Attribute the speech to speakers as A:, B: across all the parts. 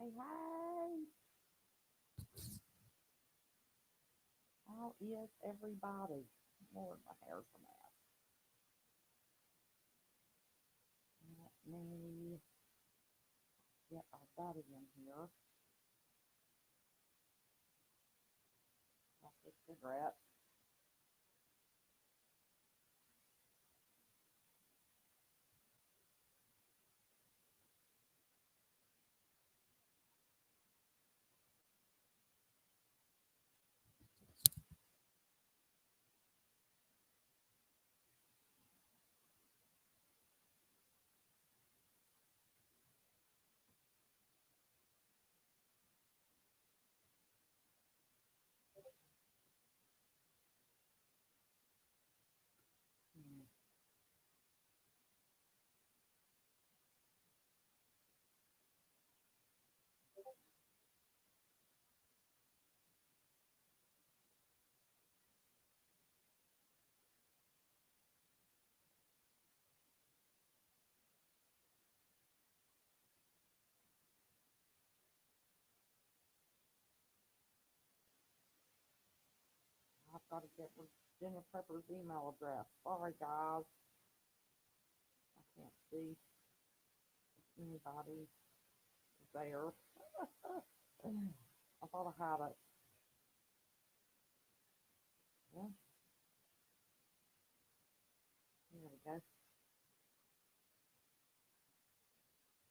A: Hey, hey. How is everybody? Lord, my hair's a mess. Let me get our buddy in here. That's a cigarette. Hmm. I've got to get Virginia Pepper's email address. Sorry, guys. I can't see if anybody is there. I thought I had it. Yeah, here we go.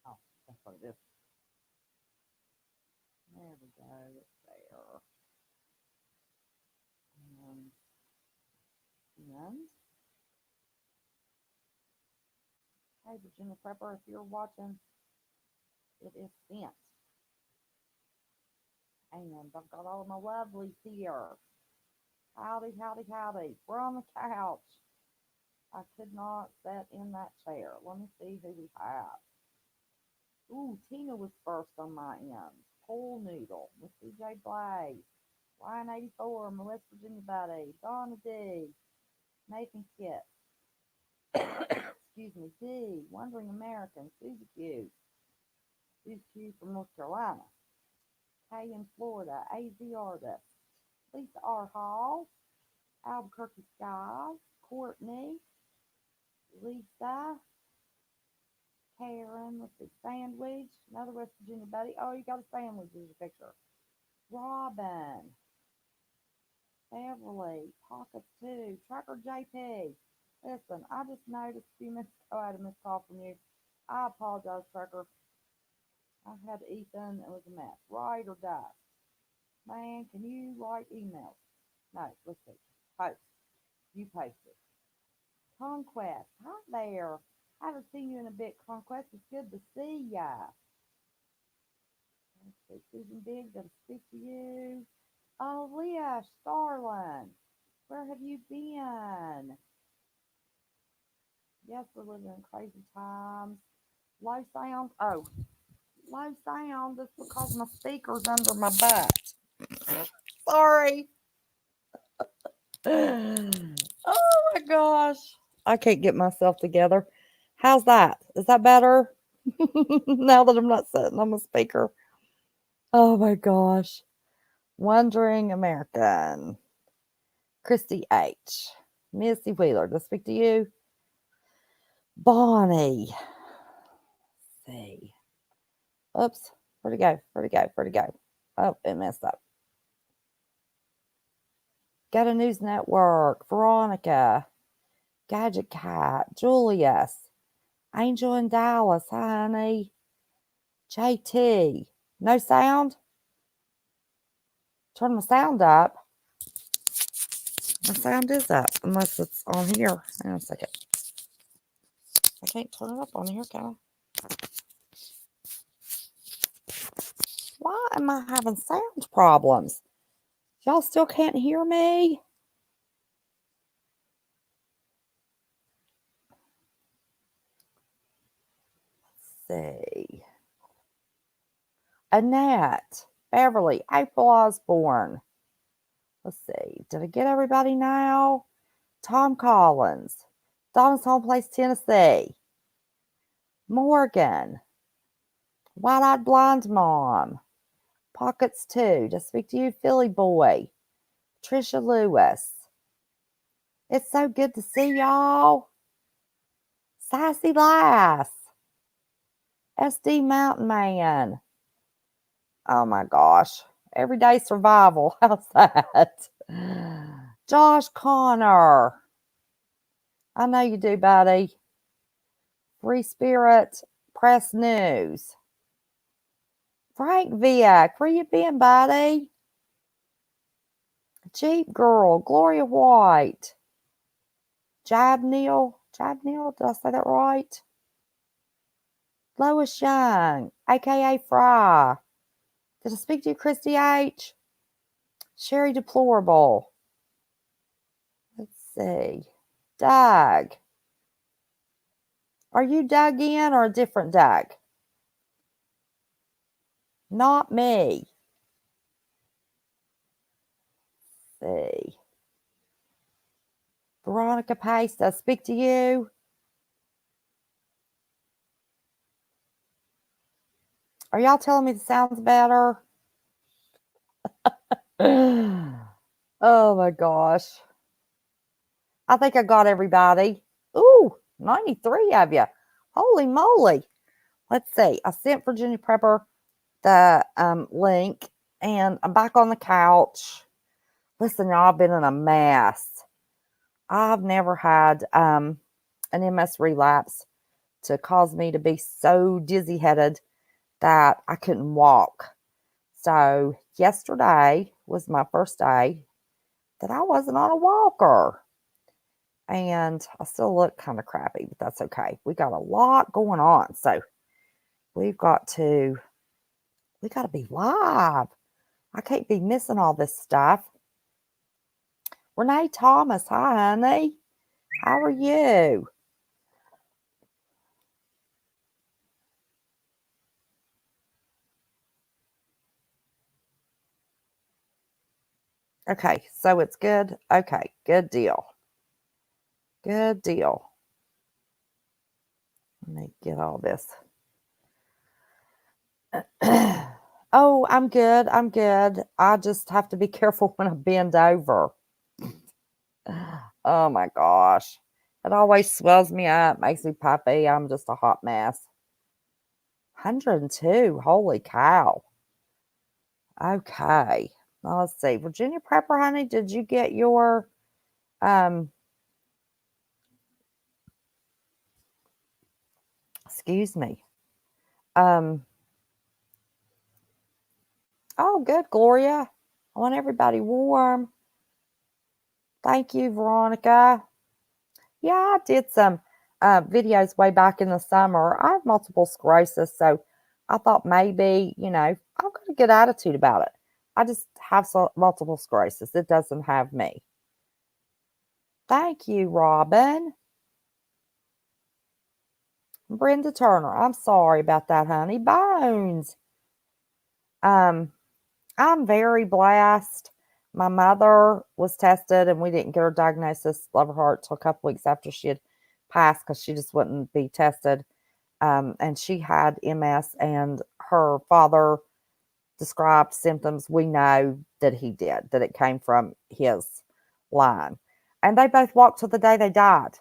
A: Oh, that's what it is. There we go. It's there. And, and hey, Virginia Prepper, if you're watching, it is sent. And I've got all my lovelies here. Howdy, howdy, howdy. We're on the couch. I could not sit in that chair. Let me see who we have. Ooh, Tina was first on my end. Pool Noodle, Miss CJ Blaze, Ryan 84, my West Virginia buddy, Donna D, Nathan Kit, excuse me, D, Wandering American, Susie Q, Susie Q from North Carolina, Kay in Florida, AZ Artist, Lisa R. Hall, Albuquerque Sky, Courtney, Lisa, Karen, let's see, Sandwich, another West Virginia buddy. Oh, you got a sandwich as a picture. Robin, Beverly, Pockets 2, Trucker JP. Listen, I just noticed a few minutes ago I had a missed call from you. I apologize, Trucker. I had Ethan. It was a mess. Right or die. Man, can you write emails? No, let's see. Post. You posted. Conquest. Hi there. Haven't seen you in a bit, Conquest. It's good to see ya. Let's see. Susan Big, gotta speak to you. Oh, Leah Starlin. Where have you been? Yes, we're living in crazy times. Low sound. Oh, low sound. That's because my speaker's under my butt. Sorry. Oh my gosh. I can't get myself together. How's that? Is that better? Now that I'm not sitting on my speaker. Oh my gosh. Wandering American. Christy H. Missy Wheeler. To speak to you. Bonnie. Let's see. Oops. Where'd it go? Where'd it go? Where'd it go? Oh, it messed up. Got a News Network. Veronica. Gadget Cat. Julius. Angel in Dallas. Hi, honey. JT. No sound? Turn my sound up. My sound is up, unless it's on here. Hang on a second. I can't turn it up on here, can I? Why am I having sound problems? Y'all still can't hear me? Let's see. Annette. Beverly. April Osborne. Let's see. Did I get everybody now? Tom Collins. Donna's Home Place, Tennessee. Morgan. Wide-eyed blind mom. Pockets 2. To speak to you, Philly boy. Trisha Lewis. It's so good to see y'all. Sassy Lass. SD Mountain Man. Oh my gosh. Everyday survival. How's that? Josh Connor. I know you do, buddy. Free Spirit Press News. Frank Viak. Where you been, buddy? Jeep Girl. Gloria White. Jab Neal. Did I say that right? Lois Young, aka Fry. Did I speak to you, Christy H? Sherry Deplorable. Let's see. Doug. Are you Doug in or a different Doug? Not me. Let's see. Veronica Pace, did I speak to you? Are y'all telling me the sounds better? Oh my gosh. I think I got everybody. Ooh, 93 of you. Holy moly. Let's see. I sent Virginia Prepper the link and I'm back on the couch. Listen, y'all, I've been in a mess. I've never had an MS relapse to cause me to be so dizzy headed that I couldn't walk. So yesterday was my first day that I wasn't on a walker. And I still look kind of crappy, but that's okay. We got a lot going on. So we got to be live. I can't be missing all this stuff. Renee Thomas, hi, honey. How are you? Okay, so it's good. Okay, good deal. Good deal. Let me get all this. Oh, I'm good. I'm good. I just have to be careful when I bend over. Oh my gosh. It always swells me up, makes me puffy. I'm just a hot mess. 102. Holy cow. Okay. Now let's see. Virginia Prepper, honey, did you get your excuse me. Oh, good, Gloria. I want everybody warm. Thank you, Veronica. Yeah, I did some videos way back in the summer. I have multiple sclerosis, so I thought maybe, I've got a good attitude about it. I just have multiple sclerosis. It doesn't have me. Thank you, Robin. Brenda Turner. I'm sorry about that, honey. Bones. I'm very blessed. My mother was tested and we didn't get her diagnosis, love her heart, till a couple weeks after she had passed because she just wouldn't be tested. And she had MS, and her father described symptoms we know that he did, that it came from his line. And they both walked till the day they died.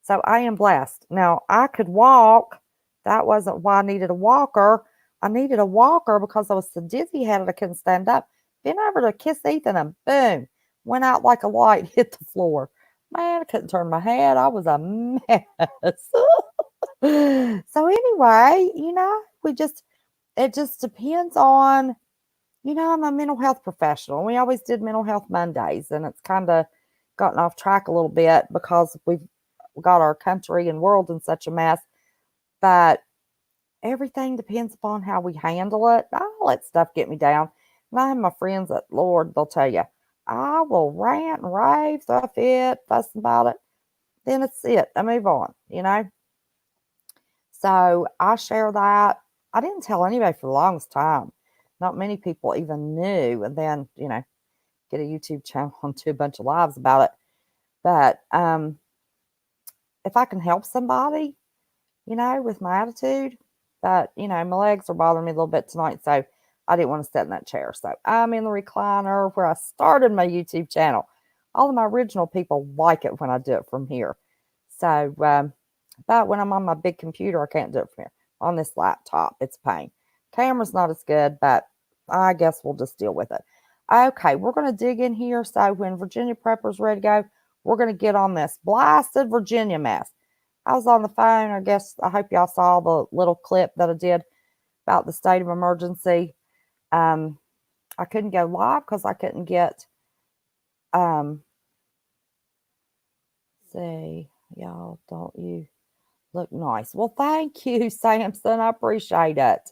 A: So I am blessed. Now, I could walk. That wasn't why I needed a walker. I needed a walker because I was so dizzy headed I couldn't stand up. Been over to kiss Ethan and boom, went out like a light, hit the floor. Man, I couldn't turn my head. I was a mess. So anyway, it just depends on, I'm a mental health professional. We always did mental health Mondays, and it's kind of gotten off track a little bit because we've got our country and world in such a mess. But everything depends upon how we handle it. I let stuff get me down. And I have my friends that, Lord, they'll tell you, I will rant and rave, throw a fit, fuss about it. Then it's it. I move on. So I share that. I didn't tell anybody for the longest time. Not many people even knew. And then, get a YouTube channel and do a bunch of lives about it. But if I can help somebody, with my attitude, But, you know, my legs are bothering me a little bit tonight, so I didn't want to sit in that chair. So I'm in the recliner where I started my YouTube channel. All of my original people like it when I do it from here. So, but when I'm on my big computer, I can't do it from here. On this laptop, it's a pain. Camera's not as good, but I guess we'll just deal with it. Okay, we're going to dig in here. So when Virginia Prepper's ready to go, we're going to get on this blasted Virginia mess. I was on the phone. I guess I hope y'all saw the little clip that I did about the state of emergency. I couldn't go live because I couldn't get, see, y'all, don't you look nice? Well, thank you, Samson. I appreciate it.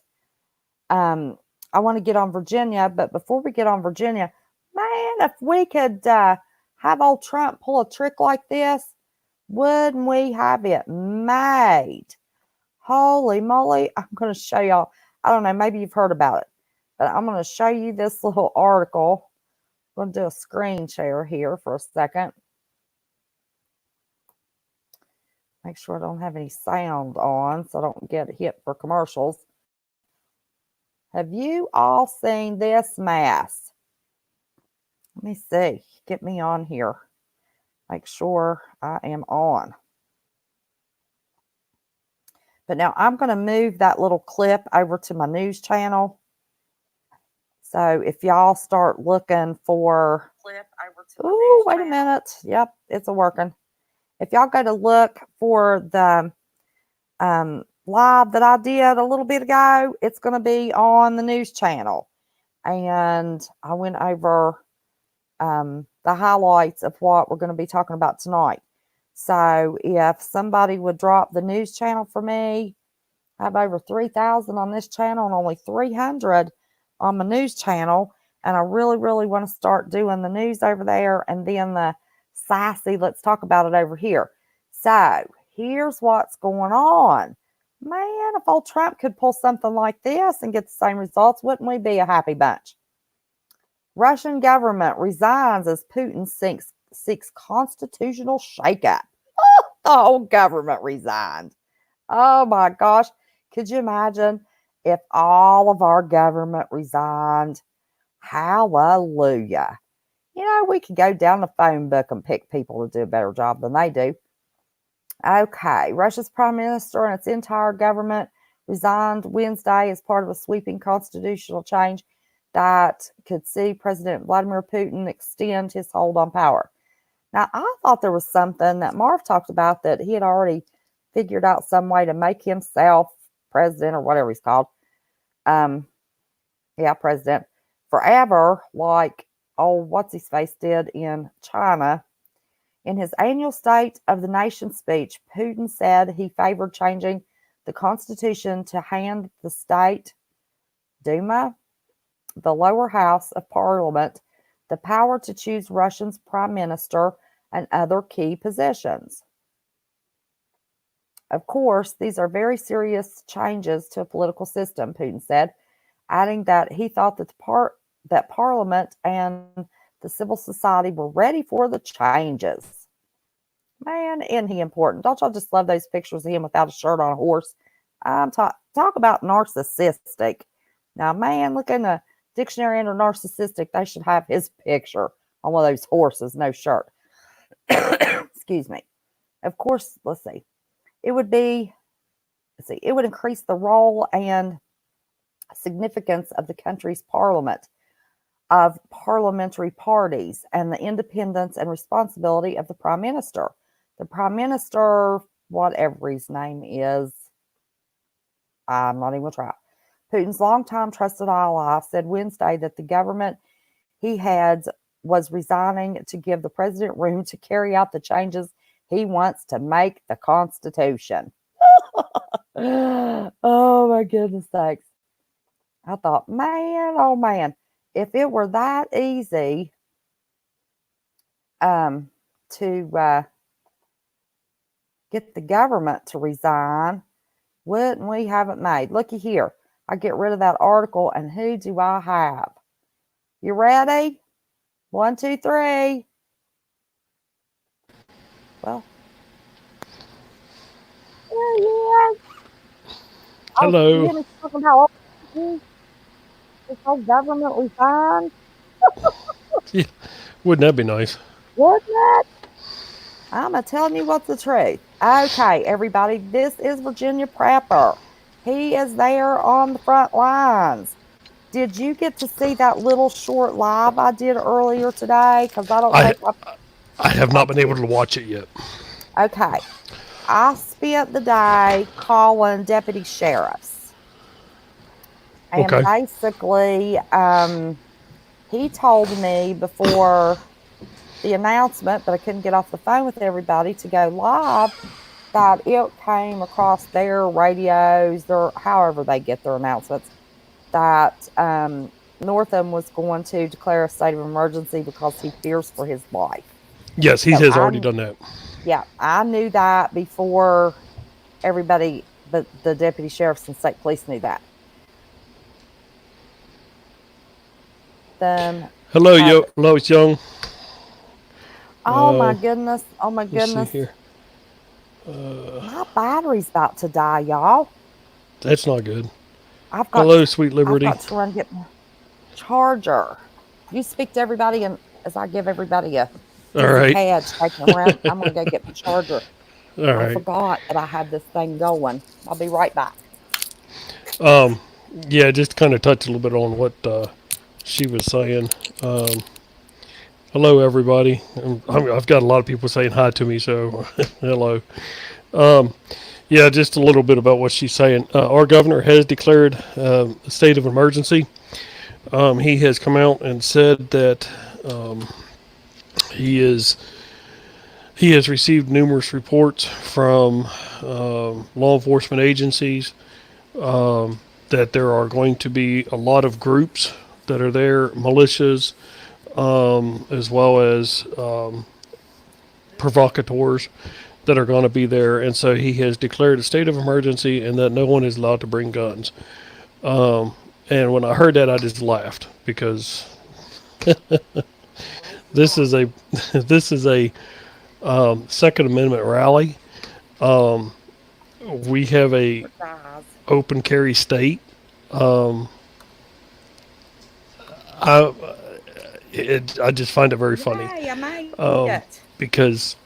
A: I want to get on Virginia, but before we get on Virginia, man, if we could have old Trump pull a trick like this, wouldn't we have it made? Holy moly. I'm going to show y'all. I don't know, maybe you've heard about it, but I'm going to show you this little article. I'm going to do a screen share here for a second. Make sure I don't have any sound on so I don't get hit for commercials. Have you all seen this mess? Let me see. Get me on here. Make sure I am on. But now I'm going to move that little clip over to my news channel. So if y'all start looking for clip over to ooh, wait a minute. Yep, it's a working. If y'all go to look for the live that I did a little bit ago, it's going to be on the news channel. And I went over the highlights of what we're going to be talking about tonight. So if somebody would drop the news channel for me, I have over 3,000 on this channel and only 300 on my news channel. And I really, really want to start doing the news over there and then the sassy, let's talk about it over here. So here's what's going on. Man, if old Trump could pull something like this and get the same results, wouldn't we be a happy bunch? Russian government resigns as Putin seeks constitutional shakeup. Oh, the whole government resigned. Oh my gosh. Could you imagine if all of our government resigned? Hallelujah. You know, we could go down the phone book and pick people to do a better job than they do. Okay, Russia's prime minister and its entire government resigned Wednesday as part of a sweeping constitutional change that could see President Vladimir Putin extend his hold on power. Now, I thought there was something that Marv talked about that he had already figured out some way to make himself president or whatever he's called. President forever, like, what's his face did in China. In his annual State of the Nation speech, Putin said he favored changing the constitution to hand the state Duma, the lower house of parliament, the power to choose Russia's prime minister and other key positions. Of course, these are very serious changes to a political system, Putin said, adding that he thought that Parliament and the civil society were ready for the changes. Man, isn't he important? Don't y'all just love those pictures of him without a shirt on a horse? Talk about narcissistic. Now, man, look in the dictionary under narcissistic. They should have his picture on one of those horses, no shirt. Excuse me. Of course, let's see. It would increase the role and significance of the country's parliament, of parliamentary parties, and the independence and responsibility of the prime minister. The prime minister, whatever his name is, I'm not even going to try. Putin's longtime trusted ally said Wednesday that the government he had was resigning to give the president room to carry out the changes he wants to make the Constitution. Oh, my goodness sakes. I thought, man, oh, man, if it were that easy to get the government to resign, wouldn't we have it made? Looky here. I get rid of that article, and who do I have? You ready? 1, 2, 3. Well, there he is. Oh, you
B: Hello.
A: hear me talking about all this whole government we find?
B: Yeah, wouldn't that be nice?
A: Wouldn't it? I'm a telling you what's the truth. Okay, everybody, this is Virginia Prepper. He is there on the front lines. Did you get to see that little short live I did earlier today? Because I don't
B: I
A: think I
B: I have not
A: told
B: been able
A: you.
B: to watch it yet.
A: Okay, I spent the day calling deputy sheriffs, and
B: Okay.
A: basically, he told me before the announcement, but I couldn't get off the phone with everybody to go live, that it came across their radios, their however they get their announcements, that Northam was going to declare a state of emergency because he fears for his life.
B: Yes, he
A: So
B: has already done that.
A: yeah, I knew that before everybody, but the deputy sheriffs and state police knew that. Them
B: Hello,
A: had,
B: hello, it's Young. Uh,
A: oh my
B: let's see
A: goodness,
B: here.
A: my battery's about to die, y'all.
B: That's not good.
A: I've got,
B: Hello, Sweet
A: I've
B: Liberty.
A: got to run get my charger. You speak to everybody, and as I give everybody a
B: All
A: dizzy
B: right.
A: head shaking around, I'm gonna go get my charger.
B: All
A: I
B: right.
A: forgot that I had this thing going. I'll be right back.
B: Um, yeah, just kind of touch a little bit on what she was saying. Um, hello, everybody. I've got a lot of people saying hi to me, so hello. Um, yeah, just a little bit about what she's saying. Our governor has declared a state of emergency. He has come out and said that um, he is he has received numerous reports from law enforcement agencies that there are going to be a lot of groups that are there, militias, as well as provocateurs that are going to be there. And so he has declared a state of emergency and that no one is allowed to bring guns. And when I heard that, I just laughed because this is a this is a Second Amendment rally. Um, we have a
A: Guys.
B: open carry state. Um, I I just find it very funny
A: Yay, I made
B: um,
A: it.
B: because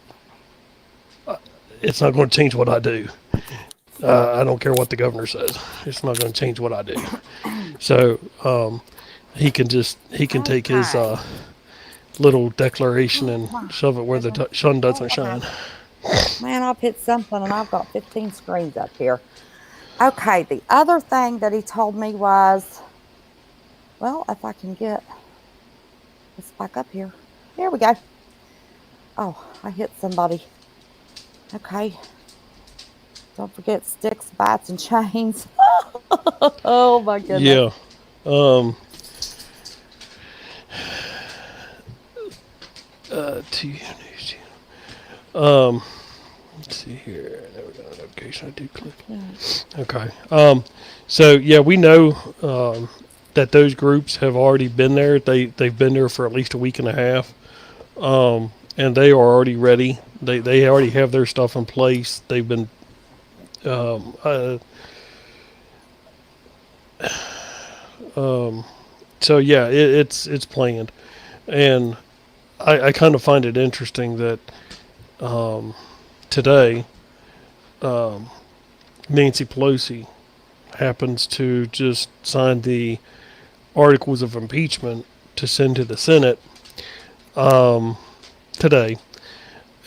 B: it's not going to change what I do. I don't care what the governor says; it's not going to change what I do. So he can take his
A: Okay.
B: little declaration and
A: My
B: shove it where the
A: goodness.
B: sun
A: Oh,
B: doesn't
A: okay.
B: shine.
A: Man, I've hit something and I've got 15 screens up here. Okay, the other thing that he told me was, well, if I can get this back up here. Here we go. Oh, I hit somebody. Okay. Don't forget sticks, bats, and chains. Oh my goodness.
B: Yeah. Um, to um, let's see here. There we go. Notification. I do click.
A: Okay.
B: Okay. So yeah, we know that those groups have already been there. They've been there for at least a week and a half, and they are already ready. They already have their stuff in place. They've been um, uh, um, so yeah, it's planned, and I kind of find it interesting that um, today um, Nancy Pelosi happens to just sign the articles of impeachment to send to the Senate um, today,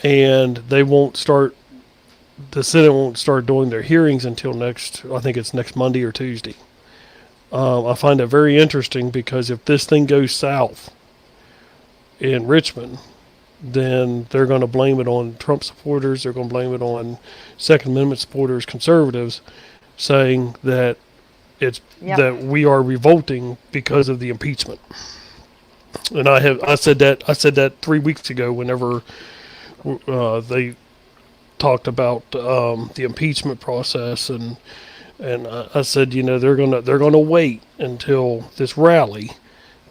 B: and they won't start. The Senate won't start doing their hearings until next. I think it's next Monday or Tuesday. I find it very interesting because if this thing goes south in Richmond, then they're going to blame it on Trump supporters. They're going to blame it on Second Amendment supporters, conservatives, saying that it's
A: Yep.
B: that we are revolting because of the impeachment. And I said that 3 weeks ago whenever they talked about the impeachment process, and I said, they're gonna wait until this rally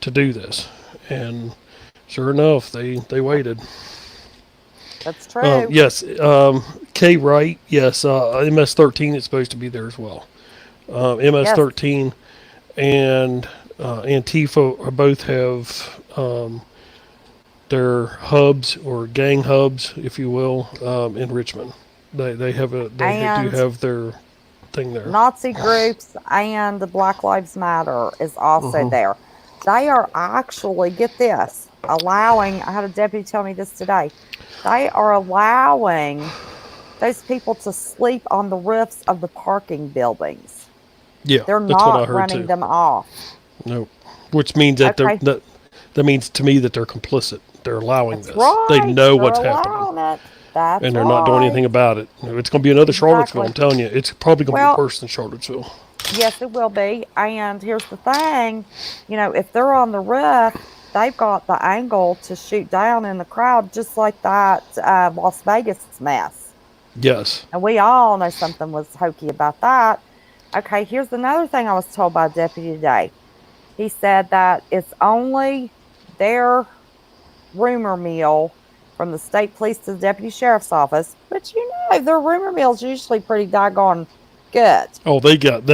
B: to do this, and sure enough, they
A: Yep.
B: waited.
A: That's true.
B: Yes, K Wright. Yes, MS-13 is supposed to be there as well. MS-13 and Antifa both have their hubs or gang hubs, if you will, in Richmond. They do
A: And
B: have their thing there.
A: Nazi groups and the Black Lives Matter is also
B: Mhm.
A: there. They are actually, get this, allowing, I had a deputy tell me this today, they are allowing those people to sleep on the roofs of the parking buildings.
B: Yeah,
A: They're
B: that's what I
A: not
B: heard
A: running
B: too.
A: them off.
B: Nope. Which means that
A: Okay,
B: that means to me that they're complicit. They're allowing
A: that's
B: this. They
A: right.
B: know
A: They're
B: what's happening,
A: allowing it. That's
B: and they're not doing
A: right.
B: anything about it. It's going to be another Charlottesville.
A: Exactly.
B: I'm telling you, it's probably going to be
A: Well,
B: worse than Charlottesville.
A: yes, it will be. And here's the thing, if they're on the roof, they've got the angle to shoot down in the crowd, just like that Las Vegas mess.
B: Yes.
A: And we all know something was hokey about that. Okay, here's another thing I was told by a deputy today. He said that it's only their rumor mill from the state police to the deputy sheriff's office, but their rumor mill's usually pretty doggone good.
B: Oh, they got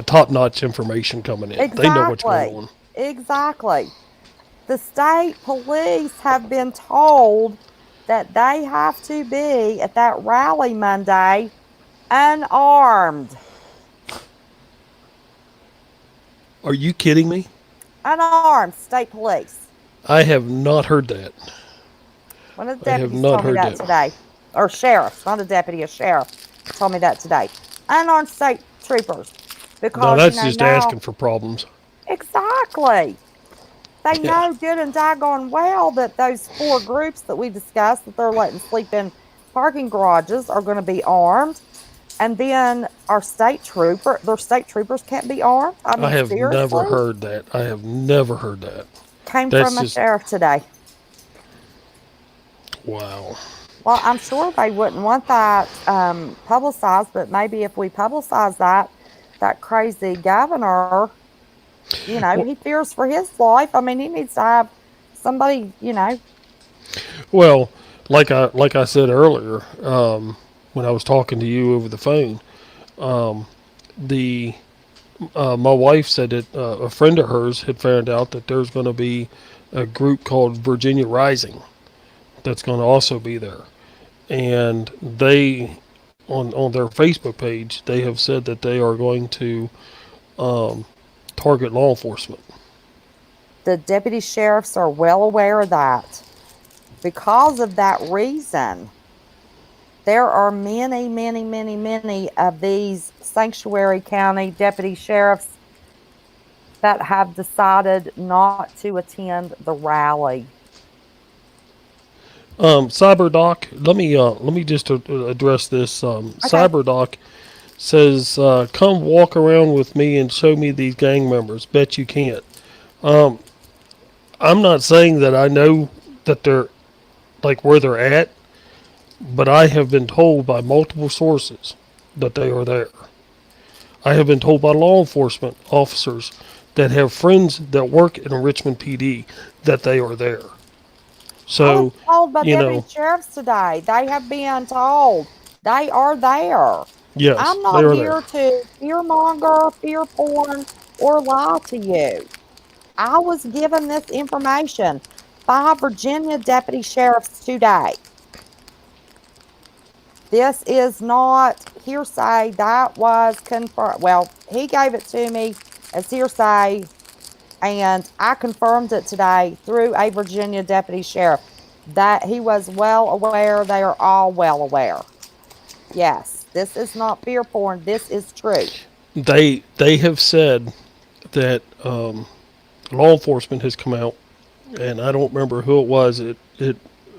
B: top notch information coming in. They know what's going
A: Exactly.
B: on.
A: Exactly. The state police have been told that they have to be at that rally Monday unarmed.
B: Are you kidding me?
A: Unarmed state police.
B: I have not heard that.
A: One of the
B: I have
A: deputies
B: not
A: told me
B: heard
A: that
B: that.
A: today. Or sheriffs, not a deputy, a sheriff told me that today. Unarmed state troopers.
B: Now
A: Because,
B: that's just
A: now,
B: asking for problems.
A: exactly. They
B: Yeah.
A: know good and daggone well that those four groups that we discussed that they're letting sleep in parking garages are going to be armed. And then their state troopers can't be armed. I
B: I
A: mean,
B: have never
A: seriously?
B: heard that. I have never heard that.
A: Came
B: That's
A: from a
B: just
A: sheriff today.
B: wow.
A: Well, I'm sure they wouldn't want that publicized, but maybe if we publicize that crazy governor,
B: Well,
A: he fears for his life. I mean, he needs to have somebody.
B: well, like I said earlier, when I was talking to you over the phone, the my wife said that a friend of hers had found out that there's going to be a group called Virginia Rising that's going to also be there, and they on their Facebook page they have said that they are going to um, target law enforcement.
A: The deputy sheriffs are well aware of that. Because of that reason, there are many, many, many, many of these sanctuary county deputy sheriffs that have decided not to attend the rally.
B: CyberDoc, let me just address this.
A: Okay.
B: CyberDoc says, "Come walk around with me and show me these gang members." Bet you can't. Um, I'm not saying that I know that they're like where they're at, but I have been told by multiple sources that they are there. I have been told by law enforcement officers that have friends that work in Richmond PD that they are there.
A: I was
B: So,
A: told by
B: you
A: deputy
B: know,
A: sheriffs today. They have been told they are there.
B: yes,
A: I'm
B: they
A: not
B: are there.
A: here to fearmonger, fear porn, or lie to you. I was given this information by Virginia deputy sheriffs today. This is not hearsay. That was confirmed. Well, he gave it to me as hearsay, and I confirmed it today through a Virginia deputy sheriff that he was well aware. They are all well aware. Yes, this is not fear porn. This is true.
B: They have said that law enforcement has come out, and I don't remember who it was. It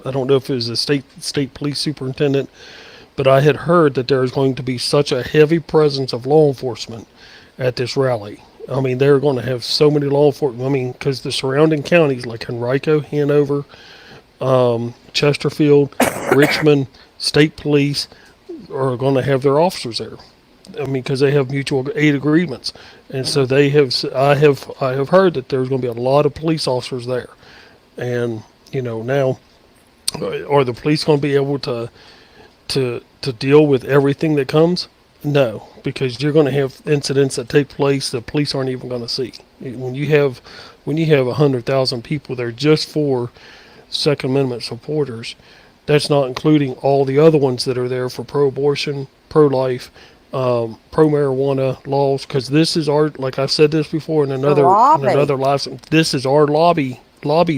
B: I don't know if it was the state police superintendent, but I had heard that there is going to be such a heavy presence of law enforcement at this rally. I mean, they're going to have so many law enforcement. I mean, because the surrounding counties like Henrico, Hanover, Chesterfield, Richmond, state police are going to have their officers there. I mean, because they have mutual aid agreements, and so they have. I have heard that there's going to be a lot of police officers there, and now, are the police going to be able to deal with everything that comes? No, because you're going to have incidents that take place that police aren't even going to see. When you have 100,000 people there just for Second Amendment supporters, that's not including all the other ones that are there for pro-abortion, pro-life, pro-marijuana laws. Because this is our, like I've said this before in
A: The
B: another
A: lobby.
B: live, this is our lobby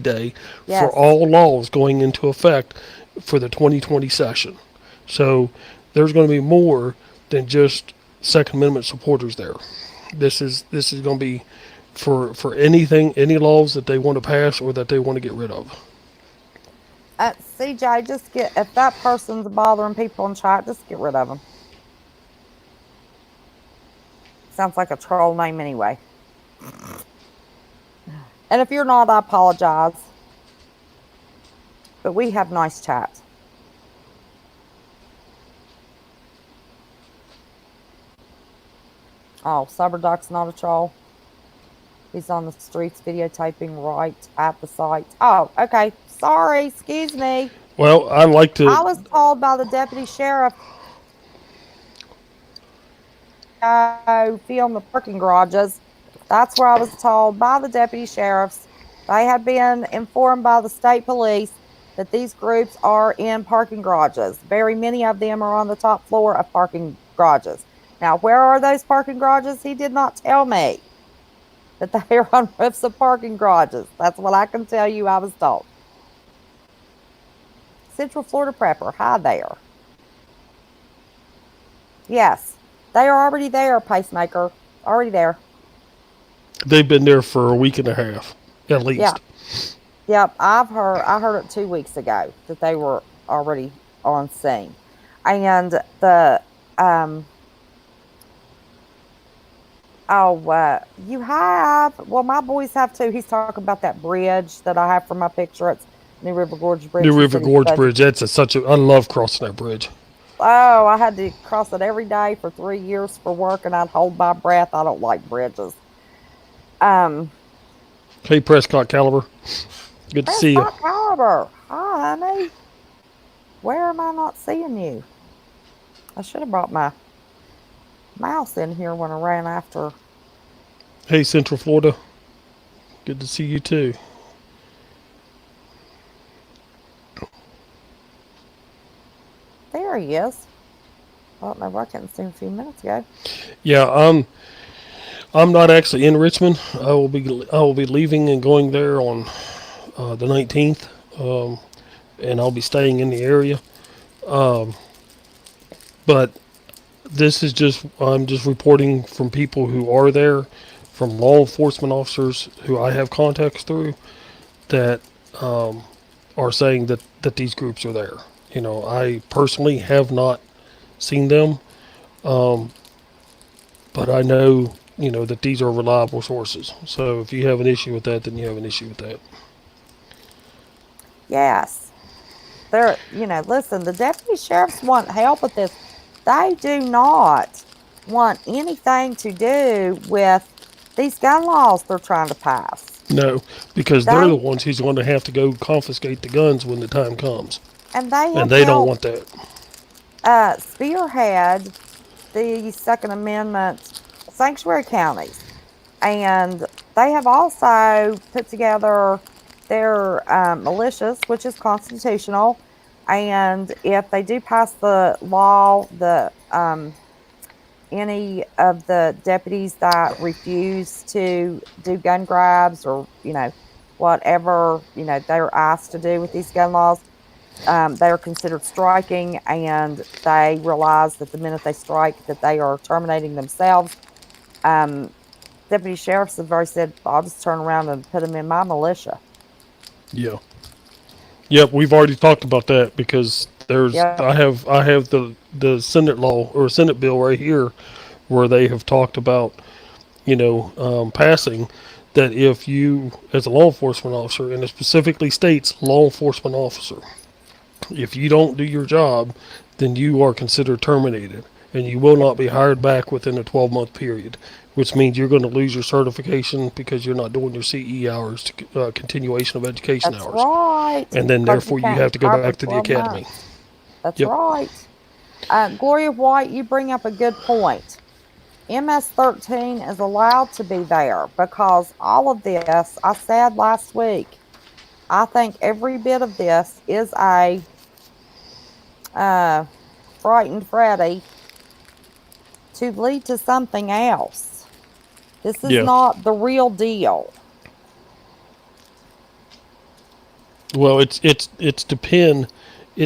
B: day for
A: Yes.
B: all laws going into effect for the 2020 session. So there's going to be more than just Second Amendment supporters there. This is going to be for anything, any laws that they want to pass or that they want to get rid of.
A: CJ, just get, if that person's bothering people in chat, just get rid of them. Sounds like a troll name anyway. And if you're not, I apologize. But we have nice chat. Oh, Cyberduck's not a troll. He's on the streets videotaping right at the site. Oh, okay. Sorry, excuse me.
B: Well, I like to.
A: I was told by the deputy sheriff to film the parking garages. That's where I was told by the deputy sheriffs. They had been informed by the state police that these groups are in parking garages. Very many of them are on the top floor of parking garages. Now, where are those parking garages? He did not tell me that they are on roofs of parking garages. That's what I can tell you I was told. Central Florida Prepper, hi there. Yes, they are already there, Pacemaker. Already there.
B: They've been there for a week and a half, at least.
A: Yeah. Yep, I heard it 2 weeks ago that they were already on scene. And the you have, well, my boys have too. He's talking about that bridge that I have for my picture. It's New River Gorge Bridge.
B: New River Gorge Bridge. I love crossing that bridge.
A: Oh, I had to cross it every day for 3 years for work, and I'd hold my breath. I don't like bridges.
B: Hey, Prescott Caliber. Good to see you.
A: Prescott Caliber. Hi, honey. Where am I not seeing you? I should have brought my mouse in here when I ran after.
B: Hey, Central Florida. Good to see you too.
A: There he is. I don't know why I couldn't see him a few minutes ago.
B: Yeah, I'm not actually in Richmond. I will be leaving and going there on the 19th, and I'll be staying in the area. But this is I'm just reporting from people who are there, from law enforcement officers who I have contacts through, that are saying that these groups are there. You know, I personally have not seen them, but I know, that these are reliable sources. So if you have an issue with that, then you have an issue with that.
A: Yes. Listen, the deputy sheriffs want help with this. They do not want anything to do with these gun laws they're trying to pass.
B: No, because they're the ones who's going to have to go confiscate the guns when the time comes.
A: And they
B: don't want that.
A: Spearhead the Second Amendment sanctuary counties. And they have also put together their militias, which is constitutional. And if they do pass the law, any of the deputies that refuse to do gun grabs or, whatever, they're asked to do with these gun laws, they are considered striking, and they realize that the minute they strike that they are terminating themselves. Deputy sheriffs have already said, I'll just turn around and put them in my militia.
B: Yeah. Yep, we've already talked about that because
A: Yeah.
B: I have the Senate law or Senate bill right here where they have talked about, passing that if you, as a law enforcement officer, and it specifically states law enforcement officer, if you don't do your job, then you are considered terminated and you will not be hired back within a 12-month period, which means you're going to lose your certification because you're not doing your CE hours, continuation of education
A: That's
B: hours.
A: right.
B: And then
A: Because
B: therefore you have to go back to the academy.
A: months. That's
B: Yep.
A: right. Gloria White, you bring up a good point. MS-13 is allowed to be there because all of this, I said last week, I think every bit of this is a uh, frightened Freddy to lead to something else. This is
B: Yeah.
A: not the real deal.
B: Well, it's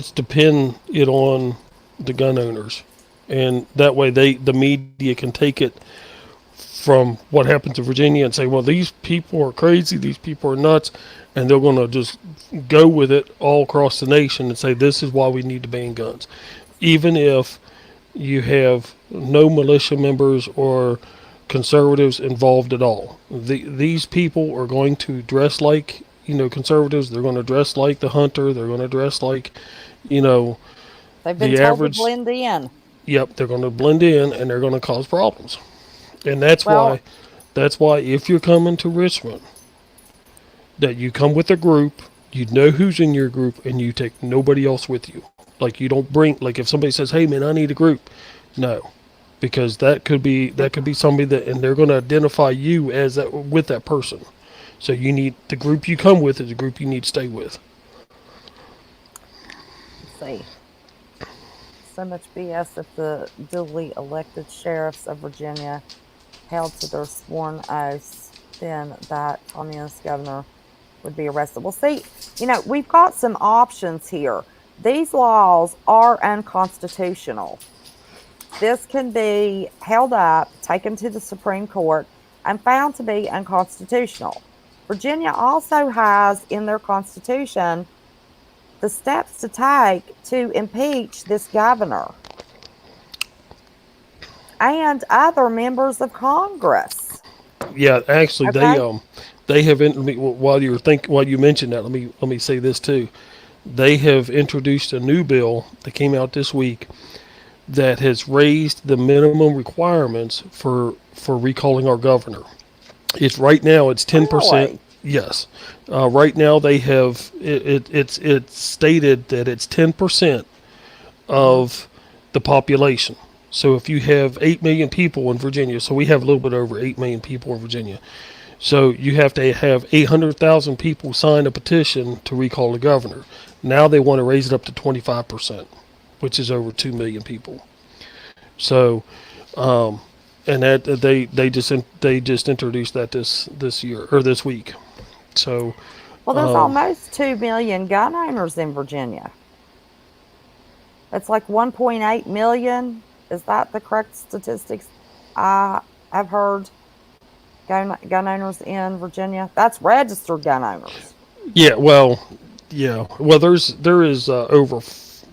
B: depend it on the gun owners, and that way the media can take it from what happens in Virginia and say, well, these people are crazy, these people are nuts, and they're going to just go with it all across the nation and say this is why we need to ban guns, even if you have no militia members or conservatives involved at all. These people are going to dress like conservatives. They're going to dress like the hunter. They're going to dress like you know
A: They've been
B: the
A: told to
B: average.
A: blend in.
B: Yep, they're going to blend in and they're going to cause problems. And that's
A: Well,
B: why if you're coming to Richmond, that you come with a group, you know who's in your group, and you take nobody else with you. Like you don't bring like if somebody says, "Hey man, I need a group," no, because that could be somebody that, and they're going to identify you as that with that person. So you need the group you come with is the group you need to stay with.
A: let's see. So much BS if the duly elected sheriffs of Virginia held to their sworn oaths, then that communist governor would be arrested. Well, see, we've got some options here. These laws are unconstitutional. This can be held up, taken to the Supreme Court, and found to be unconstitutional. Virginia also has in their constitution the steps to take to impeach this governor and other members of Congress.
B: Yeah, actually, they
A: Okay?
B: they have while you mentioned that, let me say this too. They have introduced a new bill that came out this week that has raised the minimum requirements for recalling our governor. It's right now it's 10%.
A: Really?
B: Yes, right now they have it's stated that it's 10%
A: Hmm.
B: of the population. So if you have 8 million people in Virginia, so we have a little bit over 8 million people in Virginia. So you have to have 800,000 people sign a petition to recall the governor. Now they want to raise it up to 25%, which is over 2 million people. So, um, and that they just introduced that this year or this week. So,
A: Well, there's
B: um,
A: almost 2 million gun owners in Virginia. It's like 1.8 million. Is that the correct statistics? I have heard gun owners in Virginia. That's registered gun owners.
B: yeah, well, yeah, well, there is over,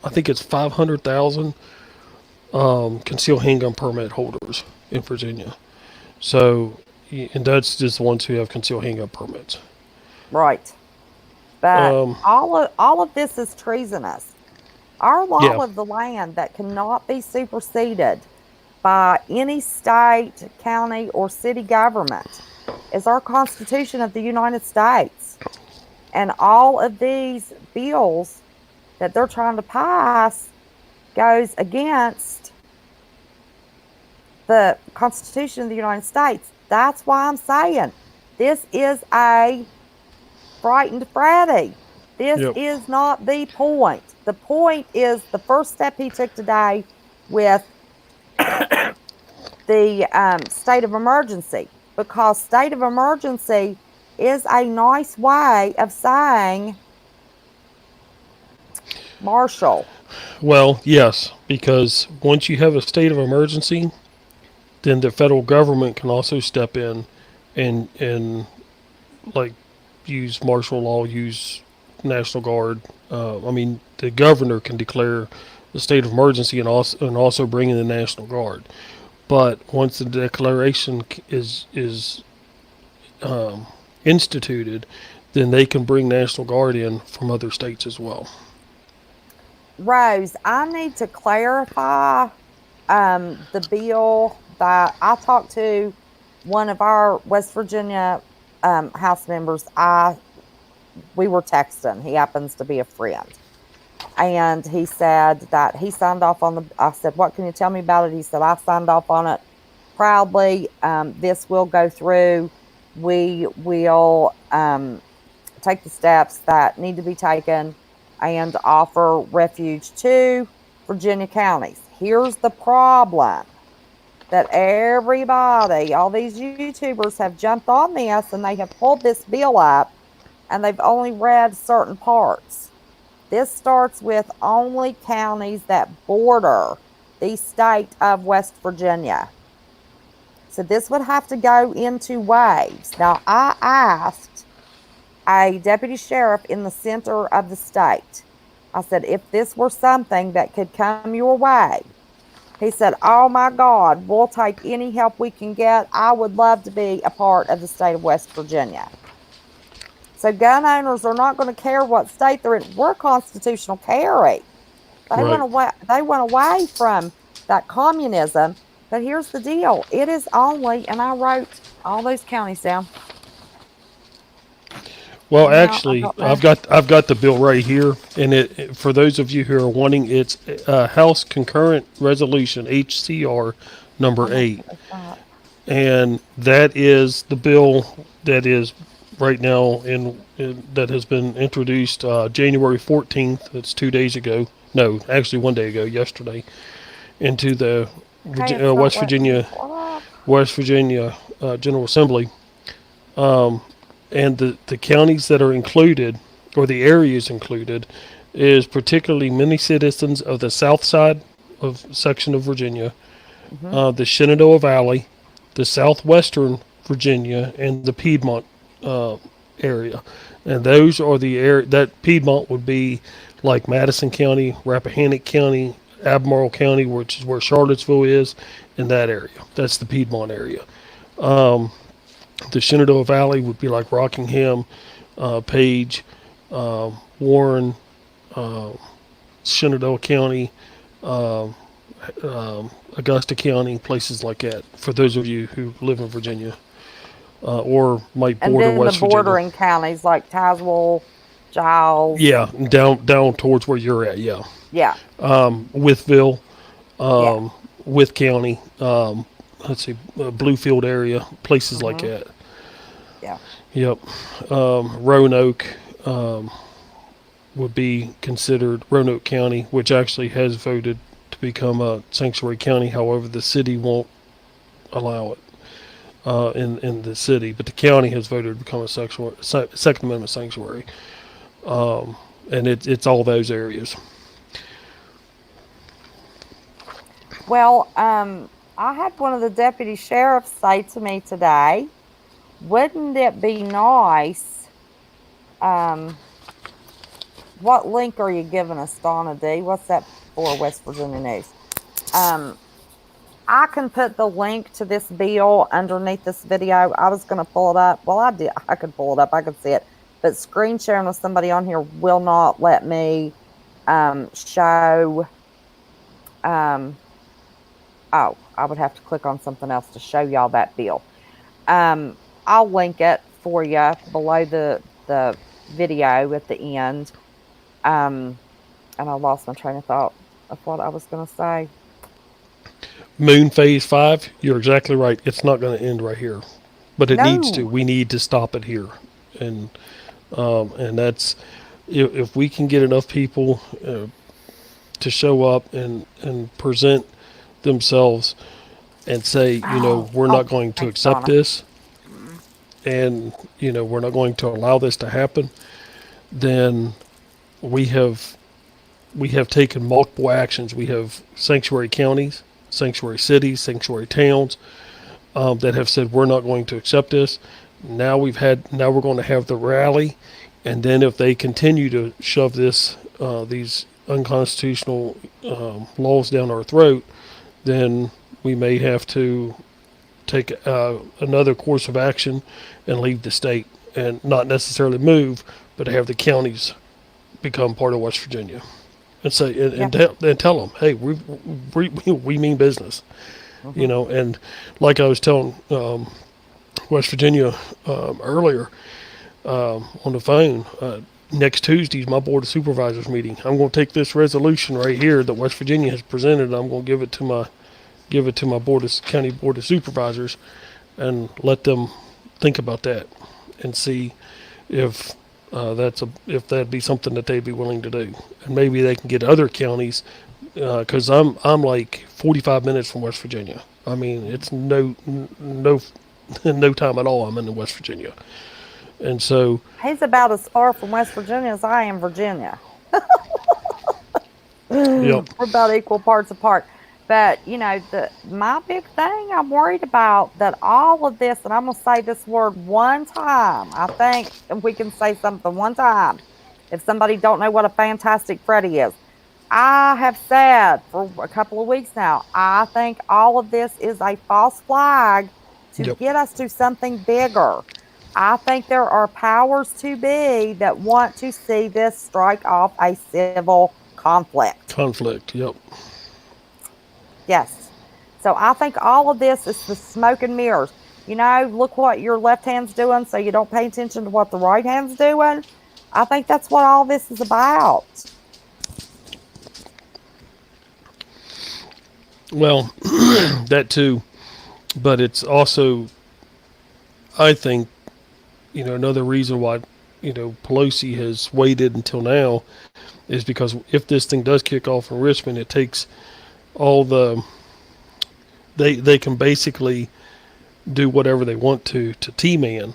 B: I think it's 500,000 concealed handgun permit holders in Virginia. So, and that's just the ones who have concealed handgun permits.
A: Right. But
B: Um,
A: all of this is treasonous. Our law
B: yeah,
A: of the land that cannot be superseded by any state, county, or city government is our Constitution of the United States. And all of these bills that they're trying to pass goes against the Constitution of the United States. That's why I'm saying this is a frightened Freddy. This
B: yep,
A: is not the point. The point is the first step he took today with the state of emergency, because state of emergency is a nice way of saying martial.
B: well, yes, because once you have a state of emergency, then the federal government can also step in and like use martial law, use National Guard. I mean, the governor can declare the state of emergency and also bring in the National Guard. But once the declaration is um, instituted, then they can bring National Guard in from other states as well.
A: Rose, I need to clarify the bill that I talked to one of our West Virginia House members. We were texting. He happens to be a friend. And he said that he signed off on the. I said, "What can you tell me about it?" He said, "I signed off on it proudly. This will go through. We will take the steps that need to be taken and offer refuge to Virginia counties." Here's the problem that everybody, all these YouTubers have jumped on this and they have pulled this bill up and they've only read certain parts. This starts with only counties that border the state of West Virginia. So this would have to go into waves. Now, I asked a deputy sheriff in the center of the state, I said, if this were something that could come your way, he said, "Oh my God, we'll take any help we can get. I would love to be a part of the state of West Virginia." So gun owners are not going to care what state they're in. We're constitutional carry. They
B: Right.
A: went away. They went away from that communism. But here's the deal: it is only, and I wrote all those counties down.
B: Well,
A: Now I
B: actually,
A: don't know.
B: I've got the bill right here, and for those of you who are wanting, it's House Concurrent Resolution (HCR) number
A: I'm gonna
B: 8,
A: put this up.
B: and that is the bill that is right now in that has been introduced January 14th. That's 2 days ago. No, actually 1 day ago, yesterday, into the
A: Okay, it's not
B: West
A: letting me
B: Virginia
A: pull it up.
B: General Assembly. And the counties that are included, or the areas included, is particularly many citizens of the south side of section of Virginia,
A: Hmm.
B: the Shenandoah Valley, the southwestern Virginia, and the Piedmont uh, area. And those are the area that Piedmont would be like Madison County, Rappahannock County, Albemarle County, which is where Charlottesville is, in that area. That's the Piedmont area. The Shenandoah Valley would be like Rockingham, Page, Warren, uh, Shenandoah County, uh, Augusta County, places like that. For those of you who live in Virginia or might
A: And
B: border
A: then the
B: West Virginia,
A: bordering counties like Tazewell, Giles.
B: yeah, down towards where you're at, yeah.
A: Yeah,
B: Withville,
A: yeah.
B: Wythe County, let's see, Bluefield area, places like
A: Hmm.
B: that.
A: Yeah.
B: Yep. Roanoke would be considered Roanoke County, which actually has voted to become a sanctuary county. However, the city won't allow it in the city, but the county has voted to become a Second Amendment sanctuary, and it's all those areas.
A: Well, I had one of the deputy sheriffs say to me today, "Wouldn't it be nice?" Um, what link are you giving us, Donna D? What's that for, West Virginia News? Um, I can put the link to this bill underneath this video. I was going to pull it up. Well, I did. I could pull it up. I could see it. But screen sharing with somebody on here will not let me show. Um, oh, I would have to click on something else to show y'all that bill. I'll link it for you below the video at the end. And I lost my train of thought of what I was going to say.
B: Moon Phase 5, you're exactly right. It's not going to end right here, but it needs to.
A: No.
B: We need to stop it here, and that's if we can get enough people to show up and present themselves and say, we're
A: Oh,
B: not going to
A: thanks,
B: accept
A: Donna.
B: this, and we're not going to allow this to happen, then we have taken multiple actions. We have sanctuary counties, sanctuary cities, sanctuary towns that have said we're not going to accept this. Now we're going to have the rally, and then if they continue to shove these unconstitutional laws down our throat, then we may have to take another course of action and leave the state, and not necessarily move, but have the counties become part of West Virginia, and say
A: Yeah.
B: and tell them, hey, we mean business,
A: Hmm.
B: And like I was telling West Virginia earlier on the phone, next Tuesday's my Board of Supervisors meeting. I'm going to take this resolution right here that West Virginia has presented. And I'm going to give it to my county board of supervisors, and let them think about that and see if if that'd be something that they'd be willing to do, and maybe they can get other counties, because I'm like 45 minutes from West Virginia. I mean, it's no no time at all. I'm in West Virginia, and so
A: He's about as far from West Virginia as I am Virginia.
B: yep,
A: We're about equal parts apart. But my big thing I'm worried about that all of this, and I'm gonna say this word one time. I think if we can say something one time, if somebody don't know what a Fantastic Freddy is, I have said for a couple of weeks now, I think all of this is a false flag to
B: yep,
A: get us to something bigger. I think there are powers to be that want to see this strike off a civil conflict.
B: conflict, yep,
A: Yes. So I think all of this is the smoke and mirrors. Look what your left hand's doing so you don't pay attention to what the right hand's doing. I think that's what all this is about.
B: well, that too, but it's also, I think, another reason why, Pelosi has waited until now is because if this thing does kick off in Richmond, it takes all they can basically do whatever they want to T-Man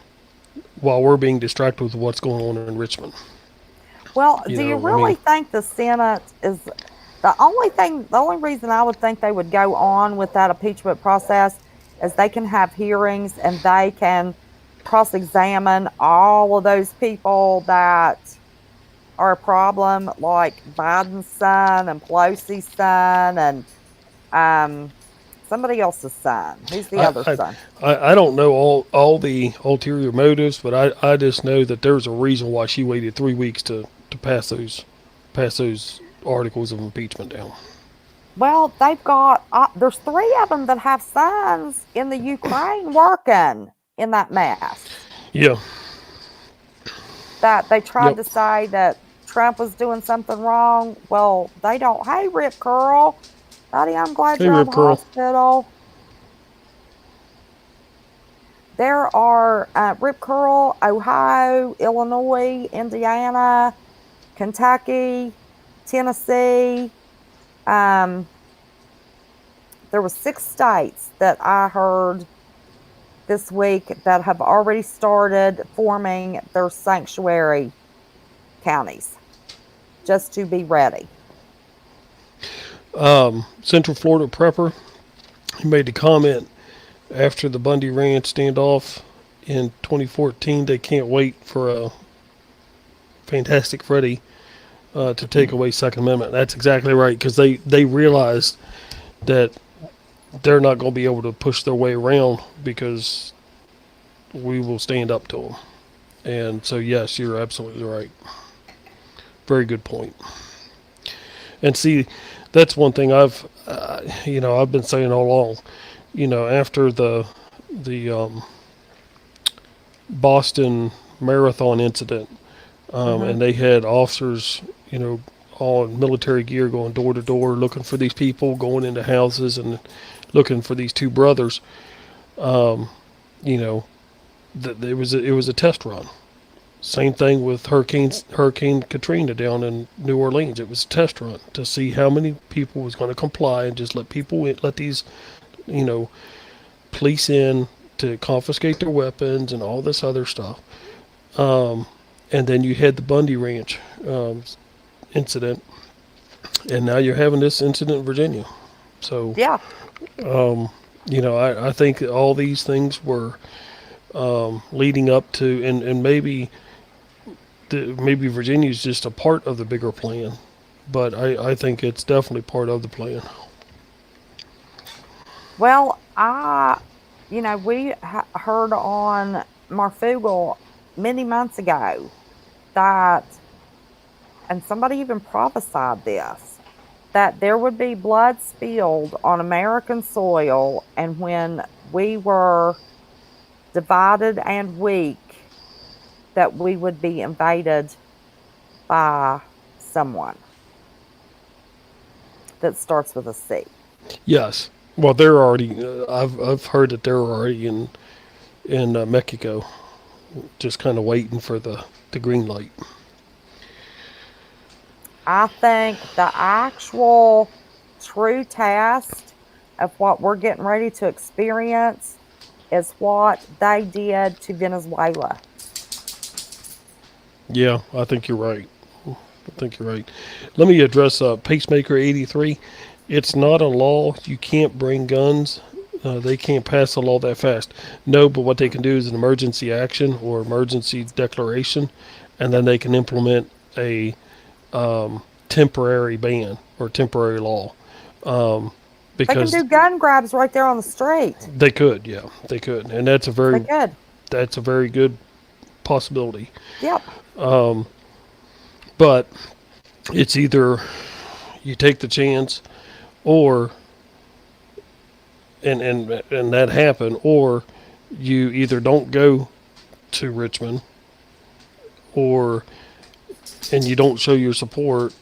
B: while we're being distracted with what's going on in Richmond.
A: Well, do you really think the Senate is the only reason I would think they would go on with that impeachment process is they can have hearings and they can cross-examine all of those people that are a problem, like Biden's son and Pelosi's son and somebody else's son. Who's the other son?
B: I don't know all the ulterior motives, but I just know that there's a reason why she waited 3 weeks to pass those articles of impeachment down.
A: Well, they've got there's 3 of them that have sons in the Ukraine working in that mess.
B: Yeah.
A: That they tried
B: Yep.
A: to say that Trump was doing something wrong. Well, they don't. Hey, Rip Curl, buddy, I'm glad
B: Hey,
A: you're out
B: Rip
A: of the
B: Curl.
A: hospital. There are Rip Curl, Ohio, Illinois, Indiana, Kentucky, Tennessee. There were 6 states that I heard this week that have already started forming their sanctuary counties just to be ready.
B: Central Florida Prepper, he made the comment after the Bundy Ranch standoff in 2014, they can't wait for a Fantastic Freddy to take away Second Amendment. That's exactly right, because they realized that they're not going to be able to push their way around because we will stand up to them. And so, yes, you're absolutely right. Very good point. And see, that's one thing I've been saying all along. After the Boston Marathon incident, and they had officers, all in military gear going door to door looking for these people, going into houses and looking for these 2 brothers. It was a test run. Same thing with Hurricane Katrina down in New Orleans. It was a test run to see how many people was going to comply and just let these, police in to confiscate their weapons and all this other stuff. And then you had the Bundy Ranch incident, and now you're having this incident in Virginia. So
A: Yeah.
B: I think that all these things were leading up to, and maybe Virginia's just a part of the bigger plan, but I think it's definitely part of the plan.
A: Well, we heard on Marfugel many months ago that, and somebody even prophesied this, that there would be blood spilled on American soil, and when we were divided and weak, that we would be invaded by someone that starts with a C.
B: Yes. Well, they're already. I've heard that they're already in Mexico, just kind of waiting for the green light.
A: I think the actual true test of what we're getting ready to experience is what they did to Venezuela.
B: Yeah, I think you're right. I think you're right. Let me address Pacemaker 83. It's not a law. You can't bring guns. They can't pass a law that fast. No, but what they can do is an emergency action or emergency declaration, and then they can implement a temporary ban or temporary law. Um,
A: They can do
B: because
A: gun grabs right there on the street.
B: they could, yeah, they could, and that's a
A: They
B: very
A: could.
B: good possibility.
A: Yep.
B: But it's either you take the chance, or and that happen, or you either don't go to Richmond, or and you don't show your support,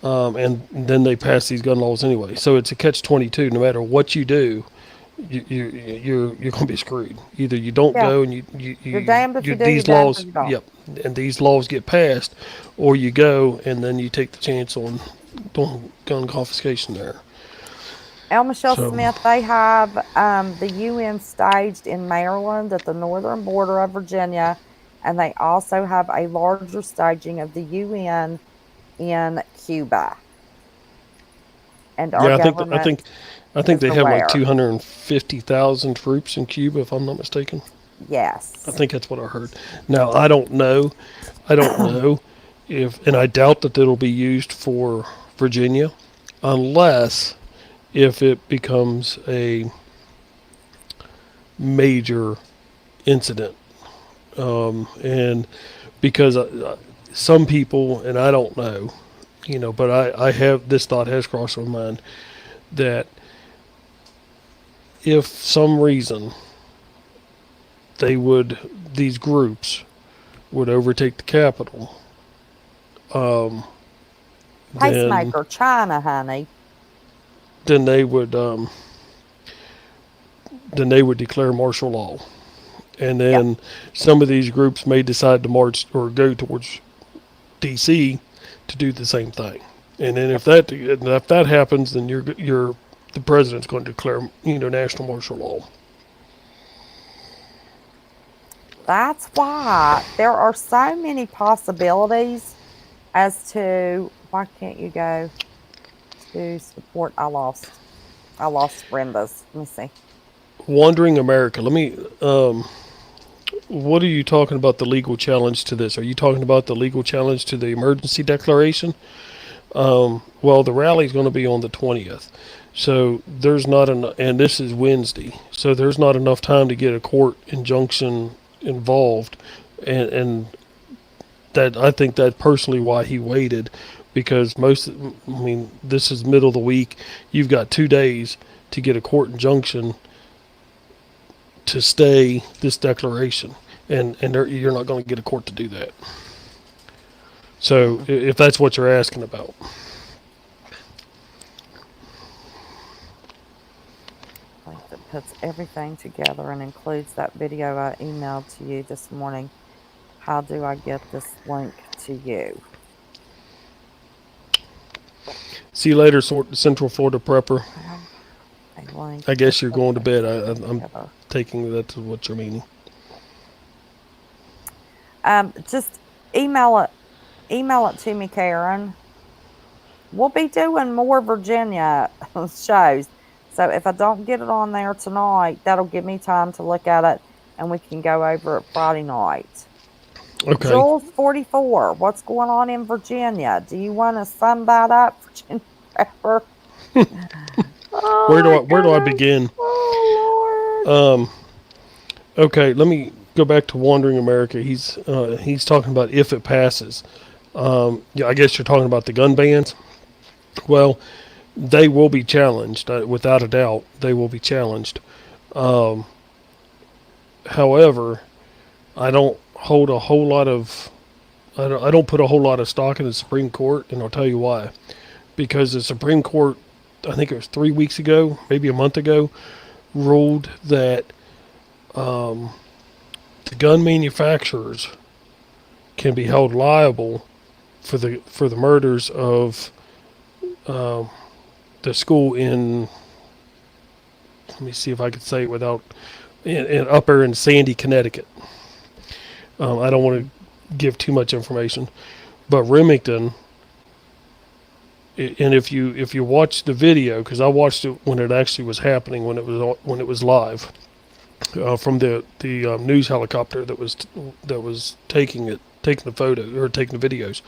B: and then they pass these gun laws anyway. So it's a catch-22. No matter what you do, you're going to be screwed. Either you don't
A: Yeah.
B: go and
A: You're damned if you do, you're
B: these
A: damned if
B: laws,
A: you don't.
B: yep, and these laws get passed, or you go and then you take the chance on gun confiscation there.
A: El Michelle
B: So
A: Smith, they have the UN staged in Maryland at the northern border of Virginia, and they also have a larger staging of the UN in Cuba. And our
B: yeah,
A: government
B: I think
A: is
B: they have like
A: aware.
B: 250,000 troops in Cuba, if I'm not mistaken. I
A: Yes.
B: think that's what I heard. Now I don't know. I don't know if, and I doubt that it'll be used for Virginia, unless if it becomes a major incident. And because some people, and I don't know, but I have this thought has crossed my mind that if some reason these groups would overtake the Capitol, um, then
A: Pacemaker, China, honey.
B: then they would declare martial law, and
A: Yep.
B: then some of these groups may decide to march or go towards D.C. to do the same thing. And then
A: Yep.
B: if that happens, then the president's going to declare national martial law.
A: That's why there are so many possibilities as to why can't you go to support. I lost Brenda's. Let me see.
B: Wandering America. Let me. What are you talking about? The legal challenge to this? Are you talking about the legal challenge to the emergency declaration? Well, the rally is going to be on the 20th, so there's not enough, and this is Wednesday, so there's not enough time to get a court injunction involved, and that I think that personally why he waited, because this is middle of the week. You've got 2 days to get a court injunction to stay this declaration, and you're not going to get a court to do that. So if that's what you're asking about.
A: Link that puts everything together and includes that video I emailed to you this morning. How do I get this link to you?
B: See you later, Central Florida prepper.
A: A link.
B: I guess you're going to bed. I'm
A: Together.
B: taking that to what you're meaning.
A: Just email it to me, Karen. We'll be doing more Virginia shows. So if I don't get it on there tonight, that'll give me time to look at it and we can go over it Friday night.
B: Okay.
A: Jules 44, what's going on in Virginia? Do you want to sum that up, Virginia Prepper?
B: Where do I begin?
A: Oh, Lord.
B: Okay, let me go back to Wandering America. He's talking about if it passes. Yeah, I guess you're talking about the gun bans. Well, they will be challenged without a doubt. They will be challenged. However, I don't hold a whole lot of I don't put a whole lot of stock in the Supreme Court, and I'll tell you why. Because the Supreme Court, I think it was 3 weeks ago, maybe a month ago, ruled that the gun manufacturers can be held liable for the murders of the school in. Let me see if I could say it without in upper in Sandy, Connecticut. I don't want to give too much information, but Remington. And if you watch the video, because I watched it when it actually was happening, when it was live, from the news helicopter that was taking the photo or taking the videos.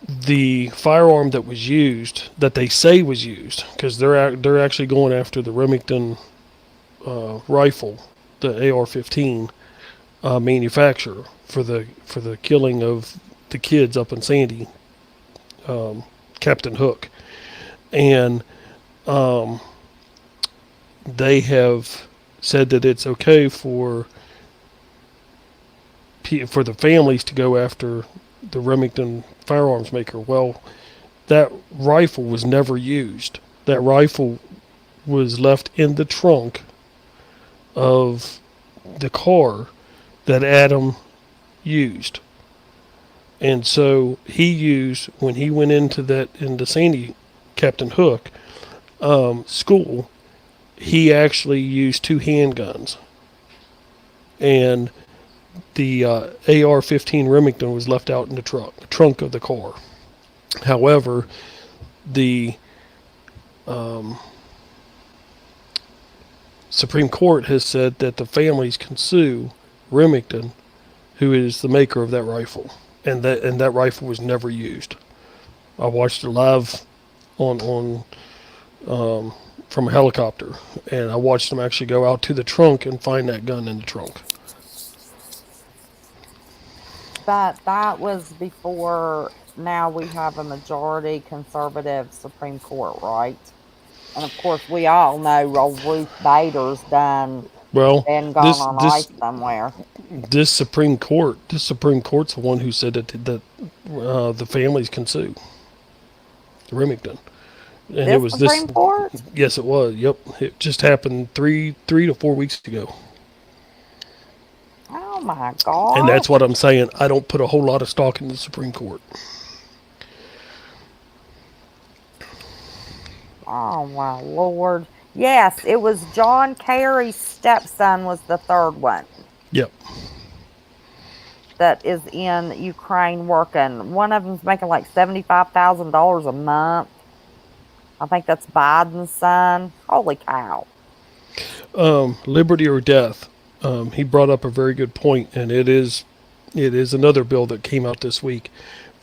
B: The firearm that was used, that they say was used, because they're actually going after the Remington rifle, the AR-15 manufacturer for the killing of the kids up in Sandy, Captain Hook, and they have said that it's okay for the families to go after the Remington firearms maker. Well, that rifle was never used. That rifle was left in the trunk of the car that Adam used. And so he used, when he went into Sandy, Captain Hook school, he actually used 2 handguns. And the AR-15 Remington was left out in the trunk of the car. However, the Supreme Court has said that the families can sue Remington, who is the maker of that rifle, and that rifle was never used. I watched it live on from a helicopter, and I watched them actually go out to the trunk and find that gun in the trunk.
A: But that was before. Now we have a majority conservative Supreme Court, right? And of course, we all know old Ruth Bader's done
B: Well,
A: been gone on ice somewhere.
B: This Supreme Court's the one who said that the families can sue Remington. And
A: This
B: it was
A: Supreme Court?
B: Yes, it was. Yep, it just happened 3 to 4 weeks ago.
A: Oh my God!
B: And that's what I'm saying. I don't put a whole lot of stock in the Supreme Court.
A: Oh my Lord! Yes, it was John Kerry's stepson was the third one.
B: Yep.
A: That is in Ukraine working. One of them's making like $75,000 a month. I think that's Biden's son. Holy cow.
B: Liberty or death. He brought up a very good point, and it is another bill that came out this week.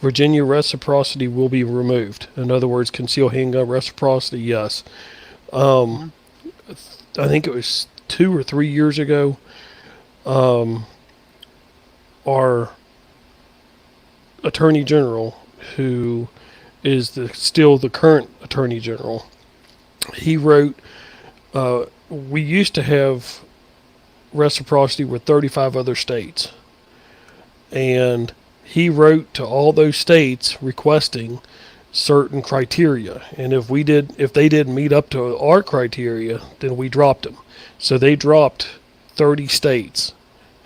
B: Virginia reciprocity will be removed. In other words, concealed handgun reciprocity, yes. I think it was 2 or 3 years ago. Our Attorney General, who is still the current Attorney General, he wrote, we used to have reciprocity with 35 other states. And he wrote to all those states requesting certain criteria. And if they didn't meet up to our criteria, then we dropped them. So they dropped 30 states.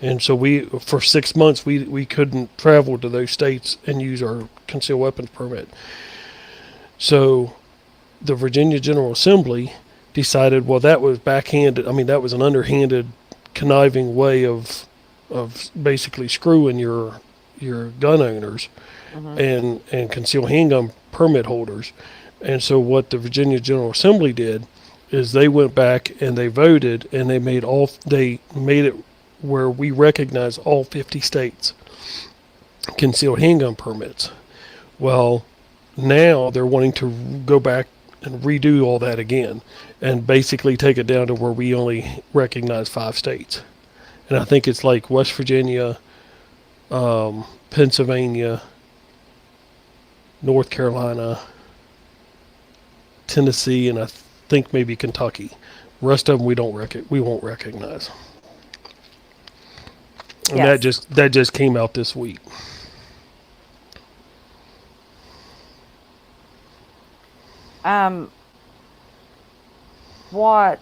B: And so for 6 months, we couldn't travel to those states and use our concealed weapons permit. So the Virginia General Assembly decided, well, that was backhanded. I mean, that was an underhanded, conniving way of basically screwing your gun owners and concealed handgun permit holders. And so what the Virginia General Assembly did is they went back and they voted, and they made it where we recognize all 50 states concealed handgun permits. Well, now they're wanting to go back and redo all that again and basically take it down to where we only recognize 5 states. And I think it's like West Virginia, Pennsylvania, North Carolina, Tennessee, and I think maybe Kentucky. The rest of them we won't recognize. and
A: Yes.
B: that just came out this week.
A: Um, what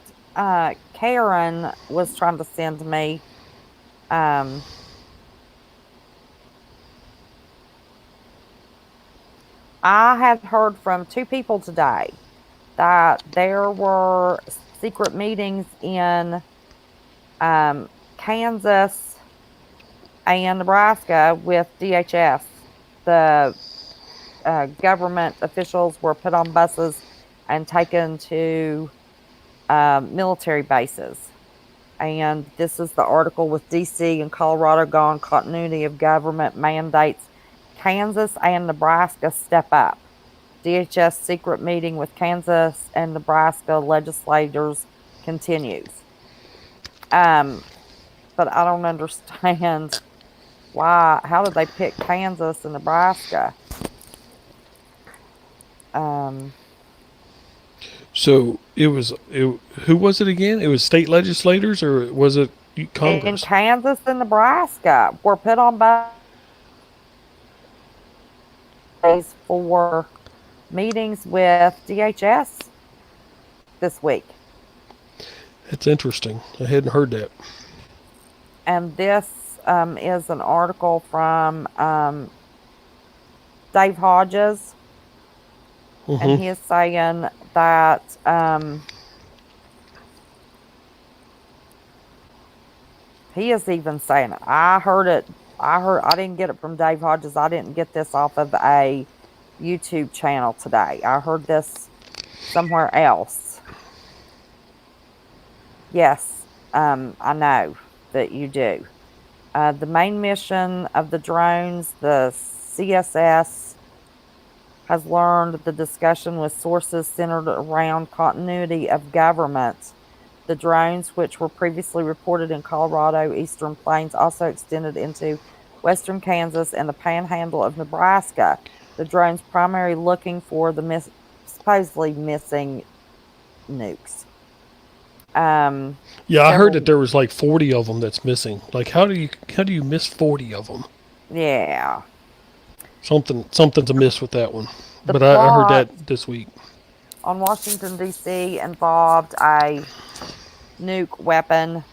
A: Karen was trying to send me, um, I had heard from two people today that there were secret meetings in Kansas and Nebraska with DHS. The government officials were put on buses and taken to military bases. And this is the article with DC and Colorado gone continuity of government mandates. Kansas and Nebraska step up. DHS secret meeting with Kansas and Nebraska legislators continues. Um, but I don't understand why. How did they pick Kansas and Nebraska? Um,
B: So who was it again? It was state legislators, or was it
A: in
B: Congress?
A: Kansas and Nebraska were put on buses for meetings with DHS this week.
B: That's interesting. I hadn't heard that.
A: And this is an article from Dave Hodges, and
B: Hmm.
A: he is saying that he is even saying it. I heard it. I didn't get it from Dave Hodges. I didn't get this off of a YouTube channel today. I heard this somewhere else. Yes, I know that you do. The main mission of the drones, the CSS, has learned the discussion with sources centered around continuity of government. The drones, which were previously reported in Colorado, Eastern Plains, also extended into western Kansas and the panhandle of Nebraska. The drones primarily looking for the supposedly missing nukes.
B: Yeah, I heard
A: Several,
B: that there was like 40 of them that's missing. Like, how do you miss 40 of them?
A: yeah.
B: Something's amiss with that one.
A: The
B: But I heard
A: plot
B: that this week.
A: on Washington, D.C. involved a nuke weapon.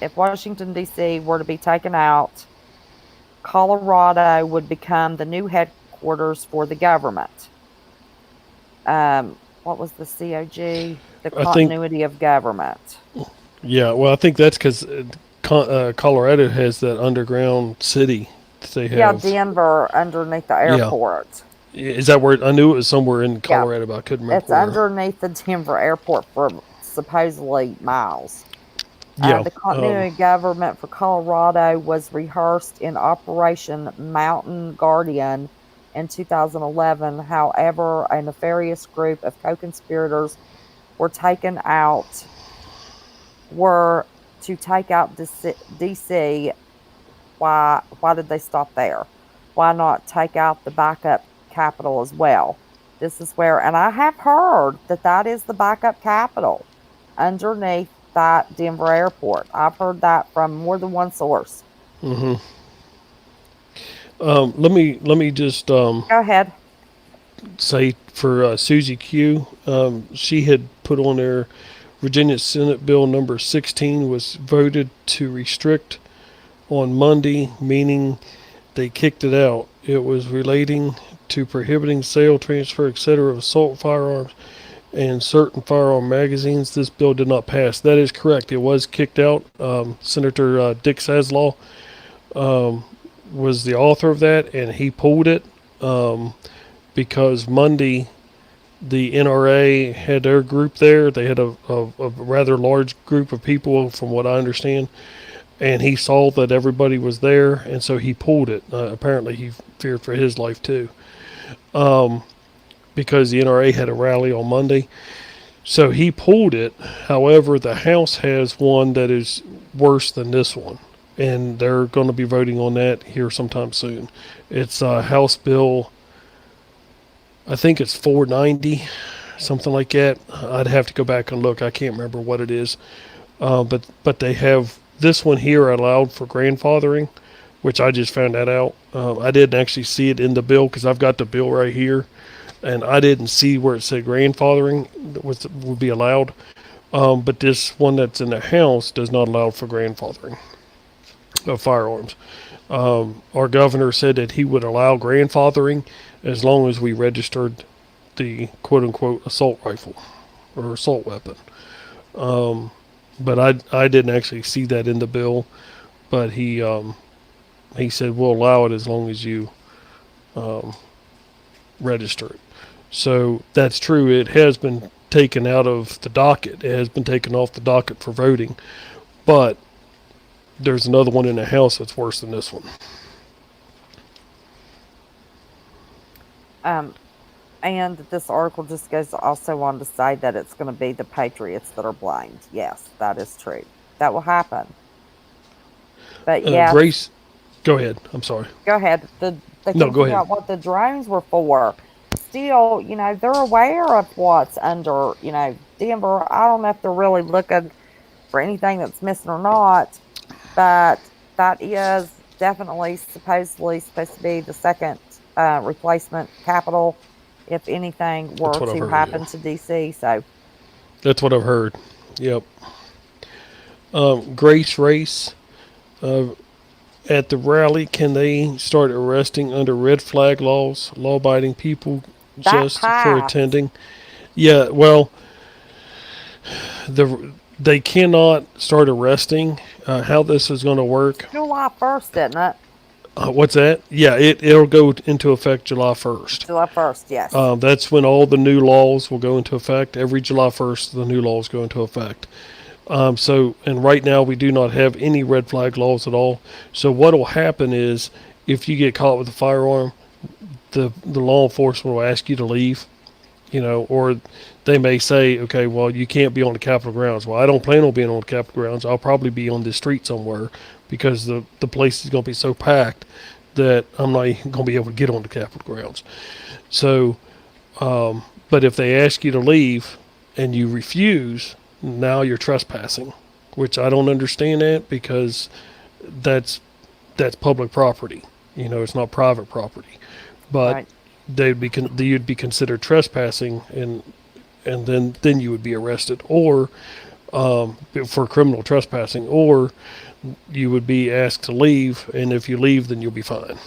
A: If Washington, D.C. were to be taken out, Colorado would become the new headquarters for the government. What was the COG? The
B: I think,
A: continuity of government.
B: yeah. Well, I think that's because Colorado has that underground city that they
A: Yeah,
B: have.
A: Denver underneath the
B: Yeah,
A: airport.
B: is that where? I knew it was somewhere in
A: Yeah,
B: Colorado, but I couldn't remember
A: it's
B: where.
A: underneath the Denver airport for supposedly miles.
B: Yeah.
A: The continuity of government for Colorado was rehearsed in Operation Mountain Guardian in 2011. However, a nefarious group of co-conspirators were taken out were to take out DC. Why did they stop there? Why not take out the backup capital as well? This is where, and I have heard that that is the backup capital underneath that Denver airport. I've heard that from more than one source.
B: Hmm. Let me just
A: Go ahead.
B: say for Susie Q. She had put on there Virginia Senate Bill number 16 was voted to restrict on Monday, meaning they kicked it out. It was relating to prohibiting sale, transfer, etc. of assault firearms and certain firearm magazines. This bill did not pass. That is correct. It was kicked out. Senator Dick Saslaw was the author of that, and he pulled it because Monday the NRA had their group there. They had a rather large group of people, from what I understand, and he saw that everybody was there, and so he pulled it. Apparently, he feared for his life too, because the NRA had a rally on Monday. So he pulled it. However, the House has one that is worse than this one, and they're going to be voting on that here sometime soon. It's House Bill, I think it's 490, something like that. I'd have to go back and look. I can't remember what it is, but they have this one here allowed for grandfathering, which I just found that out. I didn't actually see it in the bill because I've got the bill right here, and I didn't see where it said grandfathering would be allowed. But this one that's in the house does not allow for grandfathering of firearms. Our governor said that he would allow grandfathering as long as we registered the quote unquote assault rifle or assault weapon. But I didn't actually see that in the bill. But he said we'll allow it as long as you register it. So that's true. It has been taken out of the docket. It has been taken off the docket for voting. But there's another one in the House that's worse than this one.
C: And this article just goes also on to say that it's going to be the Patriots that are blamed. Yes, that is true. That will happen. But yeah,
B: Grace, go ahead. I'm sorry.
C: go ahead. They
B: No,
C: can
B: go
C: figure
B: ahead.
C: out what the drones were for. Still, they're aware of what's under, Denver. I don't know if they're really looking for anything that's missing or not, but that is definitely supposedly supposed to be the second replacement capital if anything were
B: That's what I've
C: to
B: heard,
C: happen
B: yeah.
C: to DC. So,
B: That's what I've heard. Yep. Grace Race. At the rally, can they start arresting under red flag laws, law-abiding people
C: that
B: just for
C: passed
B: attending? Yeah, well, they cannot start arresting. How this is going to work?
C: July 1st, didn't it?
B: What's that? Yeah, it'll go into effect July 1st.
C: July 1st, yes.
B: That's when all the new laws will go into effect. Every July 1st, the new laws go into effect. And right now we do not have any red flag laws at all. So what will happen is, if you get caught with a firearm, the law enforcement will ask you to leave, or they may say, okay, well, you can't be on the Capitol grounds. Well, I don't plan on being on the Capitol grounds. I'll probably be on the street somewhere because the place is going to be so packed that I'm not even going to be able to get on the Capitol grounds. So, but if they ask you to leave and you refuse, now you're trespassing, which I don't understand that because that's public property. It's not private property, but
C: Right.
B: you'd be considered trespassing, and then you would be arrested, or for criminal trespassing, or you would be asked to leave, and if you leave, then you'll be fined.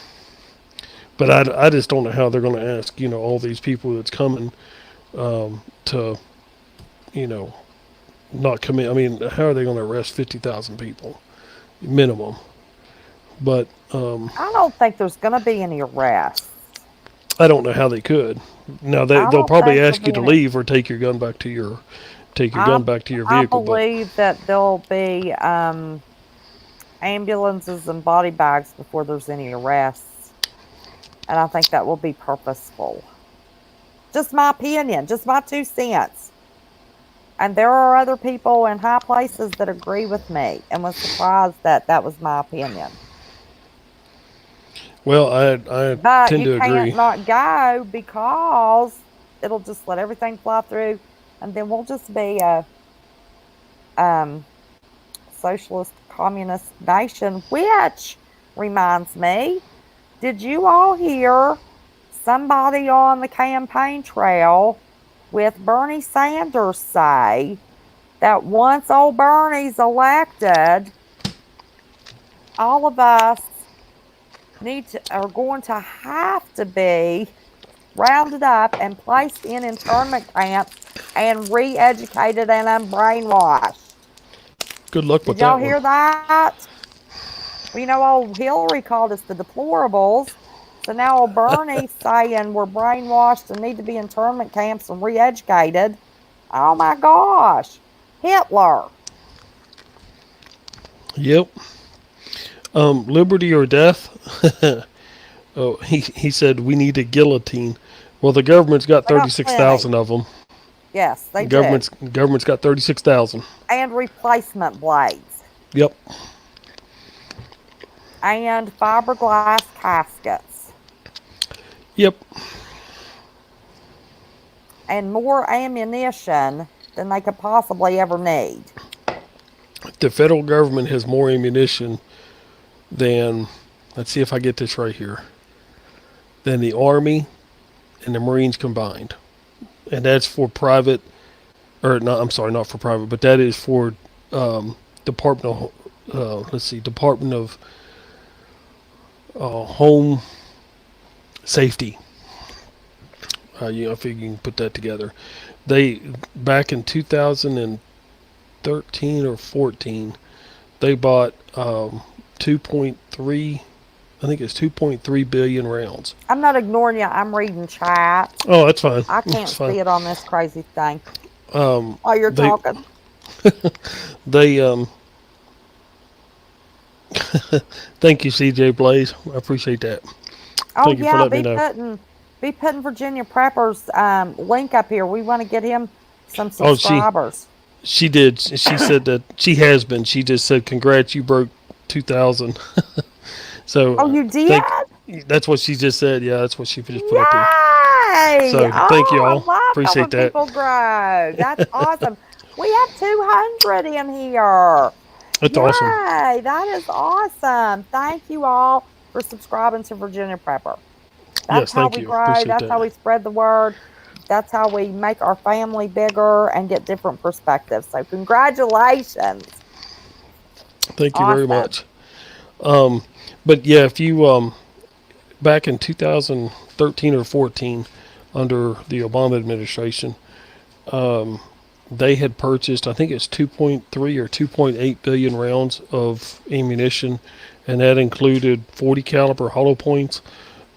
B: But I just don't know how they're going to ask all these people that's coming to not commit. I mean, how are they going to arrest 50,000 people minimum? But
C: I don't think there's going to be any arrests.
B: I don't know how they could. Now
C: I
B: they'll
C: don't
B: probably
C: think
B: ask you to
C: there'll be any.
B: leave or take your gun back to your
C: I, I
B: vehicle. But
C: believe that there'll be ambulances and body bags before there's any arrests. And I think that will be purposeful. Just my opinion, just my 2 cents. And there are other people in high places that agree with me and was surprised that that was my opinion.
B: well, I
C: But
B: tend
C: you
B: to
C: can't
B: agree.
C: not go because it'll just let everything fly through, and then we'll just be a socialist communist nation. Which reminds me, did you all hear somebody on the campaign trail with Bernie Sanders say that once old Bernie's elected, all of us are going to have to be rounded up and placed in internment camps and re-educated and unbrainwashed.
B: Good luck with
C: Did y'all
B: that
C: hear
B: one.
C: that? Well, old Hillary called us the deplorables. So now old Bernie's saying we're brainwashed and need to be in internment camps and re-educated. Oh my gosh. Hitler.
B: Yep. Liberty or death. Oh, he said we need a guillotine. Well, the government's got
C: They got
B: 36,000
C: plenty.
B: of them.
C: Yes, they
B: The
C: do.
B: government's got 36,000.
C: And replacement blades.
B: Yep.
C: And fiberglass caskets.
B: Yep.
C: And more ammunition than they could possibly ever need.
B: The federal government has more ammunition than, let's see if I get this right here, than the Army and the Marines combined. And that's for private, or not, I'm sorry, not for private, but that is for Department of, Department of Home Safety. I figure you can put that together. They, back in 2013 or 14, they bought 2.3, I think it's 2.3 billion rounds.
C: I'm not ignoring you. I'm reading chat.
B: Oh, that's fine.
C: I can't
B: That's fine.
C: see it on this crazy thing.
B: Um,
C: While you're
B: they-
C: talking.
B: They thank you, CJ Blaze. I appreciate that.
C: Oh
B: Thank you for
C: yeah,
B: letting me know.
C: be putting Virginia Prepper's link up here. We want to get him some
B: Oh,
C: subscribers.
B: She did. She said that she has been. She just said, "Congrats, you broke 2,000." So.
C: Oh, you did?
B: That's what she just said. Yeah, that's what she just put up here.
C: Yay!
B: So, thank you all.
C: I love
B: Appreciate
C: helping
B: that.
C: people grow. That's awesome. We have 200 in here.
B: That's awesome.
C: Yay! That is awesome. Thank you all for subscribing to Virginia Prepper. That's
B: Yes,
C: how
B: thank
C: we
B: you.
C: grow.
B: Appreciate
C: That's
B: that.
C: how we spread the word. That's how we make our family bigger and get different perspectives. So congratulations.
B: Thank you very
C: Awesome.
B: much. But yeah, if you back in 2013 or 14, under the Obama administration, they had purchased, I think it's 2.3 or 2.8 billion rounds of ammunition, and that included 40 caliber hollow points,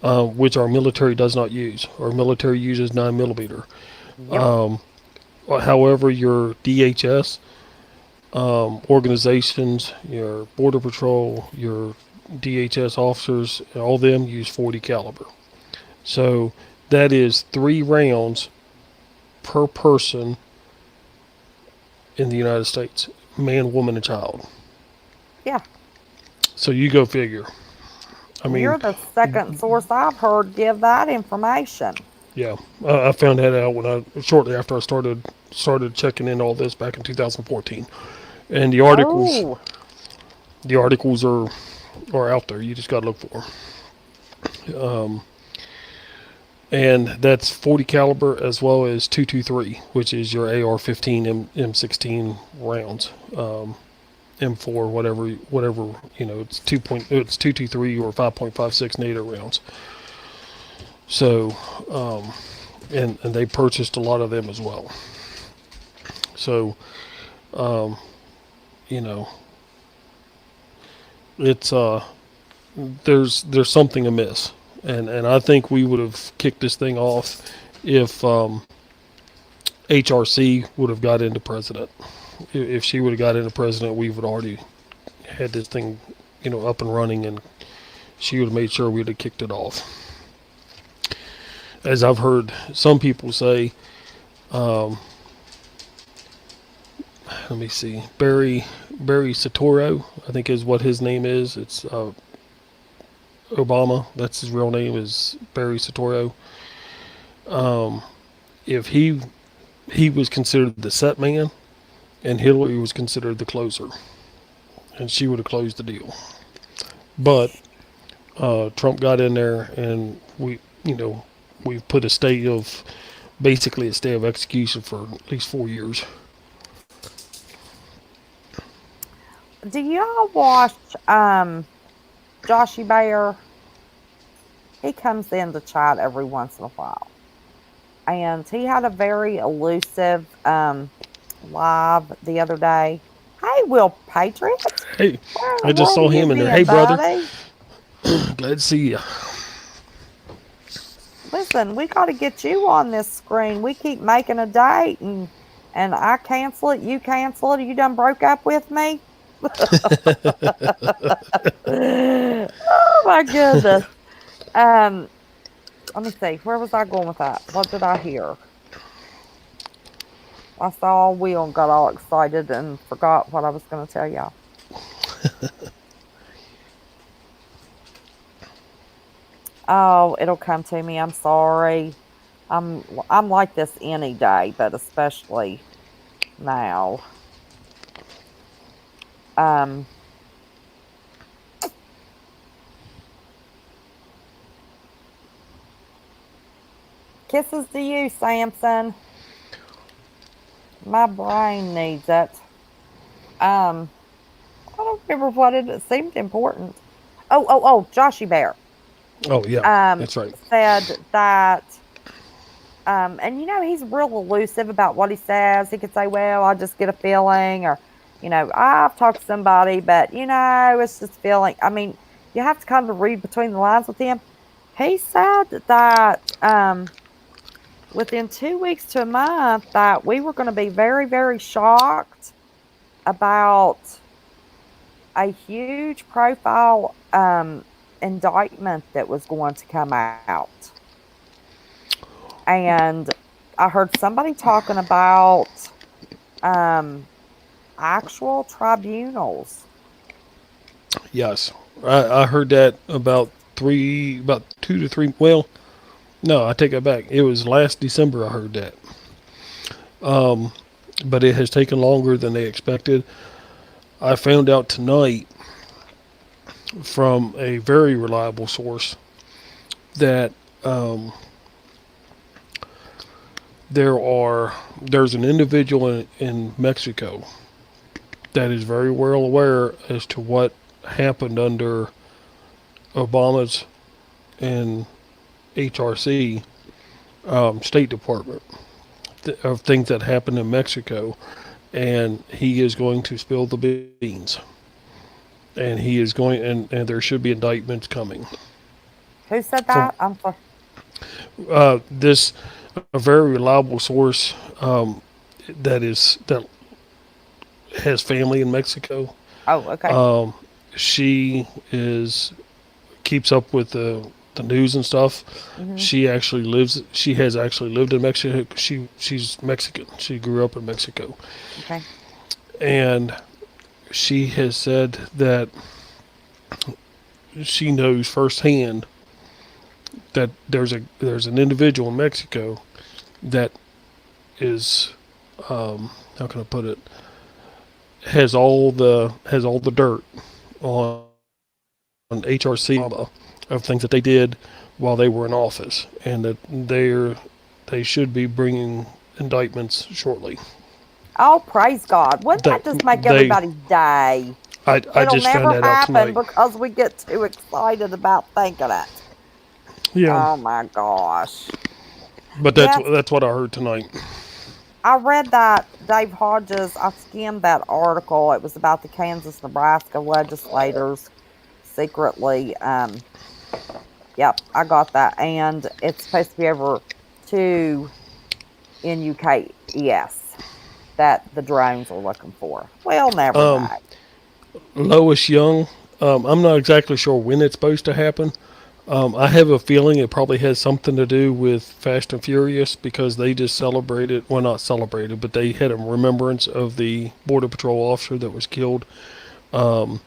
B: which our military does not use. Our military uses 9mm.
C: Yep.
B: However, your DHS organizations, your Border Patrol, your DHS officers, all of them use 40 caliber. So that is 3 rounds per person in the United States, man, woman, and child.
C: Yeah.
B: So you go figure. I mean,
C: You're the second source I've heard give that information.
B: yeah, I found that out when shortly after I started checking in all this back in 2014, and the articles are out there. You just got to look for them. And that's 40 caliber as well as 223, which is your AR-15 M16 rounds, M4, whatever it's 223 or 5.56 NATO rounds. So, and they purchased a lot of them as well. So, it's there's something amiss. And I think we would have kicked this thing off if HRC would have got into president. If she would have got into president, we would already had this thing, up and running, and she would have made sure we'd have kicked it off. As I've heard some people say, let me see, Barry Soetoro, I think is what his name is. It's Obama, that's his real name, is Barry Soetoro. If he was considered the set man, and Hillary was considered the closer, and she would have closed the deal. But Trump got in there, and we've put basically a stay of execution for at least 4 years.
C: Do y'all watch Joshy Bear? He comes in to chat every once in a while. And he had a very elusive live the other day. Hey, Will Patriot.
B: Hey, I just saw him in there. Hey, brother. Glad to see you.
C: Listen, we got to get you on this screen. We keep making a date, and I cancel it, you cancel it. You done broke up with me? Oh, my goodness. Let me see. Where was I going with that? What did I hear? I saw Will and got all excited and forgot what I was going to tell y'all. Oh, it'll come to me. I'm sorry. I'm like this any day, but especially now. Um, Kisses to you, Samson. My brain needs it. I don't remember what it seemed important. Oh, Joshy Bear.
B: Oh yeah, that's right.
C: Said that, and he's real elusive about what he says. He could say, well, I just get a feeling, or, I've talked to somebody, but, it's just feeling. I mean, you have to kind of read between the lines with him. He said that, within 2 weeks to a month, that we were going to be very, very shocked about a huge profile indictment that was going to come out. And I heard somebody talking about actual tribunals.
B: Yes, I heard that about 2 to 3. Well, no, I take it back. It was last December I heard that. But it has taken longer than they expected. I found out tonight from a very reliable source that there's an individual in Mexico that is very well aware as to what happened under Obama's and HRC State Department of things that happened in Mexico, and he is going to spill the beans, and he is going and there should be indictments coming.
C: Who said that? I'm sorry.
B: This a very reliable source that has family in Mexico.
C: Oh, okay.
B: She keeps up with the news and stuff.
C: Mm-hmm.
B: She has actually lived in Mexico. She's Mexican. She grew up in Mexico.
C: Okay.
B: And she has said that she knows firsthand that there's an individual in Mexico that is how can I put it, has all the dirt on HRC of things that they did while they were in office, and that they should be bringing indictments shortly.
C: Oh, praise God! Wouldn't that just make everybody's day?
B: I
C: It'll
B: just
C: never
B: found that out
C: happen
B: tonight.
C: because we get too excited about thinking it.
B: Yeah.
C: Oh my gosh.
B: But that's what I heard tonight.
C: I read that Dave Hodges, I skimmed that article. It was about the Kansas, Nebraska legislators secretly. Yep, I got that. And it's supposed to be over to NUKES that the drones are looking for. We'll never know.
B: Lois Young, I'm not exactly sure when it's supposed to happen. I have a feeling it probably has something to do with Fast and Furious, because they just celebrated, well, not celebrated, but they had a remembrance of the Border Patrol officer that was killed 2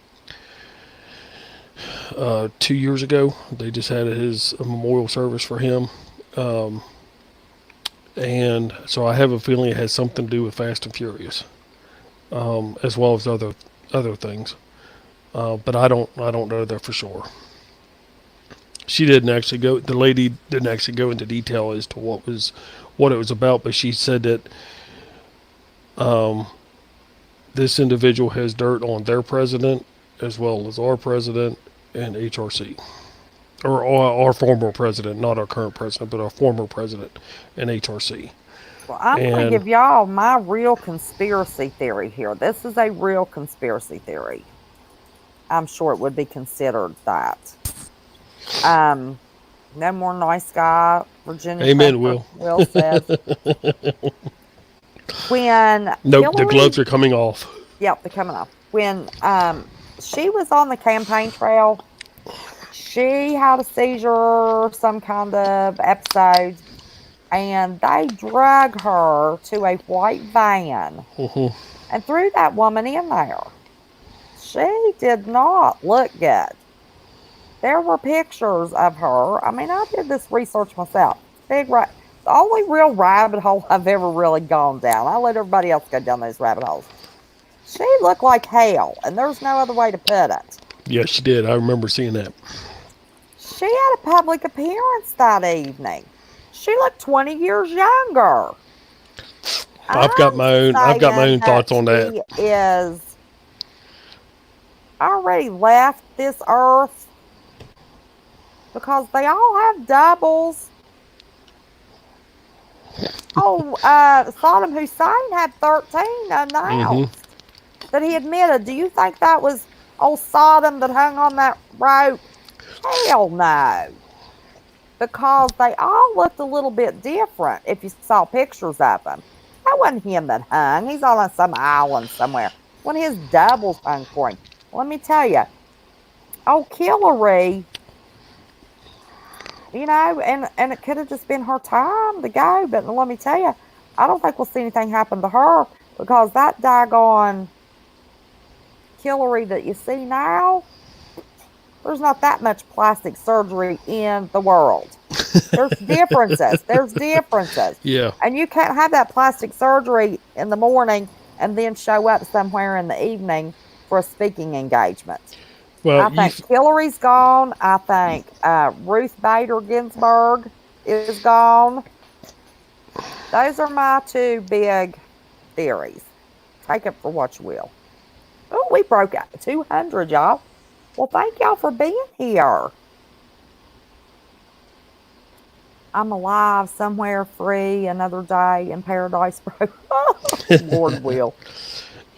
B: years ago. They just had a memorial service for him. And so I have a feeling it has something to do with Fast and Furious, as well as other things. But I don't know that for sure. The lady didn't actually go into detail as to what it was about, but she said that this individual has dirt on their president as well as our president and HRC, or our former president, not our current president, but our former president and HRC.
C: Well, I'm going to give y'all my real conspiracy theory here. This is a real conspiracy theory. I'm sure it would be considered that. No more nice guy, Virginia.
B: Amen, Will.
C: Will says. When
B: nope, the gloves are coming off.
C: Yep, they're coming off. When she was on the campaign trail, she had a seizure, some kind of episode, and they drug her to a white van and threw that woman in there. She did not look good. There were pictures of her. I mean, I did this research myself. The only real rabbit hole I've ever really gone down. I let everybody else go down those rabbit holes. She looked like hell, and there's no other way to put it.
B: Yeah, she did. I remember seeing that.
C: She had a public appearance that evening. She looked 20 years younger.
B: I've got my own thoughts on that.
C: She is already left this earth because they all have doubles. Oh, Saddam Hussein had 13 announced that he admitted. Do you think that was old Saddam that hung on that rope? Hell no. Because they all looked a little bit different if you saw pictures of them. That wasn't him that hung. He's on some island somewhere. One of his doubles hung for him. Let me tell you, old Hillary, you know, and it could have just been her time to go. But let me tell you, I don't think we'll see anything happen to her because that daggone Hillary that you see now, there's not that much plastic surgery in the world. There's differences. There's differences.
B: Yeah.
C: And you can't have that plastic surgery in the morning and then show up somewhere in the evening for a speaking engagement.
B: Well,
C: I think Hillary's gone. I think Ruth Bader Ginsburg is gone. Those are my two big theories. Take it for what you will. Oh, we broke out 200, y'all. Well, thank y'all for being here. I'm alive somewhere free another day in paradise, bro. Lord will.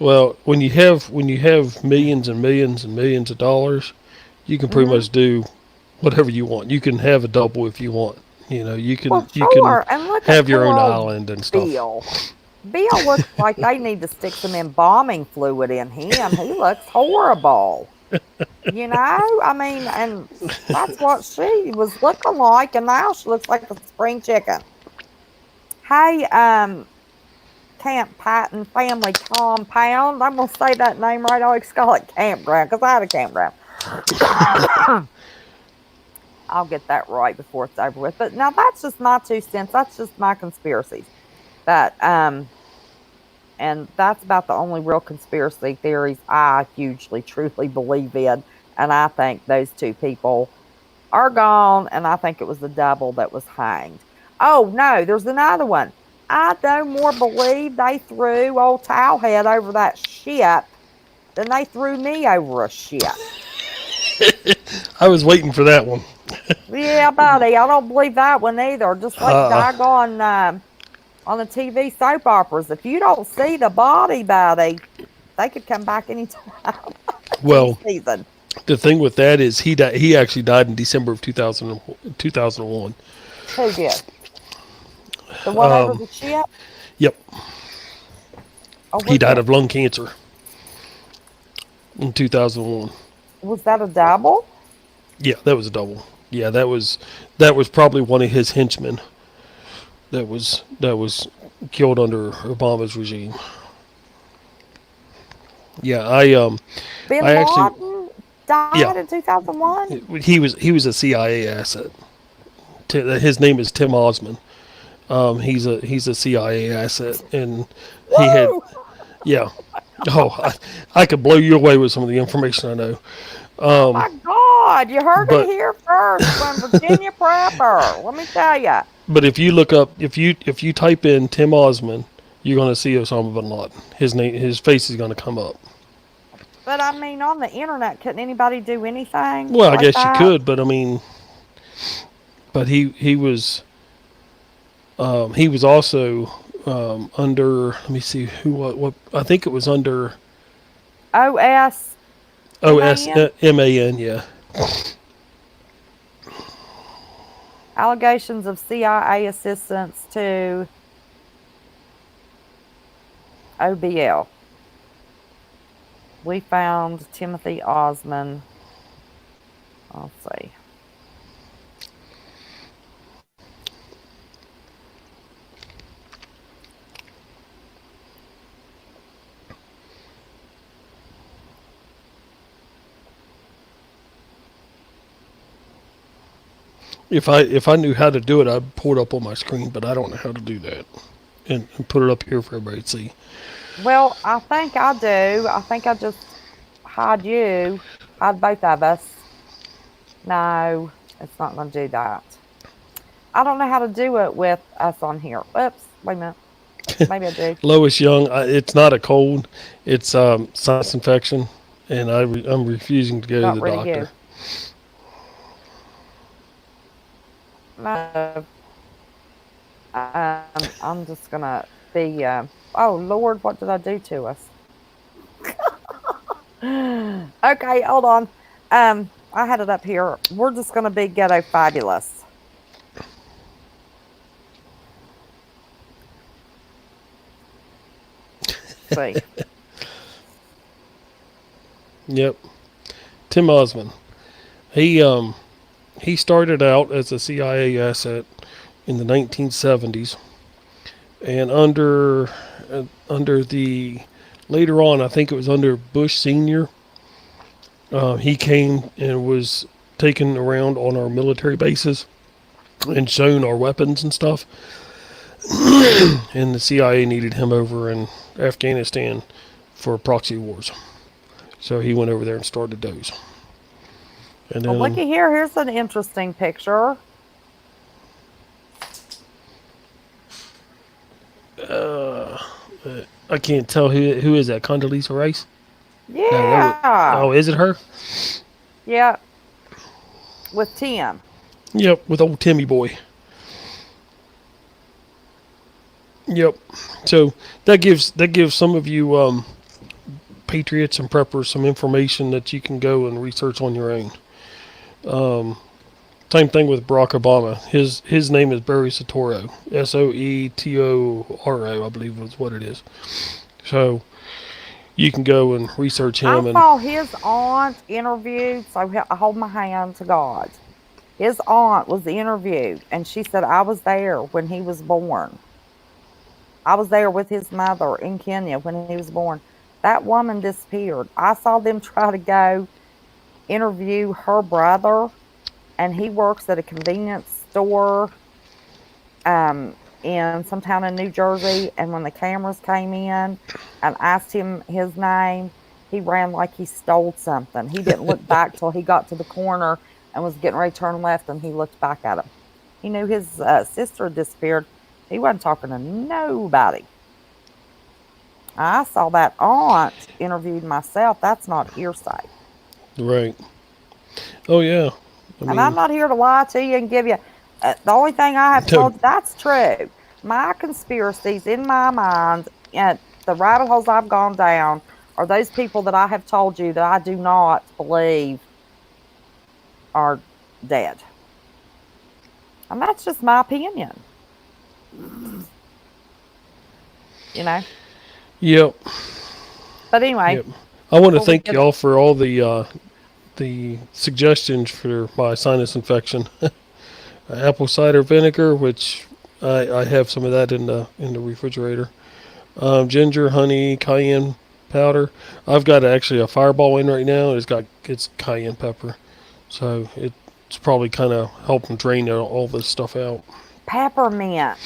B: Well, when you have millions and millions and millions of dollars, you can pretty much do whatever you want. You can have a double if you want. You know, you can have your own island and stuff.
C: Bill looks like they need to stick some embalming fluid in him. He looks horrible. You know, I mean, and that's what she was looking like, and now she looks like a spring chicken. Hey, Camp Patton Family Compound. I'm going to say that name right. I always call it campground because I had a campground. I'll get that right before it's over with. But now that's just my 2 cents. That's just my conspiracies. That, and that's about the only real conspiracy theories I hugely, truly believe in. And I think those 2 people are gone. And I think it was the double that was hanged. Oh, no, there's another one. I no more believe they threw old Towelhead over that ship than they threw me over a ship.
B: I was waiting for that one.
C: Yeah, buddy, I don't believe that one either. Just like doggone on the TV soap operas. If you don't see the body, buddy, they could come back anytime.
B: Well,
C: season.
B: The thing with that is he actually died in December of 2001.
C: Who did? The one over the ship?
B: Yep.
C: Oh,
B: he died of lung cancer in 2001.
C: Was that a double?
B: Yeah, that was a double. Yeah, that was probably one of his henchmen that was killed under Obama's regime. Yeah,
C: Bin Laden died in 2001?
B: He was a CIA asset. His name is Tim Osman. He's a CIA asset, and he had, yeah. Oh, I could blow you away with some of the information I know.
C: Oh my God, you heard it here first from Virginia Prepper. Let me tell you.
B: But if you look up, if you type in Tim Osman, you're going to see Osama bin Laden. His face is going to come up.
C: But I mean, on the internet, couldn't anybody do anything?
B: Well, I guess you could, but I mean, but he was also under. Let me see what I think it was under. OSMAN, yeah.
C: Allegations of CIA assistance to OBL. We found Timothy Osman. I'll see.
B: If I knew how to do it, I'd pull it up on my screen, but I don't know how to do that and put it up here for everybody to see.
C: Well, I think I do. I think I just hide both of us. No, it's not going to do that. I don't know how to do it with us on here. Oops, wait a minute. Maybe I do.
B: Lois Young, it's not a cold, it's sinus infection, and I'm refusing to go to
C: Got
B: the
C: rid of
B: doctor.
C: you. No, I'm just gonna be. Oh Lord, what did I do to us? Okay, hold on. I had it up here. We're just gonna be ghetto fabulous. See,
B: Yep, Tim Osmond. He started out as a CIA asset in the 1970s, and under the later on, I think it was under Bush Senior, he came and was taken around on our military bases and shown our weapons and stuff. And the CIA needed him over in Afghanistan for proxy wars, so he went over there and started those. And
C: well,
B: then
C: looky here. Here's an interesting picture.
B: uh, I can't tell who is that. Condoleezza Rice? No, that was.
C: Yeah,
B: Oh, is it her?
C: yeah, with Tim.
B: Yep, with old Timmy boy. Yep. So that gives some of you patriots and preppers some information that you can go and research on your own. Um, Same thing with Barack Obama. His name is Barry Soetoro. Soetoro, I believe is what it is. So you can go and research
C: I
B: him and
C: saw his aunt interviewed. So I hold my hand to God. His aunt was interviewed, and she said, I was there when he was born. I was there with his mother in Kenya when he was born. That woman disappeared. I saw them try to go interview her brother, and he works at a convenience store in some town in New Jersey. And when the cameras came in and asked him his name, he ran like he stole something. He didn't look back till he got to the corner and was getting ready to turn left, and he looked back at him. He knew his sister had disappeared. He wasn't talking to nobody. I saw that aunt interviewed myself. That's not hearsay.
B: right. Oh yeah. I
C: And I'm
B: mean,
C: not here to lie to you and give you the only thing I have
B: no,
C: told you, that's true. My conspiracies in my mind and the rabbit holes I've gone down are those people that I have told you that I do not believe are dead. And that's just my opinion, you know?
B: yep,
C: But anyway,
B: yep. I want to
C: before we
B: thank
C: get,
B: y'all for all the suggestions for my sinus infection. Apple cider vinegar, which I have some of that in the refrigerator. Ginger, honey, cayenne powder. I've got actually a Fireball in right now. It's cayenne pepper, so it's probably kind of helping drain all this stuff out.
C: peppermint,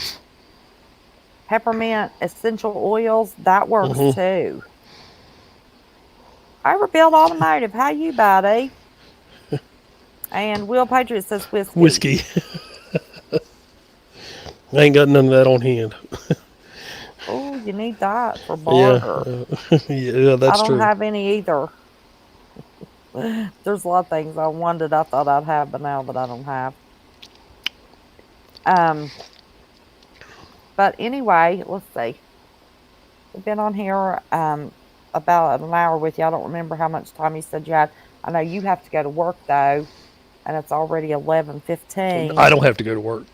C: peppermint essential oils, that works
B: Hmm.
C: too. Overbuild Automotive, how you, buddy? And Will Patriot says whiskey.
B: Whiskey. I ain't got none of that on hand.
C: Oh, you need that for
B: Yeah,
C: barter.
B: yeah,
C: I
B: that's
C: don't
B: true.
C: have any either. There's a lot of things I wanted I thought I'd have, but now that I don't have. Um, but anyway, let's see. We've been on here about an hour with you. I don't remember how much time you said you had. I know you have to go to work though, and it's already 11:15.
B: I don't have to go to work.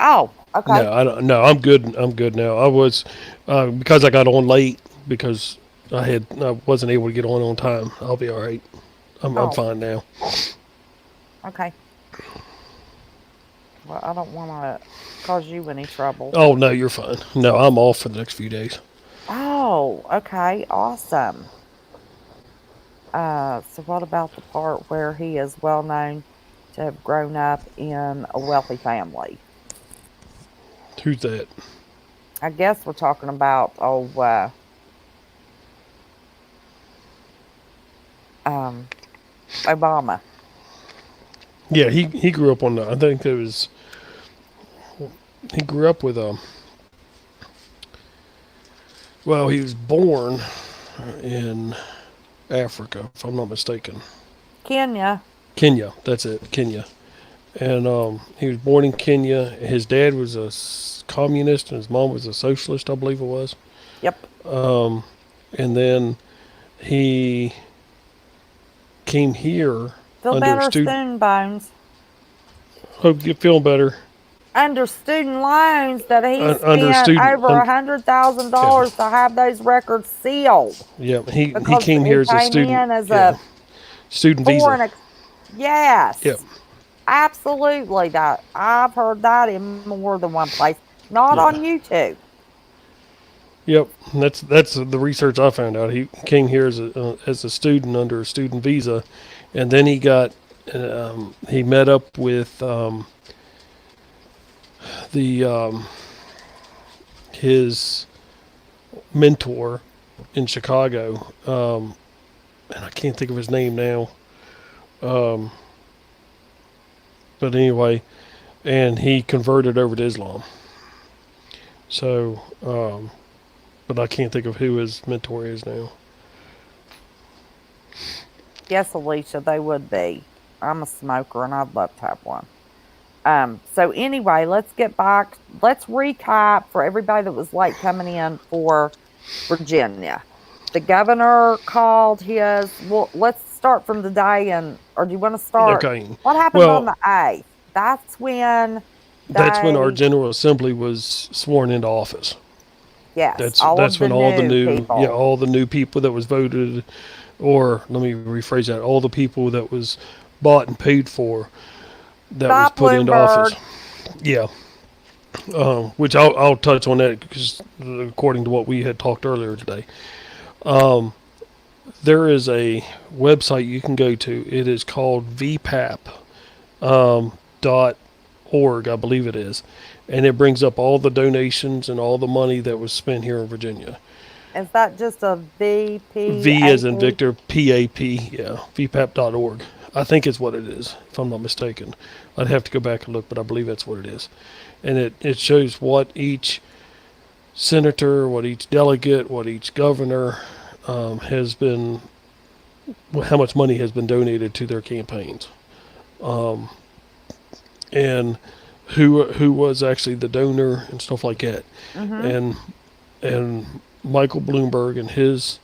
C: Oh, okay.
B: No, I don't. No, I'm good. I'm good now. I was because I got on late because I wasn't able to get on time. I'll be all right. I'm
C: Oh,
B: fine now.
C: okay. Well, I don't want to cause you any trouble.
B: Oh no, you're fine. No, I'm off for the next few days.
C: Oh, okay. Awesome. So what about the part where he is well known to have grown up in a wealthy family?
B: Who's that?
C: I guess we're talking about Obama.
B: Yeah, he grew up on the. I think it was. He grew up with a. Well, he was born in Africa, if I'm not mistaken.
C: Kenya.
B: Kenya, that's it, Kenya. And he was born in Kenya. His dad was a communist, and his mom was a socialist, I believe it was.
C: Yep.
B: And then he came here
C: Feel
B: under
C: better
B: student.
C: soon, Bones.
B: Hope you're feeling better.
C: Under student loans that he
B: Under
C: spent
B: student-
C: over $100,000 to have those records sealed.
B: Yeah, he
C: Because
B: came here as a
C: came
B: student.
C: in as
B: Yeah,
C: a
B: student
C: foreign.
B: visa.
C: Yes.
B: Yep.
C: Absolutely. That I've heard that in more than one place. Not
B: Yeah.
C: on YouTube.
B: Yep, that's the research I found out. He came here as a student under a student visa, and then he met up with his mentor in Chicago, and I can't think of his name now. But anyway, and he converted over to Islam. So, but I can't think of who his mentor is now.
C: Yes, Alicia, they would be. I'm a smoker and I'd love to have one. So anyway, let's get back. Let's recap for everybody that was late coming in for Virginia. The governor called his. Well, let's start from the day, or do you want to start?
B: Okay.
C: What happened
B: Well,
C: on the 8th? That's when.
B: That's when our
C: they-
B: General Assembly was sworn into office.
C: Yes,
B: That's
C: all
B: that's
C: of
B: when
C: the
B: all the
C: new
B: new
C: people.
B: all the new people that was voted, or let me rephrase that, all the people that was bought and paid for that
C: Stop
B: was put into
C: Bloomberg.
B: office. Yeah. Which I'll touch on that because according to what we had talked earlier today, there is a website you can go to. It is called VPAP .org, I believe it is, and it brings up all the donations and all the money that was spent here in Virginia.
C: Is that just a VP?
B: V as in Victor, PAP, yeah, VPAP.org. I think it's what it is, if I'm not mistaken. I'd have to go back and look, but I believe that's what it is. And it shows what each senator, what each delegate, what each governor has been, how much money has been donated to their campaigns. And who was actually the donor and stuff like that. And Michael Bloomberg and his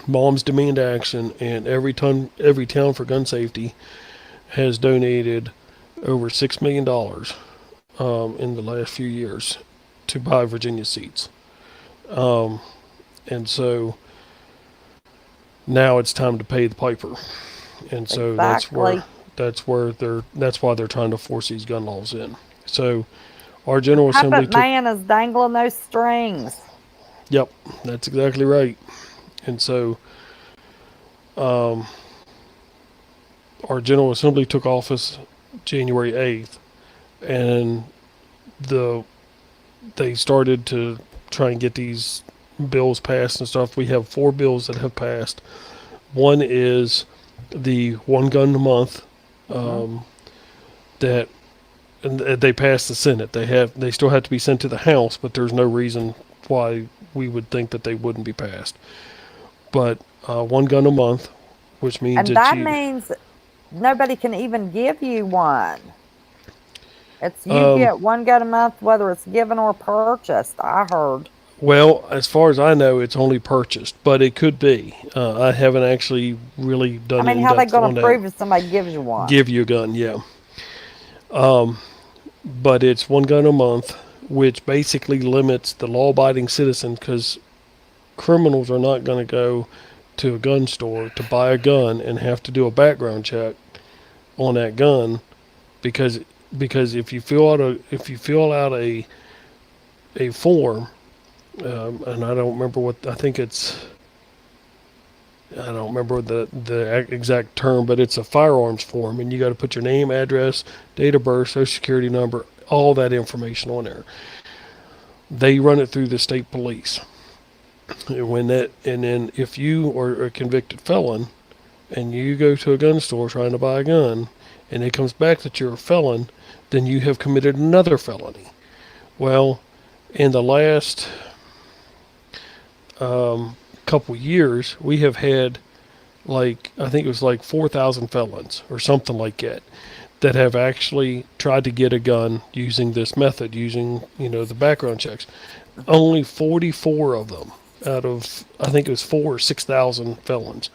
B: Moms Demand Action and every town for gun safety has donated over $6 million in the last few years to buy Virginia seats. And so now it's time to pay the piper. And so
C: Exactly.
B: that's why they're trying to force these gun laws in. So our General Assembly
C: Puppet man is dangling those strings.
B: Yep, that's exactly right. And so our General Assembly took office January 8th, and they started to try and get these bills passed and stuff. We have 4 bills that have passed. One is the one gun a month that and they passed the Senate. They still have to be sent to the House, but there's no reason why we would think that they wouldn't be passed. But one gun a month, which means
C: And that means nobody can even give you one. It's you get one gun a month, whether it's given or purchased, I heard.
B: Well, as far as I know, it's only purchased, but it could be. I haven't actually really done.
C: I mean, how they
B: in-depth
C: going
B: on
C: to
B: that.
C: prove if somebody gives you one?
B: Give you a gun, yeah. But it's one gun a month, which basically limits the law-abiding citizen, because criminals are not going to go to a gun store to buy a gun and have to do a background check on that gun, because if you fill out a form, and I don't remember I don't remember the exact term, but it's a firearms form, and you got to put your name, address, date of birth, social security number, all that information on there. they run it through the state police. And then if you are a convicted felon and you go to a gun store trying to buy a gun and it comes back that you're a felon, then you have committed another felony. Well, in the last couple years, we have had I think it was 4,000 felons or something like that have actually tried to get a gun using this method, using, the background checks. Only 44 of them out of, I think it was 4,000 or 6,000 felons,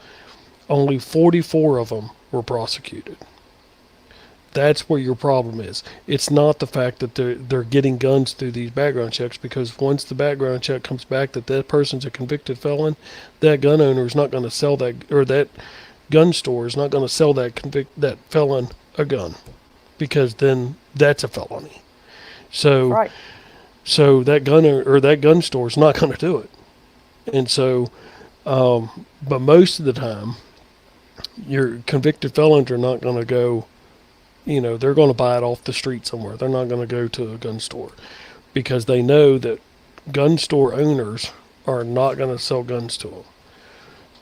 B: only 44 of them were prosecuted. That's where your problem is. It's not the fact that they're getting guns through these background checks, because once the background check comes back that person's a convicted felon, that gun owner is not going to sell that, or that gun store is not going to sell that felon a gun, because then that's a felony. So,
C: Right.
B: so that that gun store is not going to do it. And so, but most of the time, your convicted felons are not going to go. They're going to buy it off the street somewhere. They're not going to go to a gun store, because they know that gun store owners are not going to sell guns to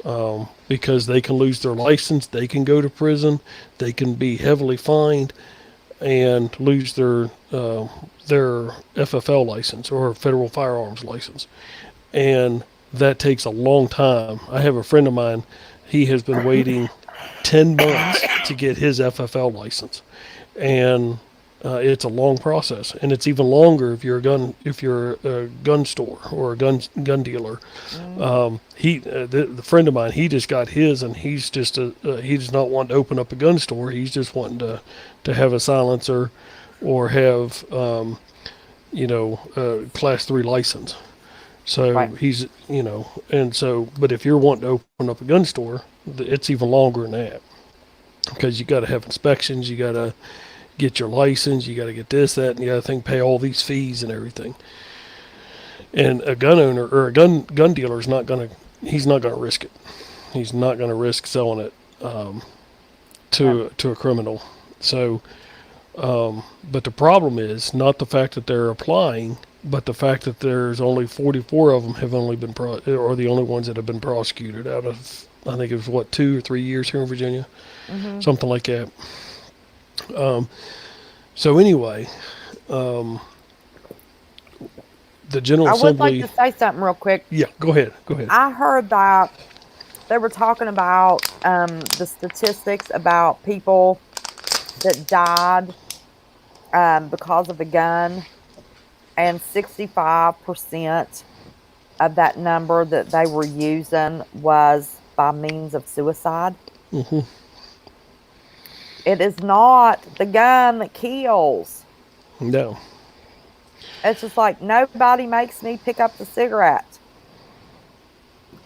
B: them, because they can lose their license, they can go to prison, they can be heavily fined, and lose their FFL license, or federal firearms license, and that takes a long time. I have a friend of mine. He has been waiting 10 months to get his FFL license, and it's a long process, and it's even longer if you're a gun store or a gun dealer. The friend of mine, he just got his, and he's just he does not want to open up a gun store. He's just wanting to have a silencer or have a class 3 license. So
C: Right.
B: he's, but if you're wanting to open up a gun store, it's even longer than that, because you got to have inspections, you got to get your license, you got to get this, that, and the other thing, pay all these fees and everything. And a gun owner or a gun dealer he's not going to risk it. He's not going to risk selling it to a criminal. So, but the problem is not the fact that they're applying, but the fact that there's only 44 of them have only been or the only ones that have been prosecuted out of, I think it was 2 or 3 years here in Virginia, something like that. So anyway, the General
C: I would
B: Assembly.
C: like to say something real quick.
B: Yeah, go ahead.
C: I heard that they were talking about the statistics about people that died because of the gun, and 65% of that number that they were using was by means of suicide.
B: Mm-hmm.
C: It is not the gun that kills.
B: No.
C: It's just like, nobody makes me pick up the cigarette.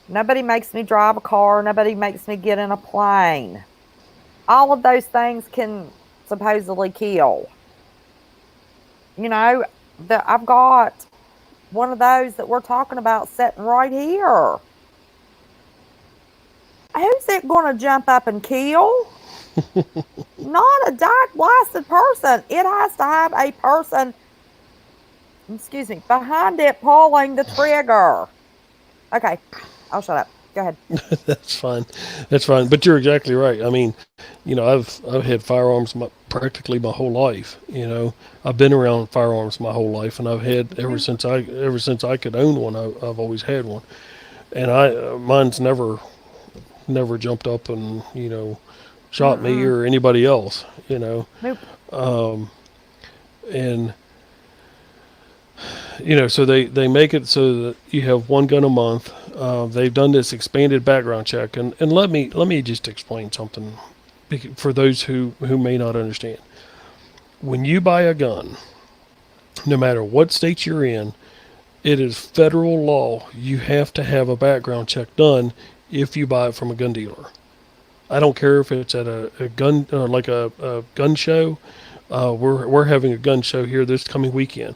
C: Nobody makes me drive a car. Nobody makes me get in a plane. All of those things can supposedly kill. I've got one of those that we're talking about sitting right here. Who's it going to jump up and kill? Not a dark blasted person. It has to have a person, behind it pulling the trigger. Okay, I'll shut up. Go ahead.
B: That's fine. But you're exactly right. I mean, I've had firearms practically my whole life. I've been around firearms my whole life, and I've had ever since I could own one. I've always had one, and mine's never jumped up and shot me or anybody else.
C: Nope.
B: And so they make it so that you have one gun a month. They've done this expanded background check, and let me just explain something for those who may not understand. When you buy a gun, no matter what state you're in, it is federal law. You have to have a background check done if you buy it from a gun dealer. I don't care if it's at a gun like a gun show. We're having a gun show here this coming weekend,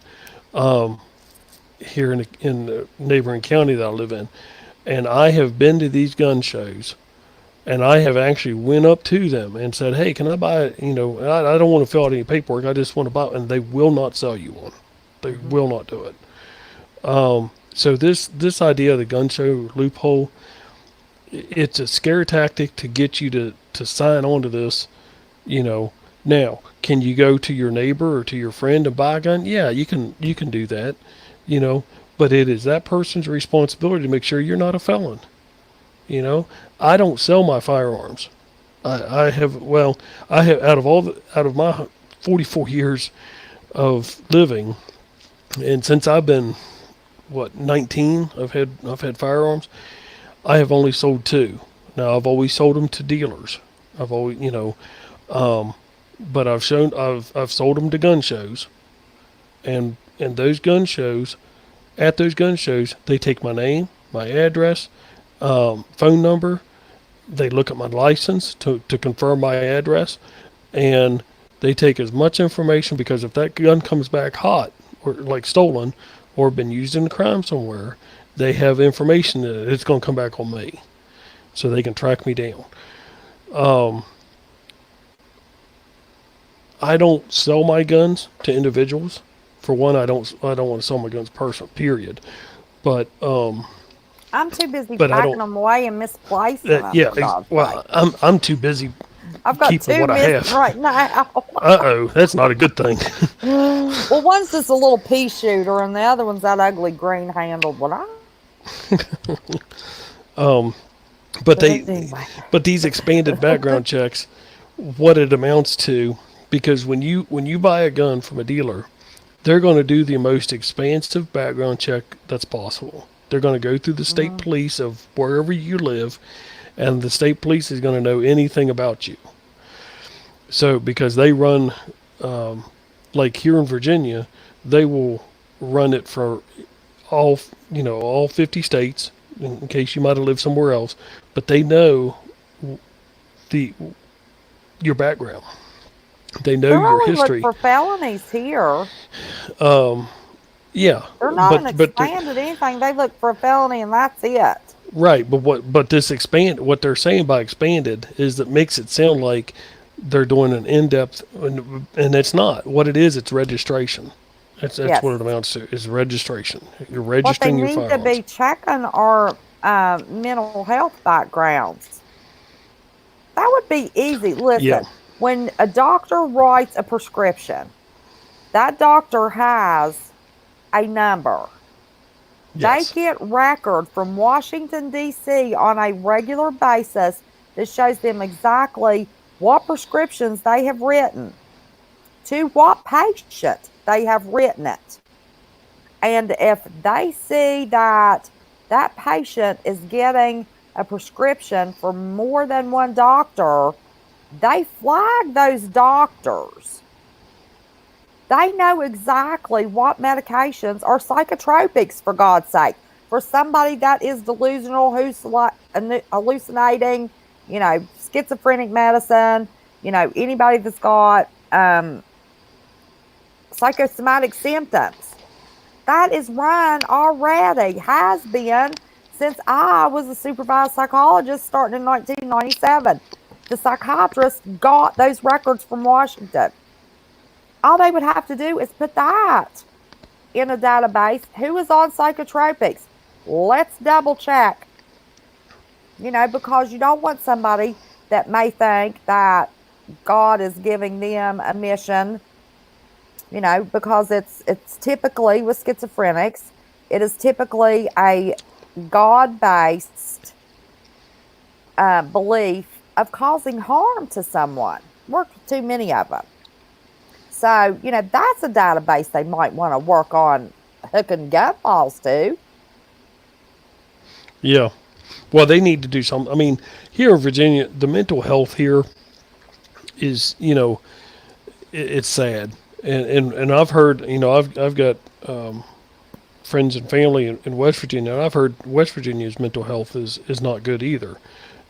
B: here in the neighboring county that I live in, and I have been to these gun shows, and I have actually went up to them and said, "Hey, can I buy it? I don't want to fill out any paperwork. I just want to buy it," and they will not sell you one. They will not do it. So this idea of the gun show loophole, it's a scare tactic to get you to sign on to this. You know, now can you go to your neighbor or to your friend and buy a gun? Yeah, you can do that. You know, but it is that person's responsibility to make sure you're not a felon. You know, I don't sell my firearms. I have well, I have out of my 44 years of living, and since I've been 19, I've had firearms. I have only sold two. Now I've always sold them to dealers. I've always um, but I've sold them to gun shows, and those gun shows at those gun shows they take my name, my address, phone number. They look at my license to confirm my address, and they take as much information because if that gun comes back hot or like stolen or been used in a crime somewhere, they have information that it's going to come back on me, so they can track me down. Um, I don't sell my guns to individuals. For one, I don't want to sell my guns personal. Period. But
C: I'm too busy
B: but I
C: packing
B: don't.
C: them away and misplacing them.
B: Yeah.
C: For God's sake.
B: Well, I'm too busy
C: I've got
B: keeping
C: two
B: what I
C: missing
B: have.
C: right now.
B: Uh-oh, that's not a good thing.
C: Well, one's just a little pea shooter, and the other one's that ugly green handled one.
B: But
C: Anyway.
B: but these expanded background checks, what it amounts to, because when you buy a gun from a dealer, they're going to do the most expansive background check that's possible. They're going to go through the state police of wherever you live, and the state police is going to know anything about you. So because they run, like here in Virginia, they will run it for all 50 states in case you might have lived somewhere else, but they know the your background. They know
C: They're
B: your
C: only
B: history.
C: look for felonies here.
B: Yeah,
C: They're not an
B: but
C: expanded anything. They look for a felony, and that's it.
B: right. But this what they're saying by expanded is that makes it sound like they're doing an in-depth, and it's not. What it is, it's registration. That's
C: Yes.
B: what it amounts to, is registration. You're
C: What they
B: registering your
C: need to
B: firearms.
C: be checking are mental health backgrounds. That would be easy. Listen,
B: Yeah.
C: when a doctor writes a prescription, that doctor has a number.
B: Yes.
C: They get record from Washington, D.C. on a regular basis that shows them exactly what prescriptions they have written, to what patient they have written it. And if they see that that patient is getting a prescription for more than one doctor, they flag those doctors. They know exactly what medications are psychotropics, for God's sake. For somebody that is delusional, who's hallucinating, schizophrenic medicine, anybody that's got psychosomatic symptoms. That is run already, has been since I was a supervised psychologist starting in 1997. The psychiatrist got those records from Washington. All they would have to do is put that in a database. Who is on psychotropics? Let's double check. Because you don't want somebody that may think that God is giving them a mission, because it's typically with schizophrenics, it is typically a God-based belief of causing harm to someone. Work with too many of them. So, that's a database they might want to work on hooking gun laws to.
B: Yeah. Well, they need to do something. I mean, here in Virginia, the mental health here is, it's sad. And I've heard, I've got friends and family in West Virginia, and I've heard West Virginia's mental health is not good either.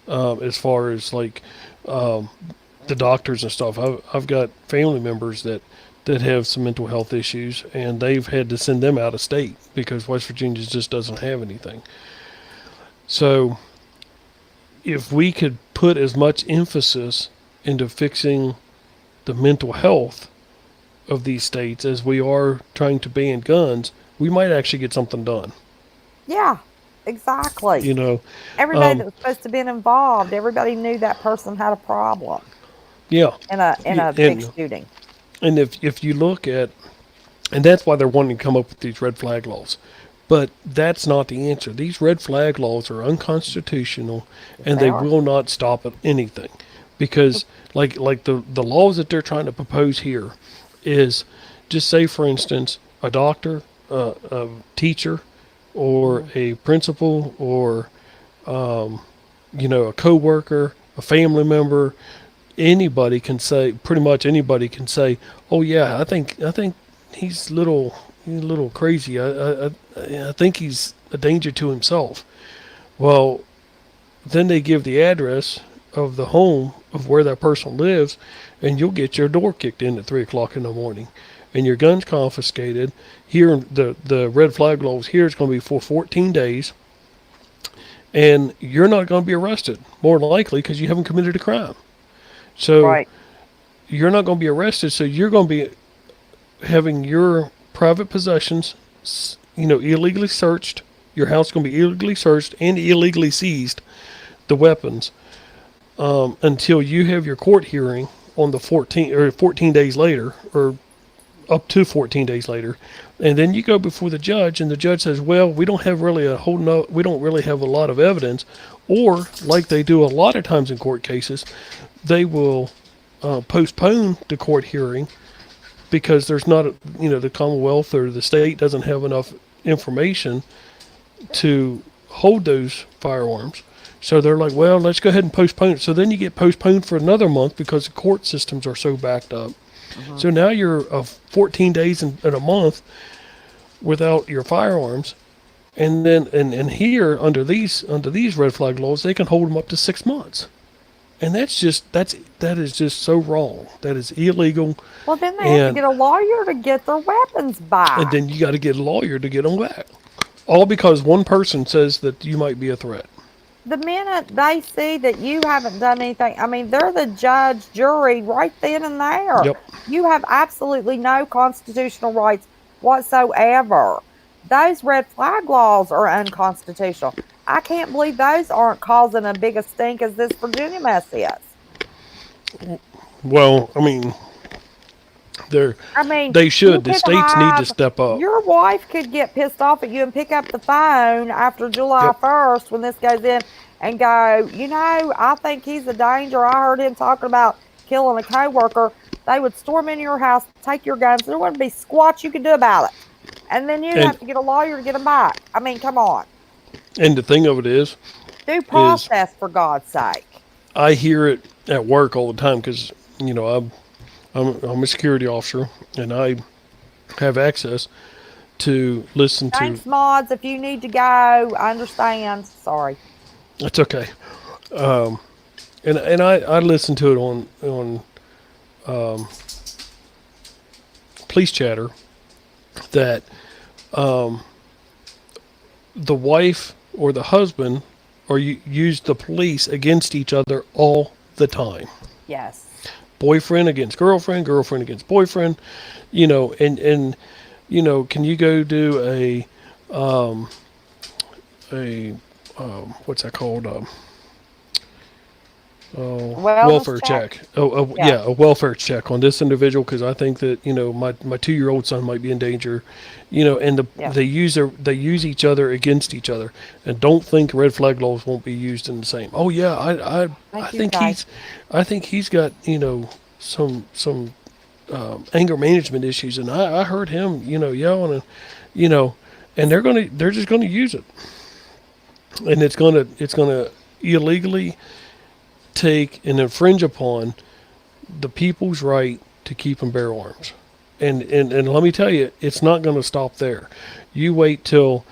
B: As far as like the doctors and stuff, I've got family members that have some mental health issues, and they've had to send them out of state because West Virginia just doesn't have anything. So if we could put as much emphasis into fixing the mental health of these states as we are trying to ban guns, we might actually get something done.
C: Yeah, exactly.
B: You know,
C: Everybody that was supposed to be involved, everybody knew that person had a problem
B: yeah,
C: in a
B: yeah,
C: big shooting.
B: and if you look at, and that's why they're wanting to come up with these red flag laws. But that's not the answer. These red flag laws are unconstitutional, and
C: they
B: they
C: are.
B: will not stop at anything, because like the laws that they're trying to propose here is, just say for instance, a doctor, a teacher, or a principal, or a coworker, a family member, anybody can say, pretty much anybody can say, oh yeah, I think he's he's a little crazy. I think he's a danger to himself. Well, then they give the address of the home of where that person lives, and you'll get your door kicked in at 3 o'clock in the morning, and your gun's confiscated. Here, the red flag laws here is going to be for 14 days, and you're not going to be arrested, more than likely, because you haven't committed a crime. So
C: Right.
B: you're not going to be arrested. So you're going to be having your private possessions, illegally searched. Your house is going to be illegally searched and illegally seized, the weapons, until you have your court hearing on the 14 days later, or up to 14 days later, and then you go before the judge, and the judge says, "Well, we don't have really we don't really have a lot of evidence," or like they do a lot of times in court cases, they will postpone the court hearing because there's not, the Commonwealth or the state doesn't have enough information to hold those firearms. So they're like, well, let's go ahead and postpone it. So then you get postponed for another month because the court systems are so backed up. So now you're 14 days in a month without your firearms. And then, and here under these red flag laws, they can hold them up to 6 months. And that is just so wrong. That is illegal.
C: Well, then they have to
B: And-
C: get a lawyer to get their weapons back.
B: And then you got to get a lawyer to get them back. All because one person says that you might be a threat.
C: The minute they see that you haven't done anything, I mean, they're the judge, jury right then and there.
B: Yep.
C: You have absolutely no constitutional rights whatsoever. Those red flag laws are unconstitutional. I can't believe those aren't causing a big a stink as this Virginia mess is.
B: Well, I mean,
C: I mean,
B: they
C: you
B: should. The
C: could
B: states need to
C: have-
B: step up.
C: Your wife could get pissed off at you and pick up the phone after July
B: Yep.
C: 1st when this goes in and go, I think he's a danger. I heard him talking about killing a coworker. They would storm into your house, take your guns. There wouldn't be squat you could do about it. And then you'd
B: And-
C: have to get a lawyer to get them back. I mean, come on.
B: And the thing of it is,
C: Due process, for God's sake.
B: I hear it at work all the time because I'm a security officer and I have access to listen to.
C: Thanks, mods. If you need to go, I understand. Sorry.
B: That's okay. And I listen to it on police chatter that the wife or the husband or use the police against each other all the time.
C: Yes.
B: Boyfriend against girlfriend, girlfriend against boyfriend, and can you go do what's that called? Welfare check.
C: Yeah.
B: A welfare check on this individual because I think that my 2-year-old son might be in danger, and they use each other against each other, and don't think red flag laws won't be used in the same. Oh yeah, I think he's got some anger management issues, and I heard him yelling, and they're just gonna use it, and it's gonna illegally take and infringe upon the people's right to keep and bear arms. And let me tell you, it's not going to stop there. You wait till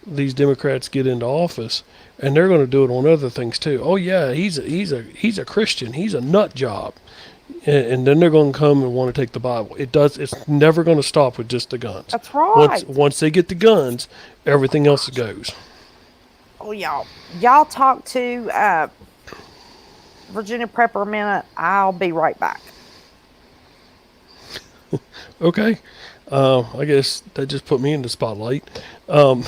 B: these Democrats get into office, and they're going to do it on other things too. Oh yeah, he's a Christian. He's a nut job, and then they're going to come and want to take the Bible. It's never going to stop with just the guns.
C: That's right.
B: Once they get the guns, everything else goes.
C: Oh, y'all talk to Virginia Prepper a minute. I'll be right back.
B: Okay. I guess that just put me in the spotlight. Um,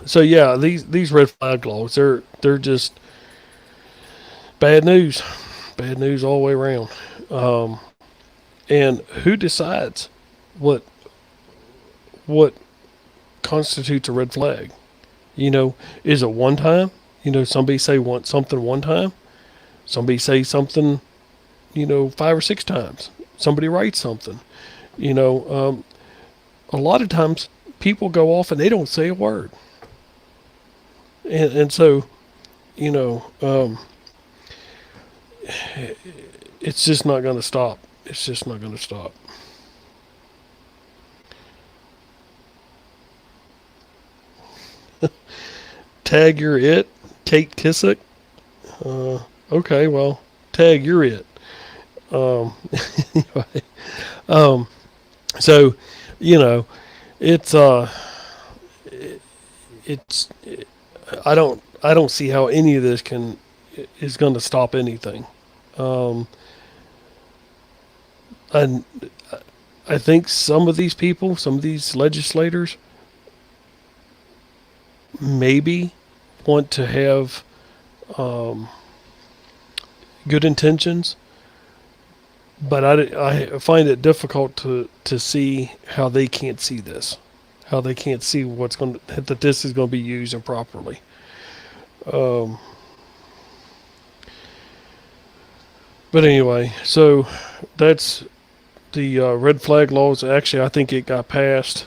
B: so yeah, these red flag laws, they're just bad news all the way around. Um, and who decides what what constitutes a red flag? You know, is it one time? You know, somebody say want something one time. Somebody say something, you know, 5 or 6 times. Somebody writes something. You know, a lot of times people go off and they don't say a word. And so, you know, it's just not going to stop. It's just not going to stop. Tag, you're it. Kate Kissick. Okay, well, Tag, you're it. Anyway, um, so, you know, it's it's I don't see how any of this is going to stop anything. Um, and I think some of these people, some of these legislators, maybe want to have um, good intentions, but I find it difficult to see how they can't see this, how they can't see that this is going to be used improperly. Um, but anyway, so that's the red flag laws. Actually, I think it got passed.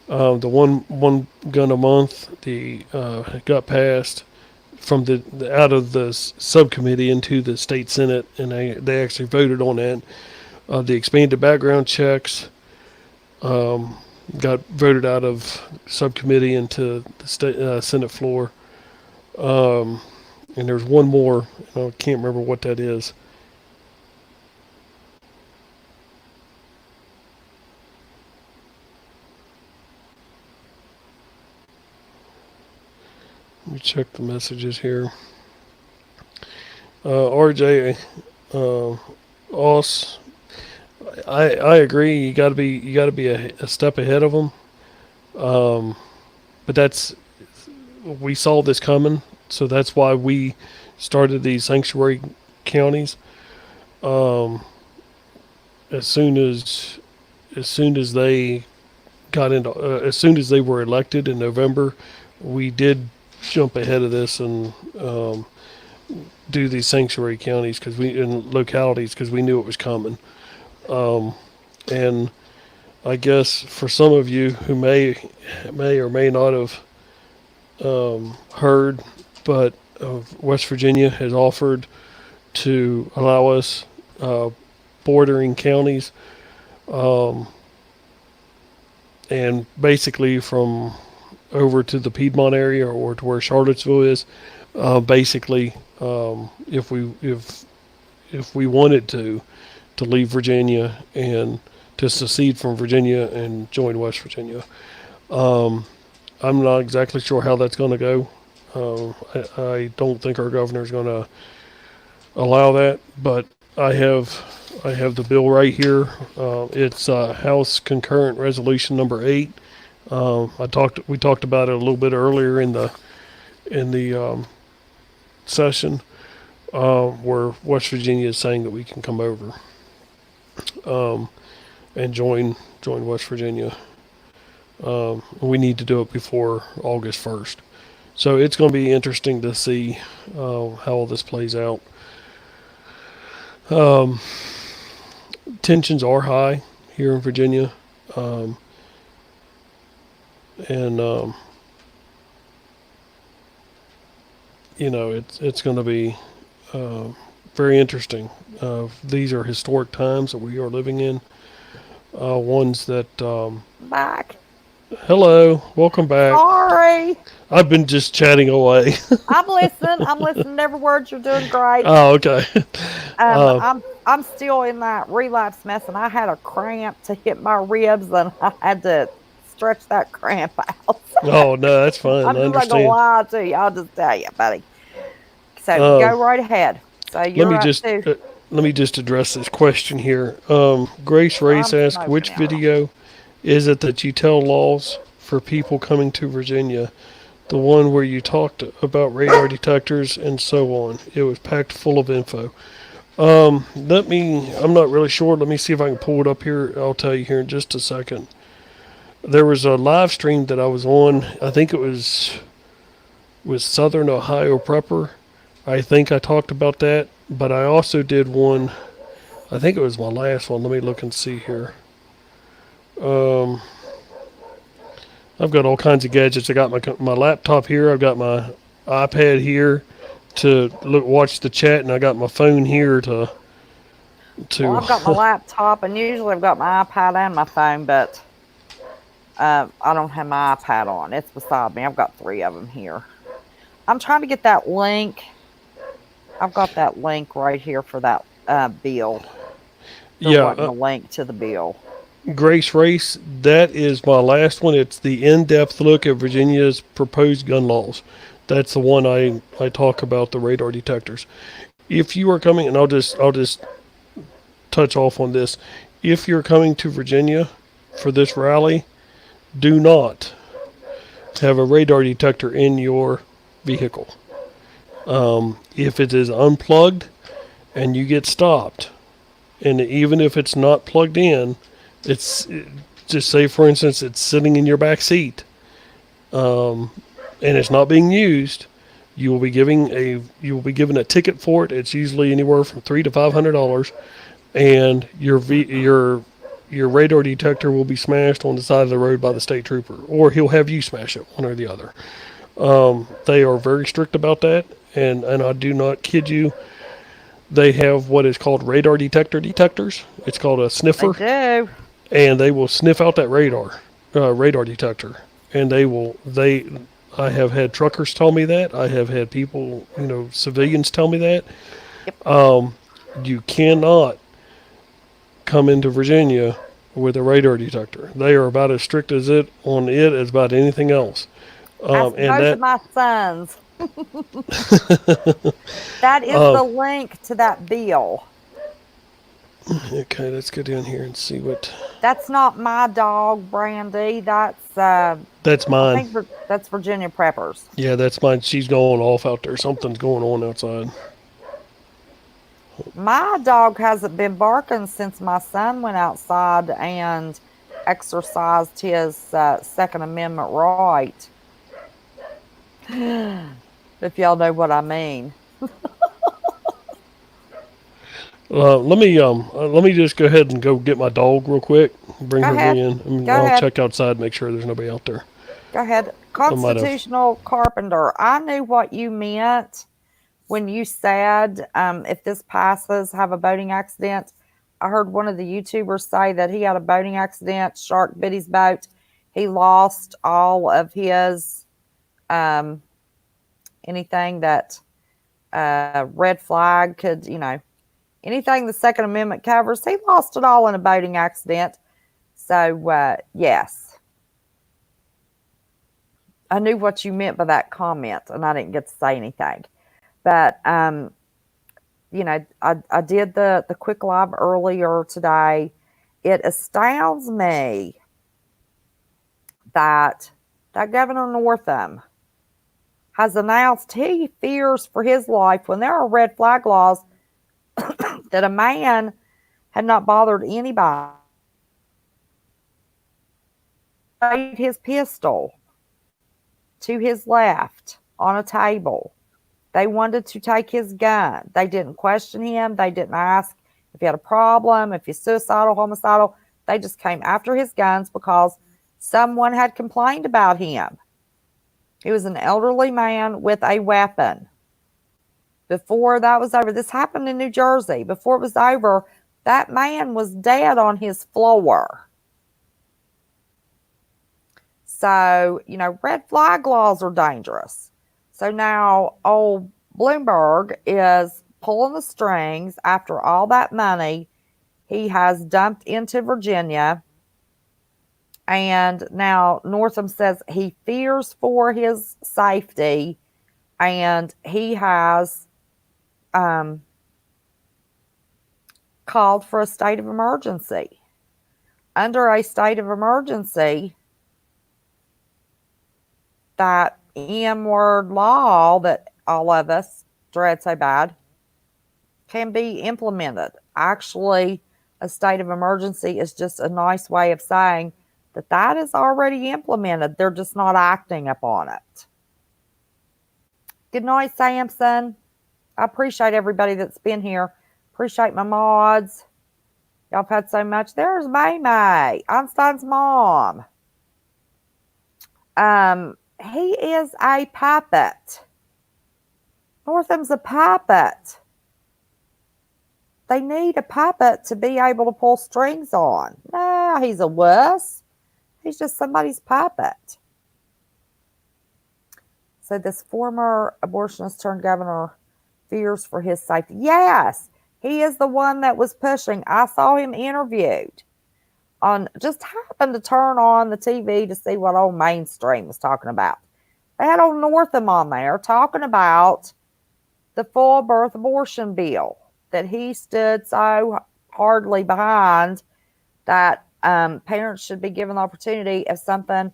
B: The one gun a month, got passed from the out of the subcommittee into the state senate, and they actually voted on that. The expanded background checks got voted out of subcommittee into the state senate floor. And there's one more. I can't remember what that is. Let me check the messages here. RJ, Oss, I agree. You got to be a step ahead of them. But we saw this coming, so that's why we started these sanctuary counties. Um, as soon as they got into as soon as they were elected in November, we did jump ahead of this and do these sanctuary counties in localities because we knew it was coming. And I guess for some of you who may or may not have heard, but West Virginia has offered to allow us bordering counties, and basically from over to the Piedmont area or to where Charlottesville is. Basically, if we wanted to leave Virginia and to secede from Virginia and join West Virginia. I'm not exactly sure how that's going to go. I don't think our governor is going to allow that, but I have the bill right here. It's House Concurrent Resolution number 8. We talked about it a little bit earlier in the session, where West Virginia is saying that we can come over and join West Virginia. We need to do it before August 1st. So it's going to be interesting to see how all this plays out. Tensions are high here in Virginia. And it's going to be very interesting. These are historic times that we are living in. Ones that
C: Back.
B: hello, welcome back.
C: Sorry.
B: I've been just chatting away.
C: I'm listening. I'm listening to every word. You're doing great.
B: Oh, okay.
C: I'm still in that relapse mess, and I had a cramp to hit my ribs, and I had to stretch that cramp out.
B: Oh no, that's fine.
C: I'm
B: I
C: just not gonna
B: understand.
C: lie to you. I'll just tell you, buddy. So go right ahead. So you're
B: Let me
C: up
B: just
C: to
B: let me just address this question here. Grace Race
C: I'm
B: asked,
C: smoking
B: which
C: out.
B: video is it that you tell laws for people coming to Virginia? The one where you talked about radar detectors and so on. It was packed full of info. I'm not really sure. Let me see if I can pull it up here. I'll tell you here in just a second. There was a live stream that I was on. I think it was with Southern Ohio Prepper. I think I talked about that, but I also did one. I think it was my last one. Let me look and see here. Um, I've got all kinds of gadgets. I got my laptop here. I've got my iPad here to watch the chat, and I got my phone here to.
C: Well, I've got my laptop, and usually I've got my iPad and my phone, but I don't have my iPad on. It's beside me. I've got 3 of them here. I'm trying to get that link. I've got that link right here for that bill. There wasn't a link to the bill.
B: Grace Race, that is my last one. It's the in-depth look at Virginia's proposed gun laws. That's the one I talk about the radar detectors. If you are coming, and I'll just touch off on this. If you're coming to Virginia for this rally, do not have a radar detector in your vehicle. If it is unplugged and you get stopped, and even if it's not plugged in, it's just say for instance it's sitting in your back seat, and it's not being used, you will be given a ticket for it. It's usually anywhere from $300 to $500, and your radar detector will be smashed on the side of the road by the state trooper, or he'll have you smash it, one or the other. They are very strict about that, and I do not kid you. They have what is called radar detectors. It's called a sniffer.
C: They do.
B: And they will sniff out that radar detector, and I have had truckers tell me that. I have had people, civilians tell me that.
C: Yep.
B: You cannot come into Virginia with a radar detector. They are about as strict as about anything else.
C: Ask both of my sons. That is the link to that bill.
B: Okay, let's go down here and see what.
C: That's not my dog, Brandy. That's
B: mine.
C: I think that's Virginia Preppers.
B: Yeah, that's mine. She's going off out there. Something's going on outside.
C: My dog hasn't been barking since my son went outside and exercised his Second Amendment right. If y'all know what I mean.
B: Let me just go ahead and go get my dog real quick. Bring her in. I'll check outside, make sure there's nobody out there.
C: Go ahead. Constitutional Carpenter. I knew what you meant when you said if this passes, have a boating accident. I heard one of the YouTubers say that he had a boating accident. Shark bit his boat. He lost all of his anything that red flag could, anything the Second Amendment covers. He lost it all in a boating accident. So, yes. I knew what you meant by that comment, and I didn't get to say anything. But, I did the quick live earlier today. It astounds me that Governor Northam has announced he fears for his life when there are red flag laws that a man had not bothered anybody. His pistol to his left on a table. They wanted to take his gun. They didn't question him. They didn't ask if he had a problem, if he's suicidal, homicidal. They just came after his guns because someone had complained about him. He was an elderly man with a weapon. Before that was over, this happened in New Jersey. Before it was over, that man was dead on his floor. So, red flag laws are dangerous. So now old Bloomberg is pulling the strings after all that money he has dumped into Virginia. And now Northam says he fears for his safety, and he has called for a state of emergency. Under a state of emergency, that M-word law that all of us dread so bad can be implemented. Actually, a state of emergency is just a nice way of saying that that is already implemented. They're just not acting upon it. Good night, Samson. I appreciate everybody that's been here. Appreciate my mods. Y'all have had so much. There's May May, Einstein's mom. He is a puppet. Northam's a puppet. They need a puppet to be able to pull strings on. No, he's a wuss. He's just somebody's puppet. So this former abortionist turned governor fears for his safety. Yes, he is the one that was pushing. I saw him interviewed. Just happened to turn on the TV to see what old Mainstream was talking about. They had old Northam on there talking about the full birth abortion bill that he stood so hardly behind, that parents should be given the opportunity if something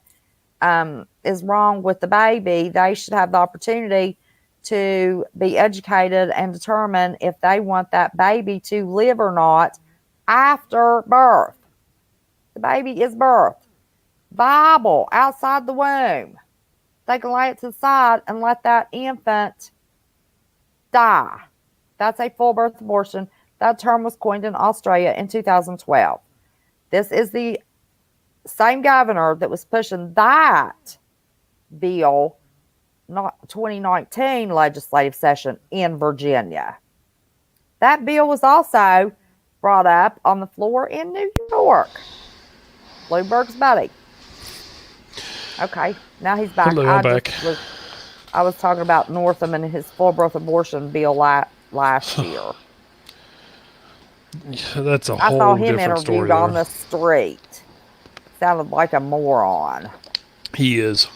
C: is wrong with the baby. They should have the opportunity to be educated and determine if they want that baby to live or not after birth. The baby is birthed, viable outside the womb. They can lay it to the side and let that infant die. That's a full birth abortion. That term was coined in Australia in 2012. This is the same governor that was pushing that bill, not 2019 legislative session in Virginia. That bill was also brought up on the floor in New York. Bloomberg's buddy. Okay, now he's back.
B: Hello, I'm back.
C: I was talking about Northam and his full birth abortion bill last year.
B: Yeah, that's a
C: I
B: whole
C: saw him
B: different story
C: interviewed
B: there.
C: on the street. Sounded like a moron.
B: He is.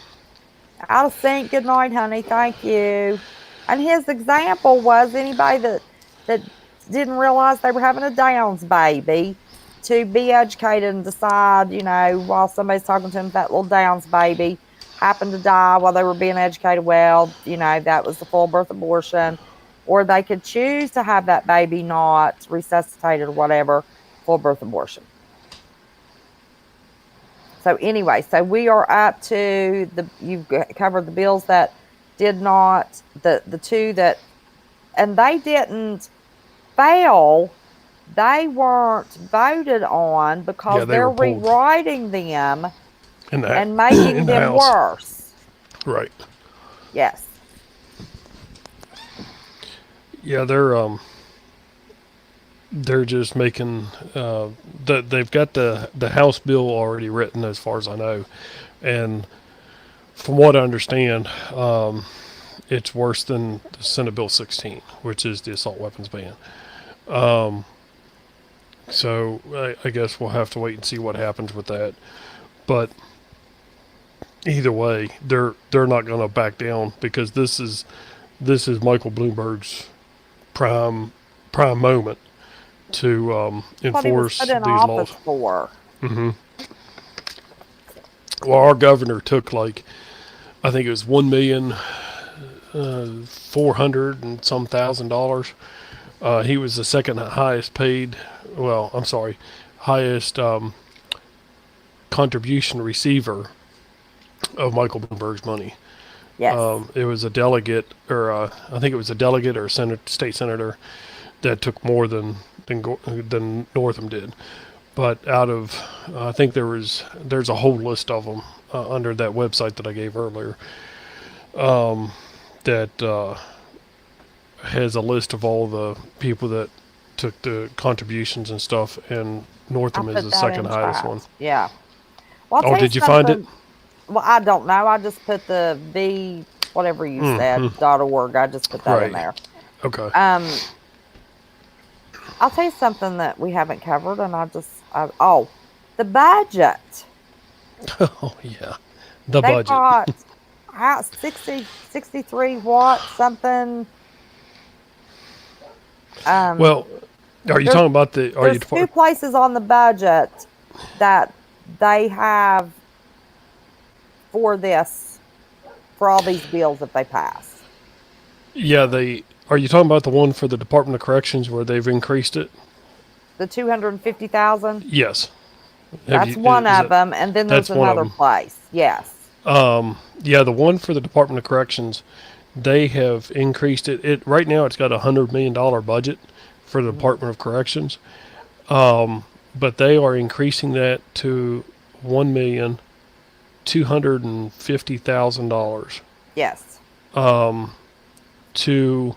C: Out of sync. Good night, honey. Thank you. And his example was anybody that didn't realize they were having a Downs baby to be educated and decide, while somebody's talking to him, that little Downs baby happened to die while they were being educated. Well, that was the full birth abortion. Or they could choose to have that baby not resuscitated or whatever, full birth abortion. So anyway, we are up to you've covered the bills that did not, the two that, and they didn't fail. They weren't voted on because they're rewriting them and making them worse.
B: Right.
C: Yes.
B: Yeah, they're just making they've got the House bill already written, as far as I know, and from what I understand, it's worse than the Senate Bill 16, which is the assault weapons ban. So I guess we'll have to wait and see what happens with that. But either way, they're not going to back down, because this is Michael Bloomberg's prime moment to enforce these laws. Mm-hmm. Well, our governor took I think it was $1,400,000 and some $1,000. He was the second highest paid. Well, I'm sorry, highest contribution receiver of Michael Bloomberg's money.
C: Yes.
B: It was a delegate, or I think it was a delegate or a state senator that took more than Northam did. But out of, I think there's a whole list of them under that website that I gave earlier, that has a list of all the people that took the contributions and stuff, and Northam is the second highest one.
C: Yeah. Well,
B: did you find it?
C: Well, I don't know. I just put the whatever you said, .org. I just put that in there.
B: Okay.
C: I'll tell you something that we haven't covered, and the budget.
B: Oh, yeah. The budget.
C: They got 63 what something.
B: Well, Are you
C: There's-
B: talking about the? Are you?
C: There's two places on the budget that they have for this, for all these bills if they pass.
B: Yeah, they. Are you talking about the one for the Department of Corrections where they've increased it?
C: The 250,000.
B: Yes.
C: That's one of them, and then there's
B: that's one of
C: another
B: them.
C: place. Yes.
B: Yeah, the one for the Department of Corrections, they have increased it. It right now it's got $100 million budget for the Department of Corrections, but they are increasing that to $1,250,000
C: Yes.
B: to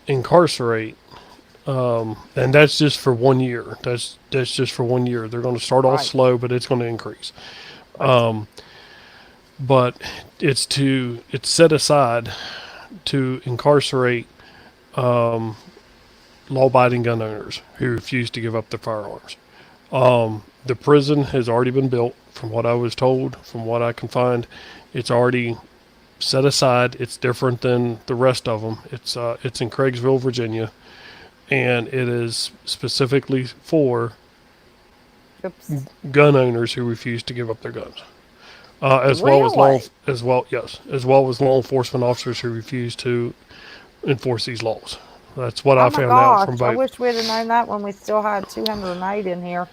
B: incarcerate. And that's just for 1 year. That's just for 1 year. They're going to start off
C: Right.
B: slow, but it's going to increase. But it's set aside to incarcerate law-abiding gun owners who refuse to give up their firearms. The prison has already been built, from what I was told, from what I can find. It's already set aside. It's different than the rest of them. It's in Craigsville, Virginia, and it is specifically for
C: Oops.
B: gun owners who refuse to give up their guns, as well as
C: Really?
B: as well as law enforcement officers who refuse to enforce these laws. That's what
C: Oh
B: I
C: my
B: found out from
C: gosh! I
B: both.
C: wish we'd have known that when we still had 208 in here.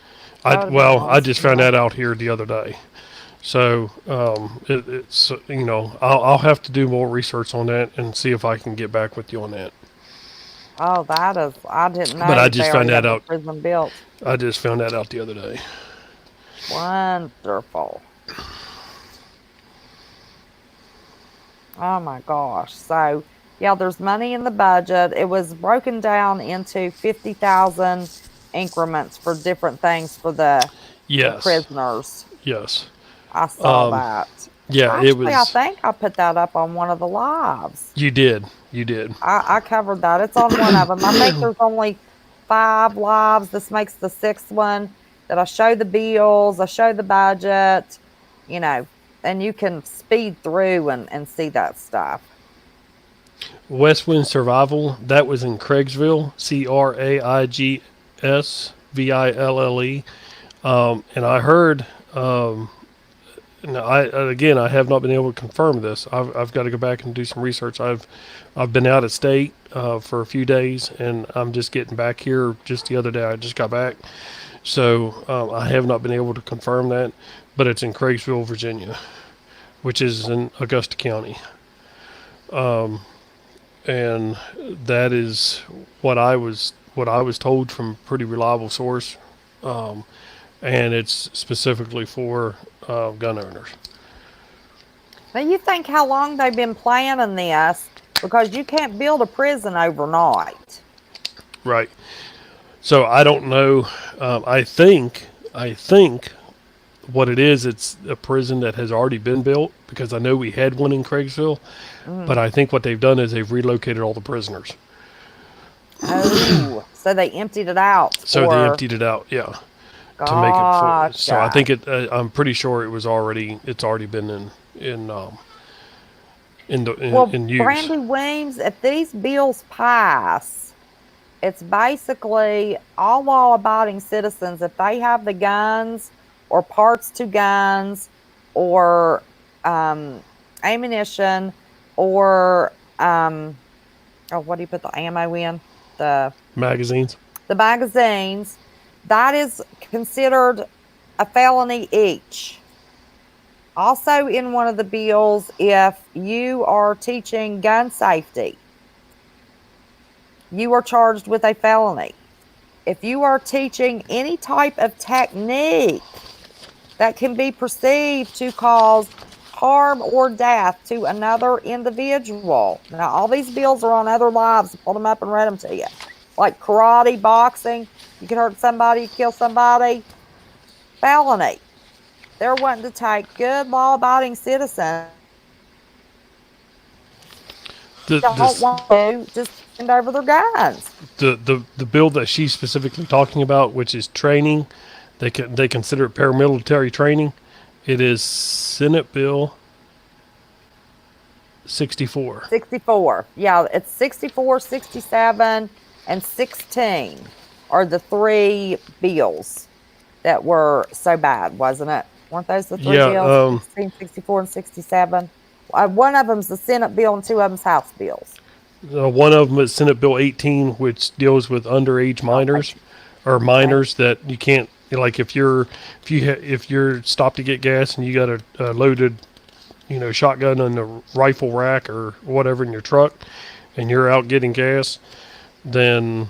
C: That
B: I
C: would've been
B: well, I just
C: awesome.
B: found that out here the other day. So it's I'll have to do more research on that and see if I can get back with you on that.
C: Oh, that is. I didn't know.
B: But I
C: that
B: just
C: they
B: found
C: already had
B: that
C: the
B: out.
C: Prison built.
B: I just found that out the other day.
C: Wonderful. Oh my gosh. So, yeah, there's money in the budget. It was broken down into 50,000 increments for different things for the
B: Yes.
C: prisoners.
B: Yes.
C: I saw
B: Um,
C: that.
B: Yeah,
C: Actually,
B: it was.
C: I think I put that up on one of the lives.
B: You did. You did.
C: I covered that. It's on one of them. I think there's only 5 lives. This makes the 6th one that I show the bills, I show the budget, and you can speed through and see that stuff.
B: West Wind Survival, that was in Craigsville, Craigsville. And I heard, now I have not been able to confirm this. I've got to go back and do some research. I've been out of state for a few days, and I'm just getting back here. Just the other day, I just got back, so I have not been able to confirm that. But it's in Craigsville, Virginia, which is in Augusta County. And that is what I was told from a pretty reliable source, and it's specifically for gun owners.
C: Now, you think how long they've been planning this, because you can't build a prison overnight.
B: Right. So I don't know. I think what it is, it's a prison that has already been built, because I know we had one in Craigsville, but I think what they've done is they've relocated all the prisoners.
C: Oh, so they emptied it out.
B: So they emptied it out, yeah, to make it full. So I think I'm pretty sure it's already been in use.
C: Brandy Weems, if these bills pass, it's basically all law-abiding citizens, if they have the guns or parts to guns or ammunition or what do you put the ammo in? The
B: Magazines.
C: magazines, that is considered a felony each. Also, in one of the bills, if you are teaching gun safety, you are charged with a felony. If you are teaching any type of technique that can be perceived to cause harm or death to another individual. Now, all these bills are on other lives. I pulled them up and read them to you. Like karate, boxing, you can hurt somebody, kill somebody. Felony. They're wanting to take good law-abiding citizens don't want to just hand over their guns.
B: The bill that she's specifically talking about, which is training, they consider it paramilitary training. It is Senate Bill 64.
C: 64. Yeah, it's 64, 67, and 16 are the three bills that were so bad, wasn't it? Weren't those the three
B: Yeah,
C: bills? 16, 64, and 67. One of them's the Senate bill, and two of them's House bills.
B: one of them is Senate Bill 18, which deals with underage minors or minors that you can't, like if you're stopped to get gas and you got a loaded, shotgun in the rifle rack or whatever in your truck, and you're out getting gas, then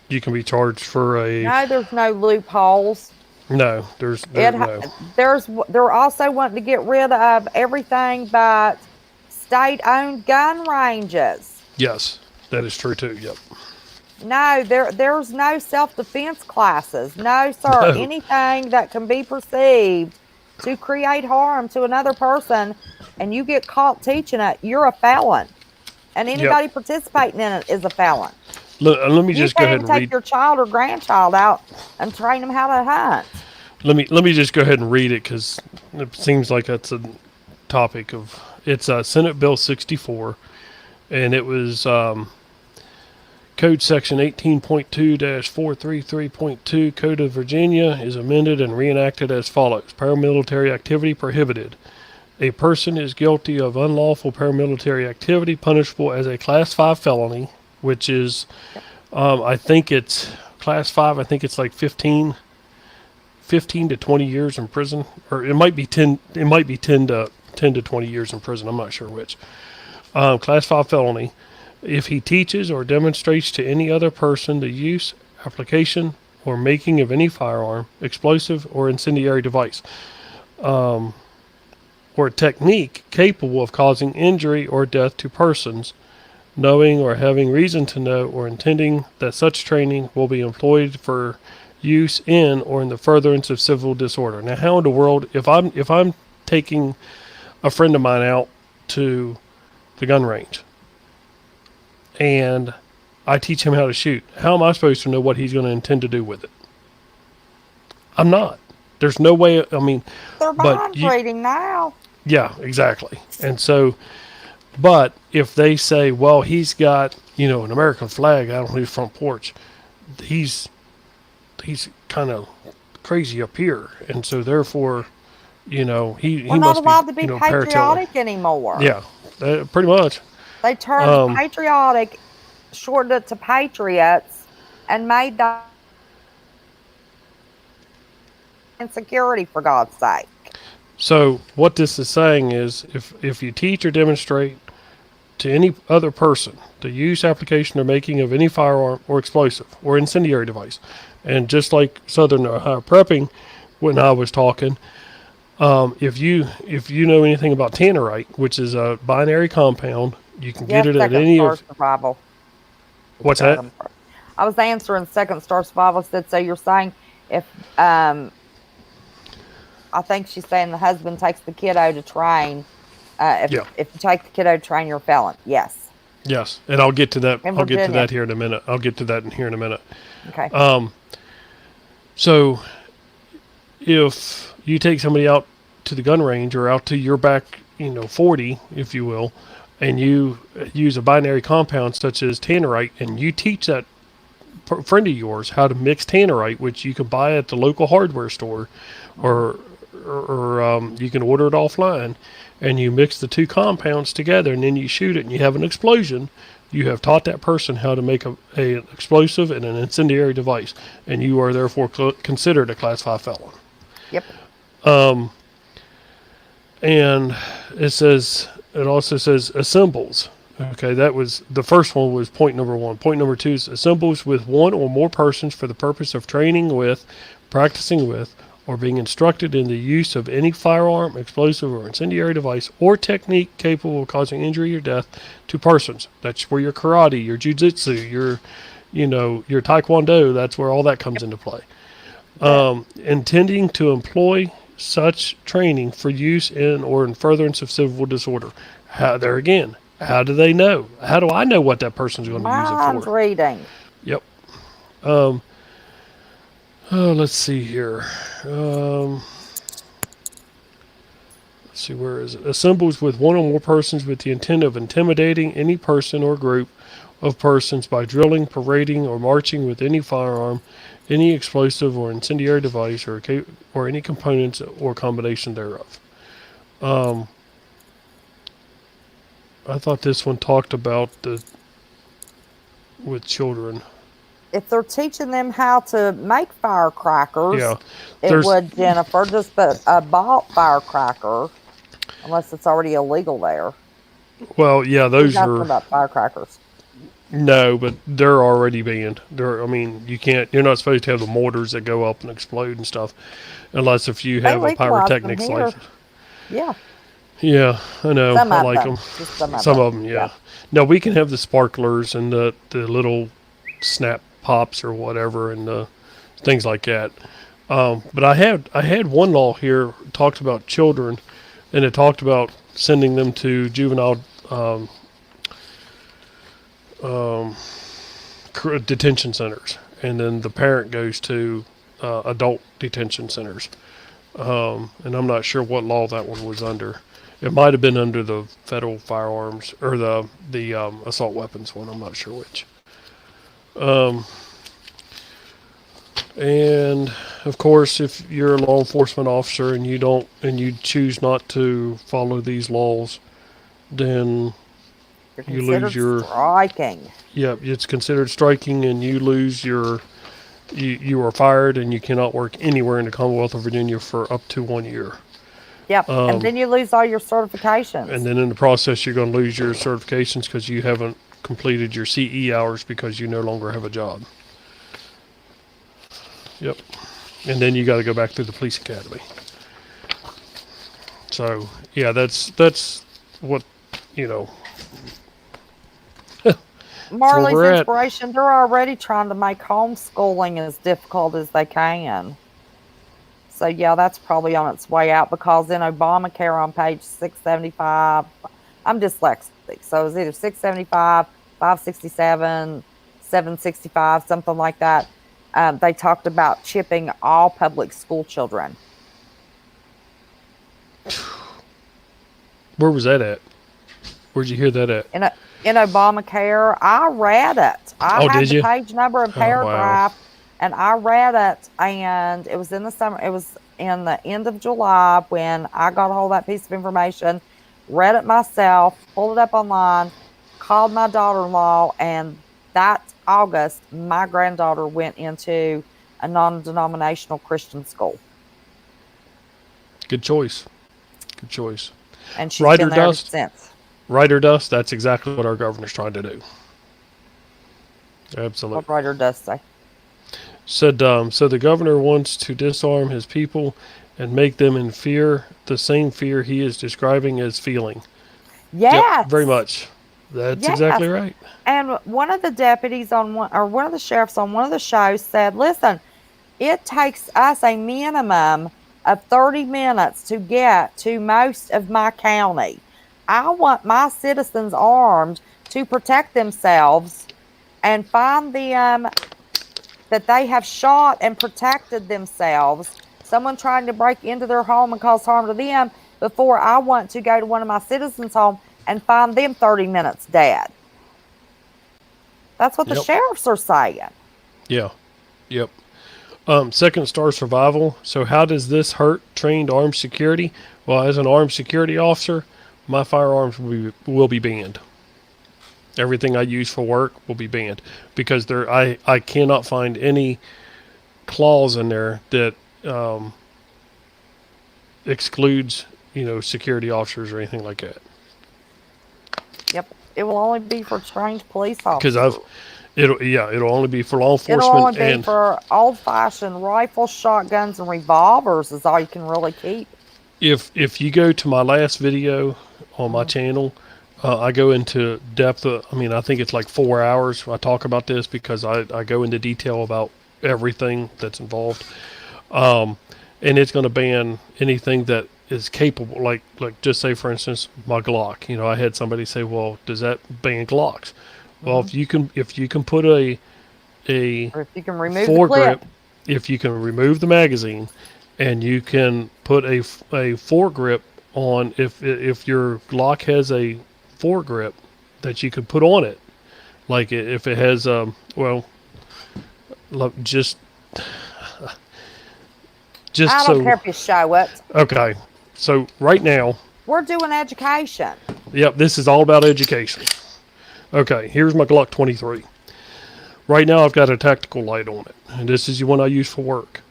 B: you can be charged for a.
C: No, there's no loopholes.
B: No, no.
C: They're also wanting to get rid of everything but state-owned gun ranges.
B: Yes, that is true too. Yep.
C: No, there's no self-defense classes. No, sir.
B: No.
C: Anything that can be perceived to create harm to another person and you get caught teaching it, you're a felon. And anybody participating in it is a felon.
B: Let me just go ahead and
C: take
B: read.
C: your child or grandchild out and train them how to hunt.
B: Let me just go ahead and read it because it seems like that's a topic of. It's Senate Bill 64, and it was Code Section 18.2-433.2 Code of Virginia is amended and reenacted as follows: Paramilitary activity prohibited. A person is guilty of unlawful paramilitary activity punishable as a Class 5 felony, which is, I think it's Class 5. I think it's like 15 to 20 years in prison, or it might be 10. It might be 10 to 20 years in prison. I'm not sure which. Class 5 felony. If he teaches or demonstrates to any other person the use, application, or making of any firearm, explosive, or incendiary device, or technique capable of causing injury or death to persons, knowing or having reason to know or intending that such training will be employed for use in or in the furtherance of civil disorder. Now, how in the world, if I'm taking a friend of mine out to the gun range and I teach him how to shoot, how am I supposed to know what he's going to intend to do with it? I'm not. There's no way. I mean,
C: they're mind reading now.
B: Yeah, exactly. And so, but if they say, well, he's got, an American flag out on his front porch, he's kind of crazy up here. And so therefore, he
C: We're not
B: must
C: allowed to be
B: patriotic
C: anymore.
B: Yeah, pretty much.
C: They turned patriotic, shortened it to patriots, and made that insecurity, for God's sake.
B: So what this is saying is if you teach or demonstrate to any other person the use, application, or making of any firearm or explosive or incendiary device, and just like Southern Ohio Prepping, when I was talking, if you know anything about tannerite, which is a binary compound, you can get it at any of.
C: Survival.
B: What's that?
C: I was answering Second Star Survival. Said, so you're saying if I think she's saying the husband takes the kiddo to train. If you take the kiddo to train, you're a felon. Yes.
B: Yes, and I'll get to that. I'll get to that here in a minute. Okay. So if you take somebody out to the gun range or out to your back, 40, if you will, and you use a binary compound such as tannerite, and you teach that friend of yours how to mix tannerite, which you can buy at the local hardware store, or you can order it offline, and you mix the two compounds together, and then you shoot it, and you have an explosion. You have taught that person how to make an explosive and an incendiary device, and you are therefore considered a Class 5 felon.
C: Yep.
B: And it also says assembles. Okay, that was the first one. Was point number one. Point number two is assembles with one or more persons for the purpose of training with, practicing with, or being instructed in the use of any firearm, explosive, or incendiary device or technique capable of causing injury or death to persons. That's where your karate, your jiu-jitsu, your taekwondo, that's where all that comes into play. Intending to employ such training for use in or in furtherance of civil disorder. How do they know? How do I know what that person's going to use it for?
C: Mind reading.
B: Yep. Let's see here. Let's let's see, where is it? Assembles with one or more persons with the intent of intimidating any person or group of persons by drilling, parading, or marching with any firearm, any explosive or incendiary device, or any components or combination thereof. I thought this one talked about with children.
C: If they're teaching them how to make firecrackers,
B: Yeah,
C: it
B: there's
C: would, Jennifer, just put a bought firecracker, unless it's already illegal there.
B: well, yeah, those
C: Nothing
B: are
C: about firecrackers.
B: no, but they're already banned. I mean, you're not supposed to have the mortars that go up and explode and stuff, unless if you
C: They
B: have a
C: legalized them
B: pyrotechnics
C: here.
B: license.
C: Yeah,
B: Yeah, I know.
C: some
B: I
C: of
B: like
C: them.
B: them.
C: Just some of
B: Some
C: them.
B: of them, yeah. No, we can have the sparklers and the little snap pops or whatever and things like that. But I had one law here talked about children, and it talked about sending them to juvenile detention centers, and then the parent goes to adult detention centers. And I'm not sure what law that one was under. It might have been under the federal firearms or the assault weapons one. I'm not sure which. And of course, if you're a law enforcement officer and you choose not to follow these laws, then
C: You're
B: you
C: considered
B: lose your
C: striking.
B: it's considered striking, and you lose your you are fired, and you cannot work anywhere in the Commonwealth of Virginia for up to 1 year.
C: Yep, and then you lose all your certifications.
B: And then in the process, you're going to lose your certifications because you haven't completed your CE hours because you no longer have a job. Yep. And then you got to go back to the police academy. So, yeah, that's what,
C: Marley's
B: we're at.
C: inspiration, they're already trying to make homeschooling as difficult as they can. So, yeah, that's probably on its way out, because in Obamacare on page 675, I'm dyslexic, so it's either 675, 567, 765, something like that. They talked about chipping all public school children.
B: Where was that at? Where'd you hear that at?
C: In Obamacare, I read it. I had
B: did
C: the
B: you?
C: page number and
B: Oh, wow.
C: paragraph, and I read it, and it was in the summer. It was in the end of July when I got a hold of that piece of information, read it myself, pulled it up online, called my daughter-in-law, and that August, my granddaughter went into a non-denominational Christian school,
B: Good choice. Good choice.
C: and she's
B: Right
C: been
B: or
C: there ever
B: dust?
C: since.
B: Right or dust, that's exactly what our governor's trying to do. Absolutely.
C: What writer does say?
B: Said, so the governor wants to disarm his people and make them in fear, the same fear he is describing as feeling.
C: Yes.
B: Yep, very much. That's
C: Yes.
B: exactly right.
C: And one of the deputies on one of the sheriffs on one of the shows said, listen, it takes us a minimum of 30 minutes to get to most of my county. I want my citizens armed to protect themselves and find them that they have shot and protected themselves, someone trying to break into their home and cause harm to them, before I want to go to one of my citizens' home and find them 30 minutes dead. That's what the
B: Yep.
C: sheriffs are saying.
B: Yeah. Yep. Second star survival. So how does this hurt trained armed security? Well, as an armed security officer, my firearms will be banned. Everything I use for work will be banned because I cannot find any clause in there that excludes security officers or anything like that.
C: Yep. It will only be for trained police
B: Because
C: officers.
B: it'll only be for law
C: It'll
B: enforcement
C: only be
B: and
C: for old-fashioned rifles, shotguns, and revolvers is all you can really keep.
B: if you go to my last video on my channel, I go into depth. I think it's like 4 hours. I talk about this because I go into detail about everything that's involved. And it's going to ban anything that is capable, like just say for instance my Glock. I had somebody say, well, does that ban Glocks? Well, if you can put a
C: Or if you can remove the
B: foregrip,
C: clip.
B: if you can remove the magazine, and you can put a foregrip on if your Glock has a foregrip that you could put on it, like if it has well, look, just
C: I don't care if you show it.
B: okay. So right now,
C: We're doing education.
B: yep, this is all about education. Okay, here's my Glock 23. Right now, I've got a tactical light on it, and this is the one I use for work.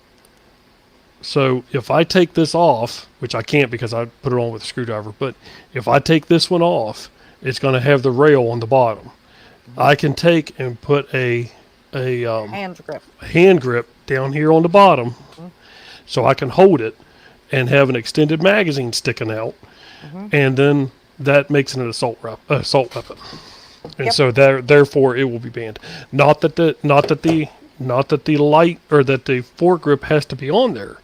B: So if I take this off, which I can't because I put it on with a screwdriver, but if I take this one off, it's going to have the rail on the bottom. I can take and put a
C: Hand grip.
B: hand grip down here on the bottom, so I can hold it and have an extended magazine sticking out, and then that makes it an assault weapon. And
C: Yep.
B: so therefore it will be banned. Not that the light or that the foregrip has to be on there,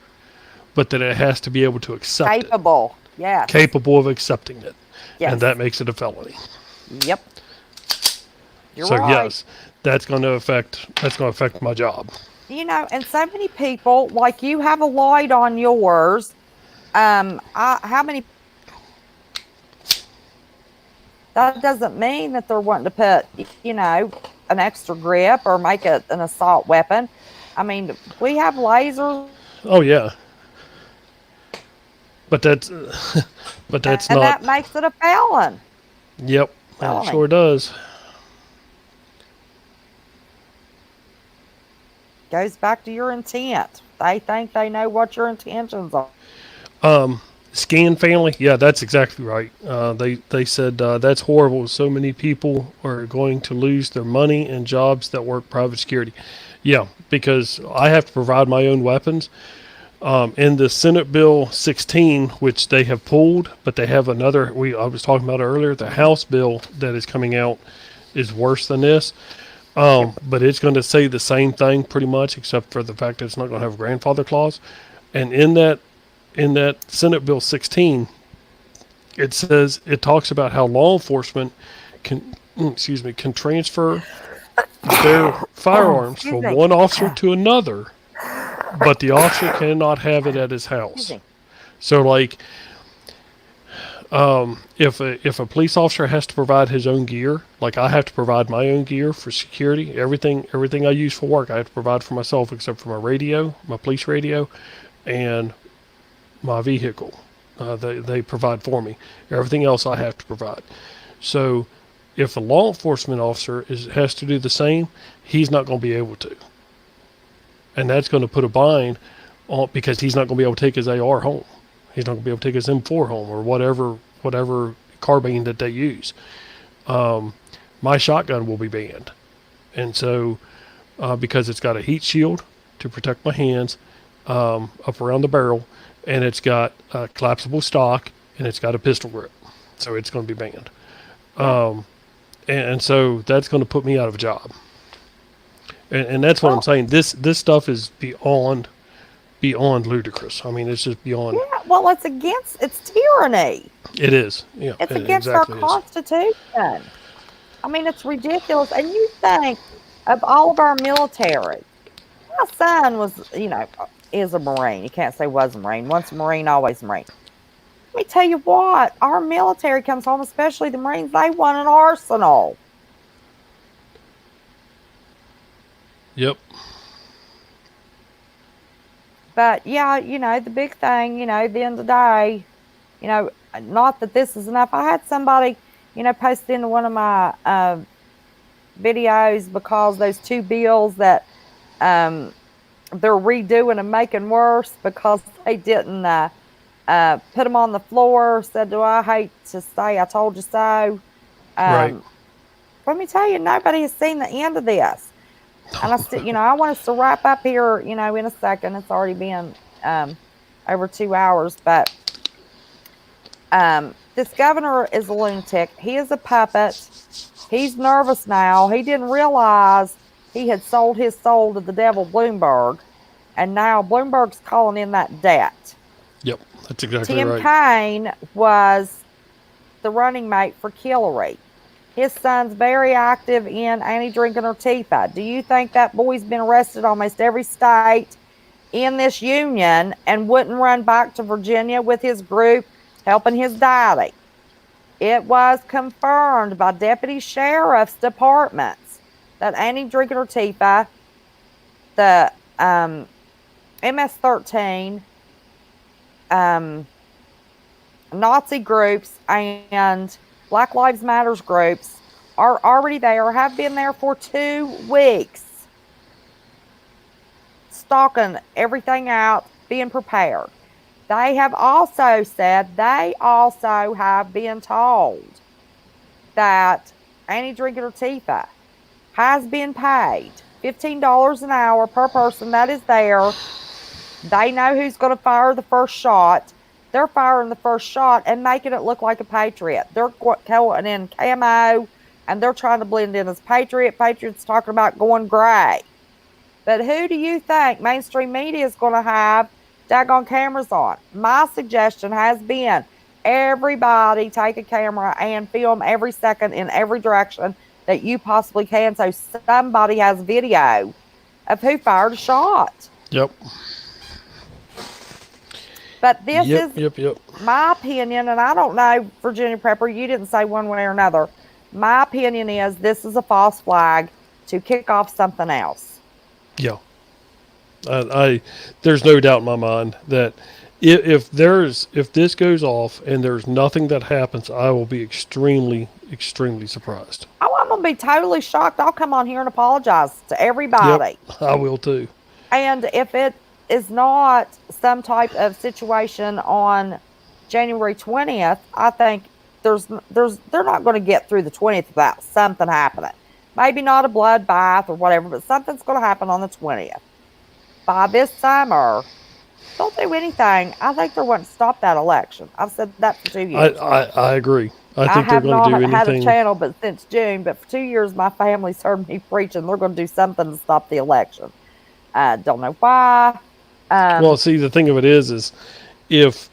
B: but that it has to be able to accept
C: Capable. Yeah.
B: it, capable of accepting it,
C: Yes.
B: and that makes it a felony.
C: Yep. You're
B: So
C: right.
B: yes, that's going to affect my job.
C: You know, and so many people, like you have a light on yours. How many? That doesn't mean that they're wanting to put, an extra grip or make it an assault weapon. I mean, we have lasers,
B: Oh yeah, but that's but that's
C: and
B: not.
C: that makes it a felon.
B: Yep, that
C: felony.
B: sure does.
C: Goes back to your intent. They think they know what your intentions are.
B: Scan family, yeah, that's exactly right. They said that's horrible. So many people are going to lose their money and jobs that work private security. Yeah, because I have to provide my own weapons. In the Senate Bill 16, which they have pulled, but they have another. I was talking about earlier. The House bill that is coming out is worse than this. But it's going to say the same thing pretty much, except for the fact that it's not going to have a grandfather clause. And in that Senate Bill 16, it talks about how law enforcement can transfer their firearms
C: Excuse
B: from
C: me.
B: one officer to another, but the officer cannot have it at his house.
C: Excuse me.
B: So, like, if a police officer has to provide his own gear, like I have to provide my own gear for security, everything I use for work, I have to provide for myself, except for my radio, my police radio, and my vehicle. They provide for me. Everything else I have to provide. So, if a law enforcement officer has to do the same, he's not going to be able to, and that's going to put a bind on, because he's not going to be able to take his AR home. He's not going to be able to take his M4 home, or whatever carbine that they use. My shotgun will be banned, and so because it's got a heat shield to protect my hands up around the barrel, and it's got a collapsible stock, and it's got a pistol grip, so it's going to be banned. And so that's going to put me out of a job. And that's what I'm saying. This stuff is beyond ludicrous. I mean, it's just beyond.
C: Yeah, well, it's tyranny.
B: It is. Yeah,
C: It's
B: it
C: against
B: exactly
C: our
B: is.
C: Constitution. I mean, it's ridiculous. And you think of all of our military. My son is a Marine. You can't say was a Marine. Once a Marine, always a Marine. Let me tell you what, our military comes home, especially the Marines, they want an arsenal.
B: Yep.
C: But yeah, the big thing, at the end of the day, not that this is enough. I had somebody, post into one of my videos, because those two bills that they're redoing and making worse because they didn't put them on the floor. Said, do I hate to say I told you so?
B: Right.
C: Let me tell you, nobody has seen the end of this. And I want us to wrap up here, in a second. It's already been over 2 hours. But this governor is a lunatic. He is a puppet. He's nervous now. He didn't realize he had sold his soul to the devil, Bloomberg. And now Bloomberg's calling in that debt.
B: Yep. That's exactly
C: Tim
B: right.
C: Kaine was the running mate for Hillary. His son's very active in anti-drinking Antifa. Do you think that boy's been arrested almost every state in this union and wouldn't run back to Virginia with his group helping his daddy. It was confirmed by deputy sheriff's departments that Annie Drinker Tifa, the MS-13, Nazi groups, and Black Lives Matters groups are already there, have been there for 2 weeks, stalking everything out, being prepared. They have also said they also have been told that Annie Drinker Tifa has been paid $15 an hour per person that is there. They know who's going to fire the first shot. They're firing the first shot and making it look like a patriot. They're going in camo and they're trying to blend in as patriot. Patriots talking about going gray. But who do you think mainstream media is going to have daggone cameras on? My suggestion has been everybody take a camera and film every second in every direction that you possibly can, so somebody has video of who fired a shot.
B: Yep.
C: But this is
B: Yep.
C: my opinion, and I don't know, Virginia Prepper, you didn't say one way or another. My opinion is this is a false flag to kick off something else.
B: Yeah. There's no doubt in my mind that if this goes off and there's nothing that happens, I will be extremely surprised.
C: Oh, I'm going to be totally shocked. I'll come on here and apologize to everybody.
B: Yep, I will too.
C: And if it is not some type of situation on January 20th, I think they're not going to get through the 20th without something happening. Maybe not a bloodbath or whatever, but something's going to happen on the 20th. By this summer, don't do anything. I think they're wanting to stop that election. I've said that for 2 years.
B: I agree. I think they're
C: have
B: going to do
C: not
B: anything.
C: had a channel but since June, but for 2 years my family's heard me preaching they're going to do something to stop the election. I don't know why.
B: Well, see, the thing of it is if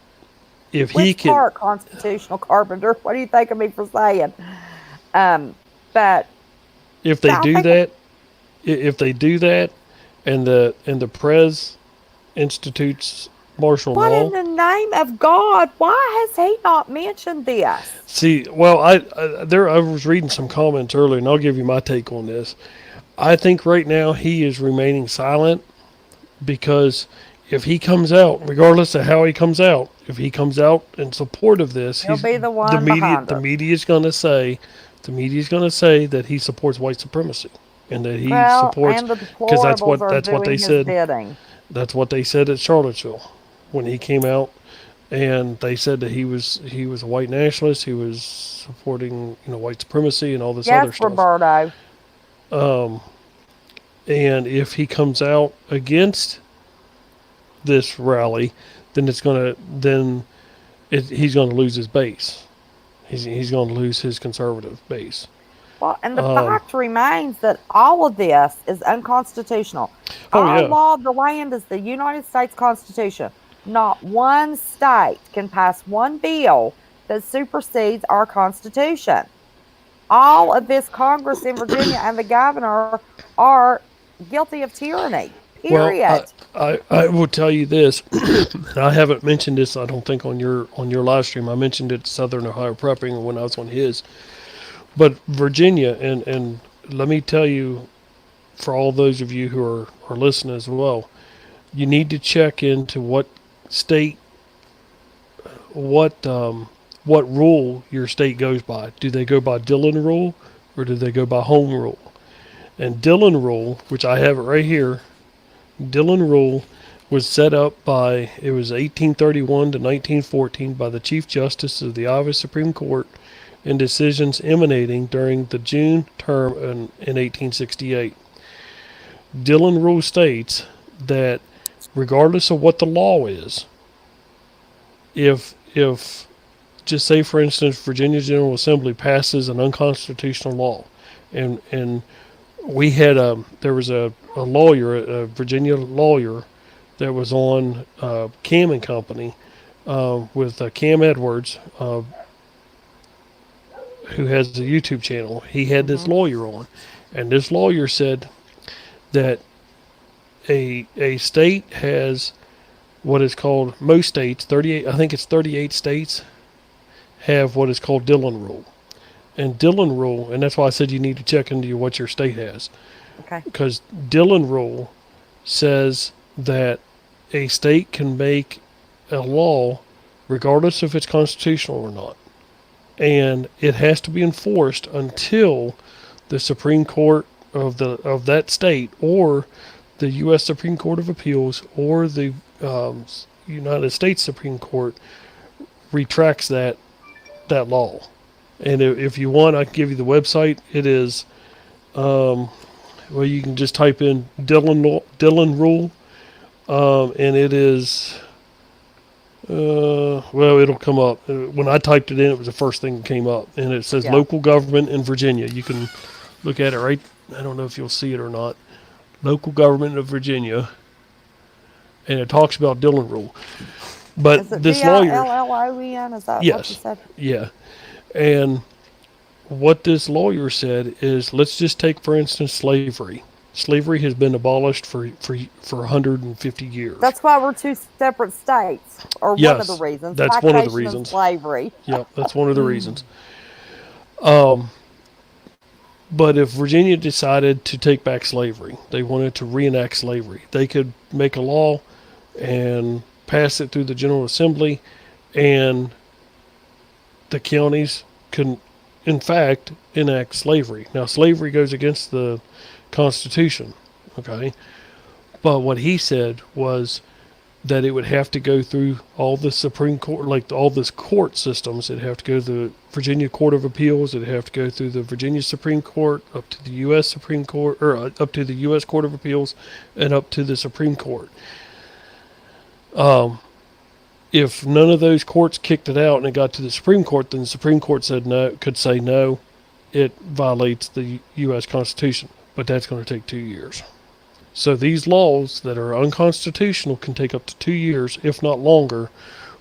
B: he
C: Which
B: can,
C: part, constitutional carpenter? What do you think of me for saying? But
B: if they
C: I
B: do
C: think-
B: that, if they do that, and the Prez institutes martial
C: what
B: law.
C: in the name of God? Why has he not mentioned this?
B: See, well, I was reading some comments earlier, and I'll give you my take on this. I think right now he is remaining silent because if he comes out, regardless of how he comes out, if he comes out in support of this,
C: He'll be the one behind
B: the
C: it.
B: media is going to say that he supports white supremacy and that he supports
C: and the
B: because that's what
C: deplorables are
B: they
C: doing
B: said.
C: his bidding.
B: That's what they said at Charlottesville when he came out, and they said that he was a white nationalist. He was supporting white supremacy and all this other
C: Yes,
B: stuff.
C: Roberto.
B: And if he comes out against this rally, then he's going to lose his base. He's going to lose his conservative base.
C: Well, and the fact remains that all of this is unconstitutional.
B: Oh,
C: Our
B: yeah.
C: law of the land is the United States Constitution. Not one state can pass one bill that supersedes our Constitution. All of this Congress in Virginia and the governor are guilty of tyranny. Period.
B: Well, I will tell you this. And I haven't mentioned this, I don't think, on your live stream. I mentioned it to Southern Ohio Prepping when I was on his. But Virginia, and let me tell you, for all those of you who are listening as well, you need to check into what state, what rule your state goes by. Do they go by Dillon rule or do they go by home rule? And Dillon rule, which I have it right here, Dillon rule was set up it was 1831 to 1914 by the Chief Justice of the Iowa Supreme Court in decisions emanating during the June term in 1868. Dillon rule states that regardless of what the law is, if just say for instance Virginia General Assembly passes an unconstitutional law, and we had there was a lawyer, a Virginia lawyer that was on Cam and Company with Cam Edwards, who has a YouTube channel. He had this lawyer on, and this lawyer said that a state has what is called, most states, 38, I think it's 38 states have what is called Dillon Rule. And Dillon Rule, and that's why I said you need to check into what your state has.
C: Okay.
B: Because Dillon Rule says that a state can make a law regardless if it's constitutional or not. And it has to be enforced until the Supreme Court of that state, or the U.S. Supreme Court of Appeals, or the United States Supreme Court retracts that law. And if you want, I can give you the website. It is, well, you can just type in Dillon Rule, and it is, well, it'll come up. When I typed it in, it was the first thing that came up, and it says
C: Yeah.
B: local government in Virginia. You can look at it right. I don't know if you'll see it or not. Local government of Virginia, and it talks about Dillon Rule. But
C: Is it
B: this lawyer,
C: Dillon? Is that what
B: Yes.
C: you said?
B: yeah, and what this lawyer said is, let's just take, for instance, slavery. Slavery has been abolished for 150 years.
C: That's why we're two separate states, or one of
B: Yes,
C: the reasons.
B: that's one of the
C: Taxation and
B: reasons.
C: slavery.
B: Yep, that's one of the reasons. But if Virginia decided to take back slavery, they wanted to reenact slavery, they could make a law and pass it through the General Assembly, and the counties could, in fact, enact slavery. Now, slavery goes against the Constitution, okay? But what he said was that it would have to go through all the Supreme Court, like all this court systems. It'd have to go to the Virginia Court of Appeals. It'd have to go through the Virginia Supreme Court, up to the U.S. Supreme Court, or up to the U.S. Court of Appeals, and up to the Supreme Court. If none of those courts kicked it out and it got to the Supreme Court, then the Supreme Court said no, could say no, it violates the U.S. Constitution. But that's going to take 2 years. So these laws that are unconstitutional can take up to 2 years, if not longer,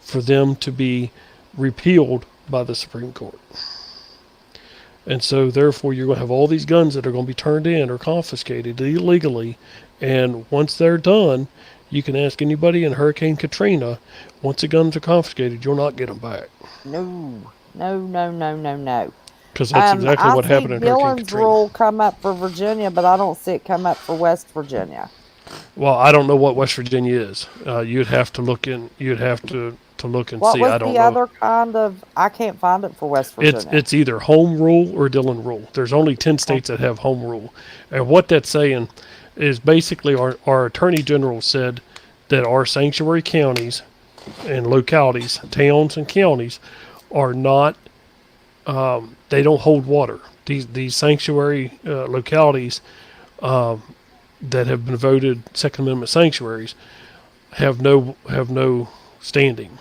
B: for them to be repealed by the Supreme Court. And so therefore you're going to have all these guns that are going to be turned in or confiscated illegally. And once they're done, you can ask anybody in Hurricane Katrina, once the guns are confiscated, you'll not get them back.
C: No.
B: Because that's exactly what happened in Hurricane
C: Dillon's
B: Katrina.
C: rule come up for Virginia, but I don't see it come up for West Virginia.
B: Well, I don't know what West Virginia is. You'd have to look in. You'd have to look and
C: What
B: see.
C: was
B: I don't
C: the
B: know.
C: other kind of? I can't find it for West Virginia.
B: It's either home rule or Dillon Rule. There's only 10 states that have home rule, and what that's saying is basically our Attorney General said that our sanctuary counties and localities, towns and counties, are not. They don't hold water. These sanctuary localities that have been voted Second Amendment sanctuaries have no standing.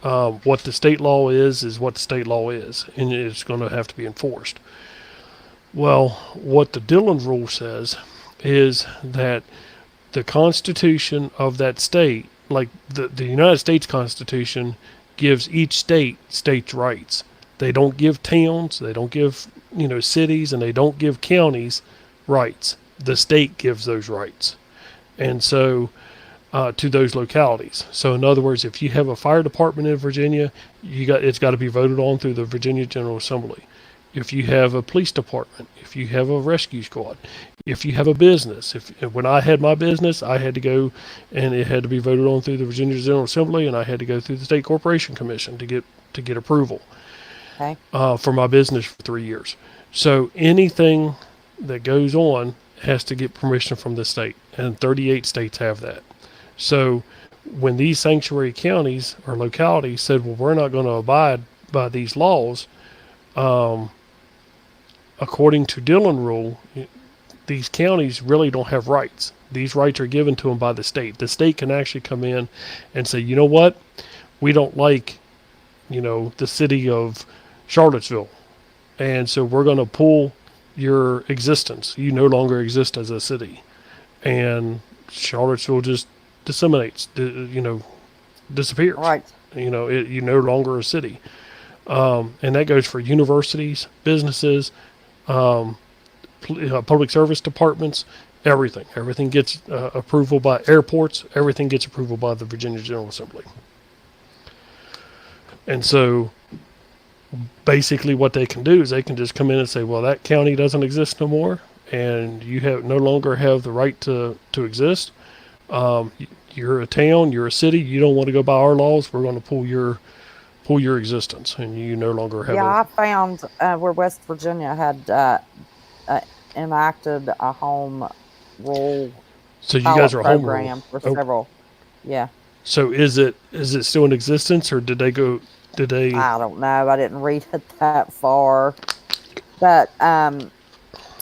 B: What the state law is what the state law is, and it's going to have to be enforced. Well, what the Dillon Rule says is that the Constitution of that state, like the United States Constitution, gives each state states' rights. They don't give towns, they don't give cities, and they don't give counties rights. The state gives those rights, and so to those localities. So in other words, if you have a fire department in Virginia, it's got to be voted on through the Virginia General Assembly. If you have a police department, if you have a rescue squad, if you have a business, when I had my business, I had to go and it had to be voted on through the Virginia General Assembly, and I had to go through the State Corporation Commission to get approval.
C: Okay.
B: For my business for 3 years. So anything that goes on has to get permission from the state, and 38 states have that. So when these sanctuary counties or localities said, well, we're not going to abide by these laws, according to Dillon Rule, these counties really don't have rights. These rights are given to them by the state. The state can actually come in and say, you know what, we don't like, the city of Charlottesville, and so we're going to pull your existence. You no longer exist as a city, and Charlottesville just disseminates, disappears.
C: Right.
B: You're no longer a city, and that goes for universities, businesses, public service departments, everything. Everything gets approval by airports. Everything gets approval by the Virginia General Assembly. And so basically what they can do is they can just come in and say, well, that county doesn't exist no more, and you have no longer have the right to exist. You're a town, you're a city. You don't want to go by our laws. We're going to pull your existence, and you no longer have
C: Yeah, I
B: a.
C: found where West Virginia had uh, enacted a home rule
B: So you
C: pilot
B: guys are home rule.
C: program for
B: Oh,
C: several. Yeah,
B: so is it still in existence, or did they go? Did they?
C: I don't know. I didn't read it that far, but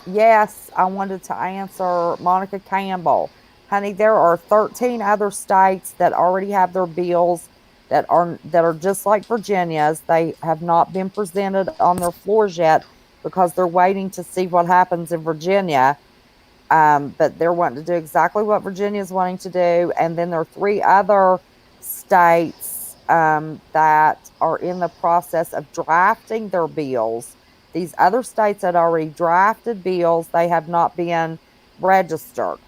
C: yes, I wanted to answer Monica Campbell. Honey, there are 13 other states that already have their bills that are just like Virginia's. They have not been presented on their floors yet because they're waiting to see what happens in Virginia. But they're wanting to do exactly what Virginia is wanting to do. And then there are three other states that are in the process of drafting their bills. These other states had already drafted bills, they have not been registered.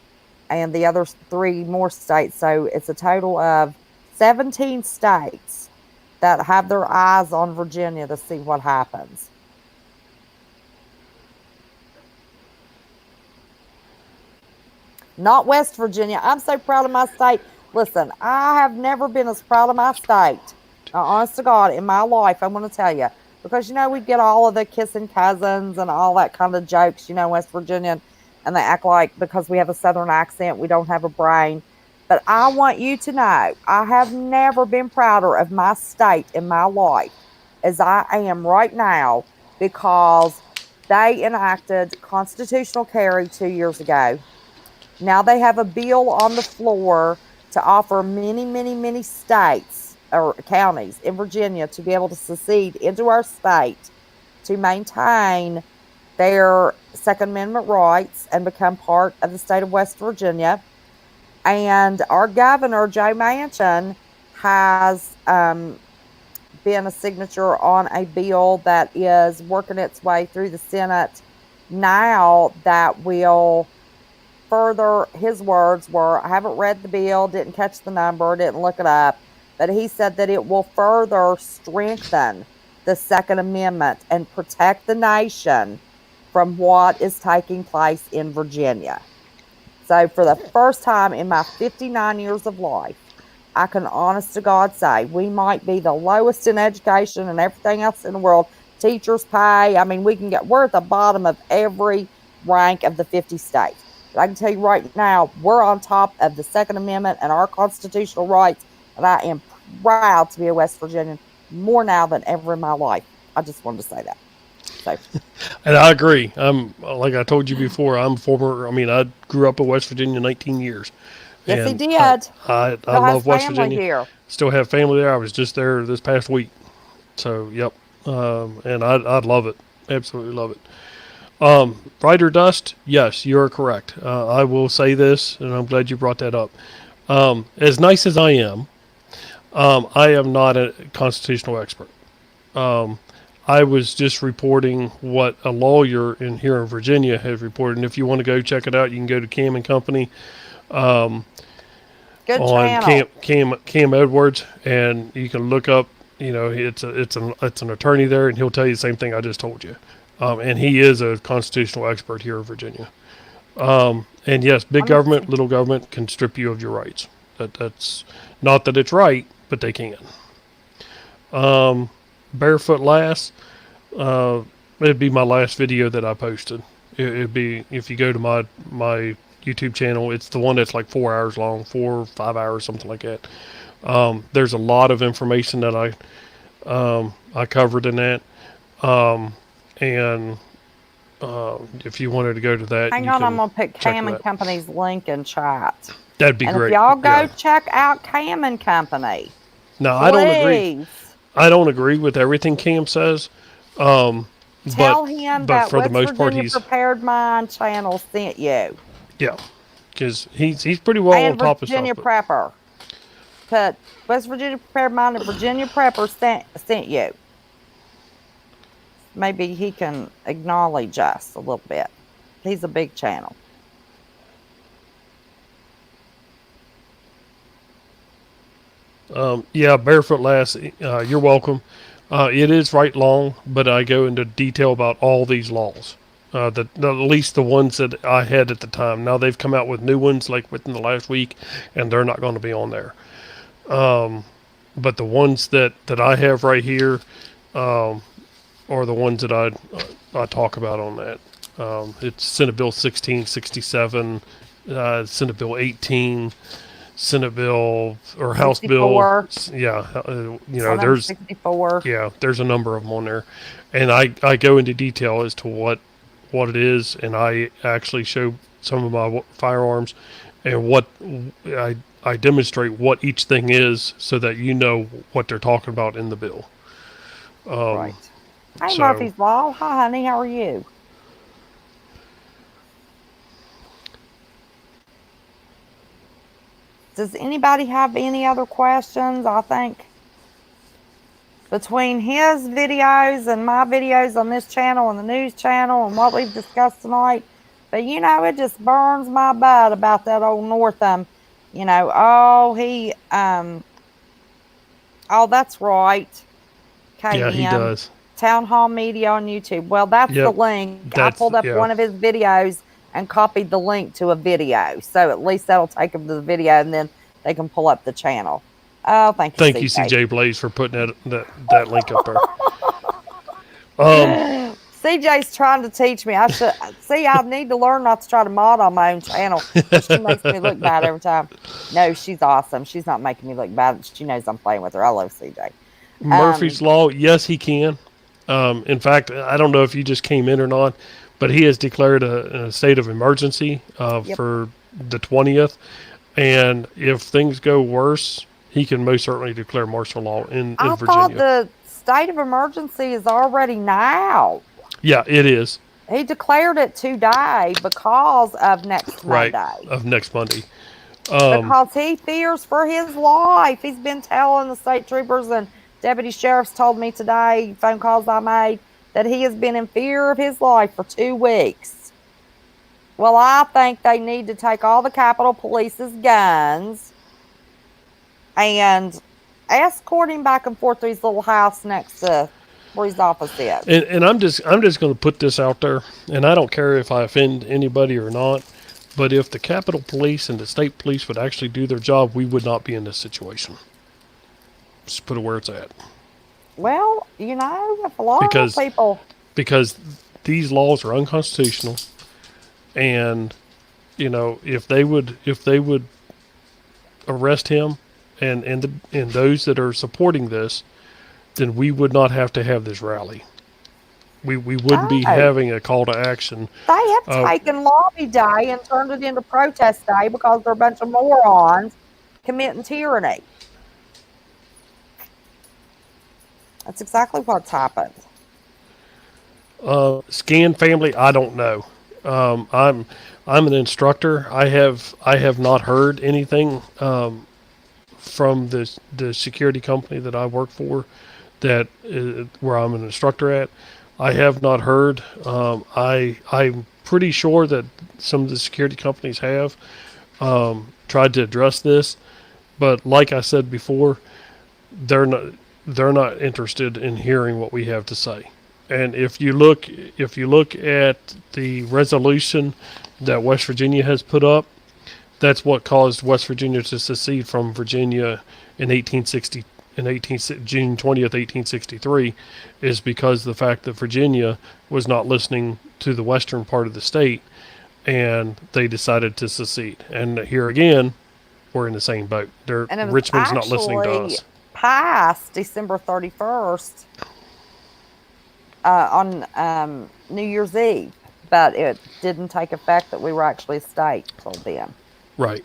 C: And the other three more states. So it's a total of 17 states that have their eyes on Virginia to see what happens. Not West Virginia. I'm so proud of my state. Listen, I have never been as proud of my state. Honest to God, in my life, I'm going to tell you. Because, we get all of the kissing cousins and all that kind of jokes, West Virginia. And they act like because we have a Southern accent, we don't have a brain. But I want you to know, I have never been prouder of my state in my life as I am right now because they enacted constitutional carry 2 years ago. Now they have a bill on the floor to offer many, many, many states or counties in Virginia to be able to secede into our state to maintain their Second Amendment rights and become part of the state of West Virginia. And our governor, Joe Manchin, has been a signature on a bill that is working its way through the Senate now that will further, his words were, I haven't read the bill, didn't catch the number, didn't look it up, but he said that it will further strengthen the Second Amendment and protect the nation from what is taking place in Virginia. So for the first time in my 59 years of life, I can honest to God say we might be the lowest in education and everything else in the world. Teachers pay. I mean, we're at the bottom of every rank of the 50 states. But I can tell you right now, we're on top of the Second Amendment and our constitutional rights. And I am proud to be a West Virginian more now than ever in my life. I just wanted to say that. So.
B: And I agree. I'm like I told you before. I grew up in West Virginia 19 years.
C: Yes, he
B: And
C: did.
B: I love West Virginia.
C: Here.
B: Still have family there. I was just there this past week. So, yep. And I'd love it. Absolutely love it. Ryder Dust, yes, you're correct. I will say this, and I'm glad you brought that up. As nice as I am not a constitutional expert. I was just reporting what a lawyer here in Virginia has reported. And if you want to go check it out, you can go to Cam and Company.
C: Good
B: on
C: channel.
B: Cam Edwards, and you can look up. It's an attorney there, and he'll tell you the same thing I just told you. And he is a constitutional expert here in Virginia. And yes, big government, little government can strip you of your rights. That's not that it's right, but they can. Barefoot Lass, it'd be my last video that I posted. It'd be, if you go to my YouTube channel, it's the one that's like 4 hours long, 4 or 5 hours, something like that. There's a lot of information that I covered in that. And if you wanted to go to that,
C: hang on, I'm gonna put Cam and Company's link in chat.
B: That'd be
C: and
B: great.
C: If y'all go check out Cam and Company.
B: No,
C: please.
B: I don't agree with everything Cam says.
C: Tell him that
B: for
C: West
B: the most
C: Virginia
B: part, he's
C: Prepared Mind channel sent you.
B: Yeah, because he's pretty well on top of stuff.
C: Virginia Prepper. Put West Virginia Prepared Mind and Virginia Prepper sent you. Maybe he can acknowledge us a little bit. He's a big channel.
B: Yeah, Barefoot Lass, you're welcome. It is right long, but I go into detail about all these laws. At least the ones that I had at the time. Now they've come out with new ones like within the last week, and they're not going to be on there. But the ones that I have right here are the ones that I talk about on that. It's Senate Bill 1667, Senate Bill 18, Senate Bill or House
C: 64.
B: Bill. Yeah,
C: Senate
B: there's
C: 64.
B: there's a number of them on there, and I go into detail as to what it is, and I actually show some of my firearms and what I demonstrate what each thing is so that you know what they're talking about in the bill.
C: Right. Hey,
B: so-
C: Murphy's Law. Hi, honey. How are you? Does anybody have any other questions? I think between his videos and my videos on this channel and the news channel and what we've discussed tonight, but it just burns my butt about that old Northam. That's right.
B: Yeah, he
C: KM.
B: does.
C: Town Hall Media on YouTube. Well, that's the
B: Yep,
C: link. I pulled up one of his videos and copied the link to a video. So at least that'll take them to the video, and then they can pull up the channel. Oh, thank you,
B: Thank you, CJ Blaze, for putting that link up there.
C: CJ's trying to teach me. I need to learn not to try to mod on my own channel. She makes me look bad every time. No, she's awesome. She's not making me look bad. She knows I'm playing with her. I love CJ.
B: Murphy's Law, yes, he can. In fact, I don't know if you just came in or not, but he has declared a state of emergency for the 20th. And if things go worse, he can most certainly declare martial law in
C: I
B: Virginia.
C: thought the state of emergency is already now.
B: Yeah, it is.
C: He declared it today because of next
B: Right,
C: Monday.
B: of next Monday.
C: Because he fears for his life. He's been telling the state troopers and deputy sheriffs told me today, phone calls I made, that he has been in fear of his life for 2 weeks. Well, I think they need to take all the Capitol Police's guns and escort him back and forth to his little house next to where his office is.
B: And I'm just going to put this out there, and I don't care if I offend anybody or not, but if the Capitol Police and the state police would actually do their job, we would not be in this situation. Just put it where it's at.
C: Well, if a lot of people...
B: Because these laws are unconstitutional, and, if they would arrest him and those that are supporting this, then we would not have to have this rally. We wouldn't be having a call to action.
C: They have taken Lobby Day and turned it into Protest Day because they're a bunch of morons committing tyranny. That's exactly what's happened.
B: Scan family, I don't know. I'm an instructor. I have not heard anything from the security company that I work for, that where I'm an instructor at. I have not heard. I'm pretty sure that some of the security companies have tried to address this, but like I said before, they're not interested in hearing what we have to say. And if you look at the resolution that West Virginia has put up, that's what caused West Virginia to secede from Virginia in June 20th, 1863, is because of the fact that Virginia was not listening to the western part of the state, and they decided to secede. And here again, we're in the same boat. Richmond's not listening to us.
C: Passed December 31st on New Year's Eve, but it didn't take effect that we were actually a state till then.
B: Right.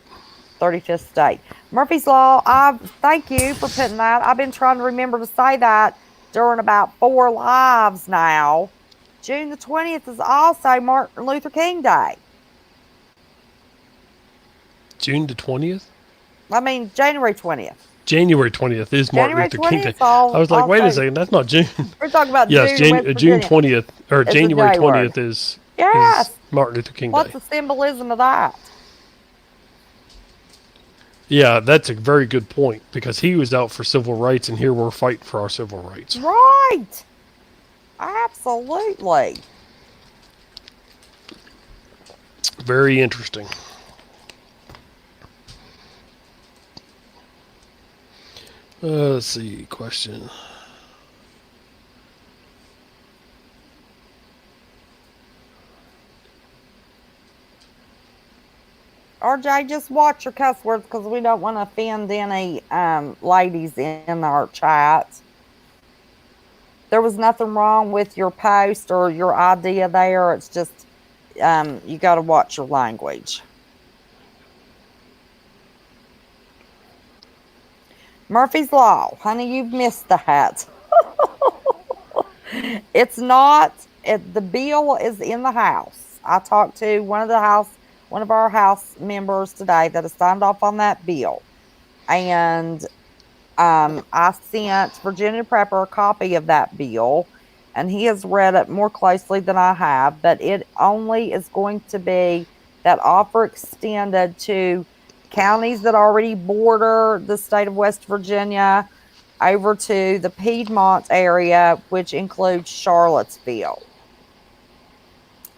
C: 35th state. Murphy's Law, I thank you for putting that. I've been trying to remember to say that during about 4 lives now. June the 20th is also Martin Luther King Day.
B: June the 20th?
C: January 20th.
B: January 20th is Martin Luther King Day. I was like, wait a second, that's not June.
C: We're talking about
B: yes, June 20th, or January 20th is Martin Luther King Day.
C: What's the symbolism of that?
B: Yeah, that's a very good point because he was out for civil rights, and here we're fighting for our civil rights.
C: Right. Absolutely.
B: Very interesting. Let's see. Question.
C: RJ, just watch your cuss words because we don't want to offend any ladies in our chat. There was nothing wrong with your post or your idea there. It's just you got to watch your language. Murphy's Law. Honey, you've missed that. It's not. The bill is in the House. I talked to one of our House members today that has signed off on that bill, and I sent Virginia Prepper a copy of that bill, and he has read it more closely than I have. But it only is going to be that offer extended to counties that already border the state of West Virginia over to the Piedmont area, which includes Charlottesville.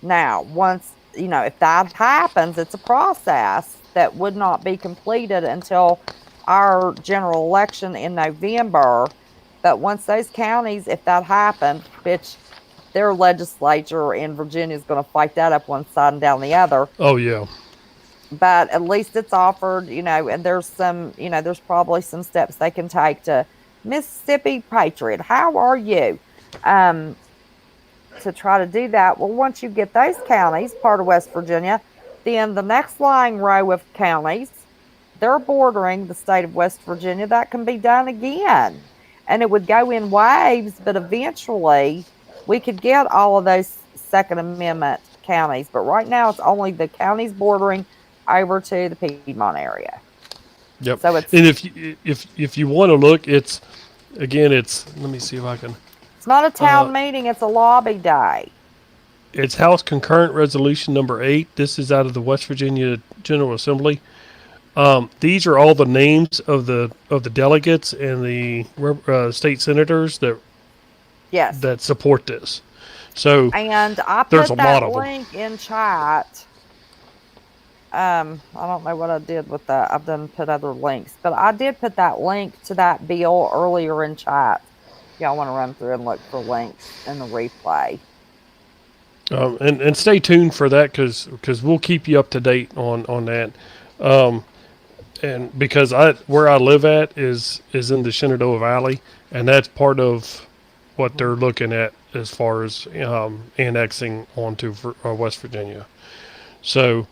C: Now, once, if that happens, it's a process that would not be completed until our general election in November. But once those counties, if that happened, which their legislature in Virginia is going to fight that up one side and down the other.
B: Oh yeah.
C: But at least it's offered, and there's there's probably some steps they can take to Mississippi Patriot. How are you? To try to do that. Well, once you get those counties, part of West Virginia, then the next lying row of counties, they're bordering the state of West Virginia. That can be done again. And it would go in waves, but eventually we could get all of those Second Amendment counties. But right now it's only the counties bordering over to the Piedmont area.
B: Yep.
C: So it's,
B: and if you want to look, it's let me see if I can.
C: It's not a town meeting, it's a lobby day.
B: It's House Concurrent Resolution number 8. This is out of the West Virginia General Assembly. These are all the names of the delegates and the state senators that support this. So
C: and I
B: there's
C: put
B: a lot
C: that
B: of them.
C: link in chat. I don't know what I did with that. I've done put other links, but I did put that link to that bill earlier in chat. Y'all want to run through and look for links in the replay.
B: And stay tuned for that because we'll keep you up to date on that. And because where I live at is in the Shenandoah Valley, and that's part of what they're looking at as far as annexing onto West Virginia. So,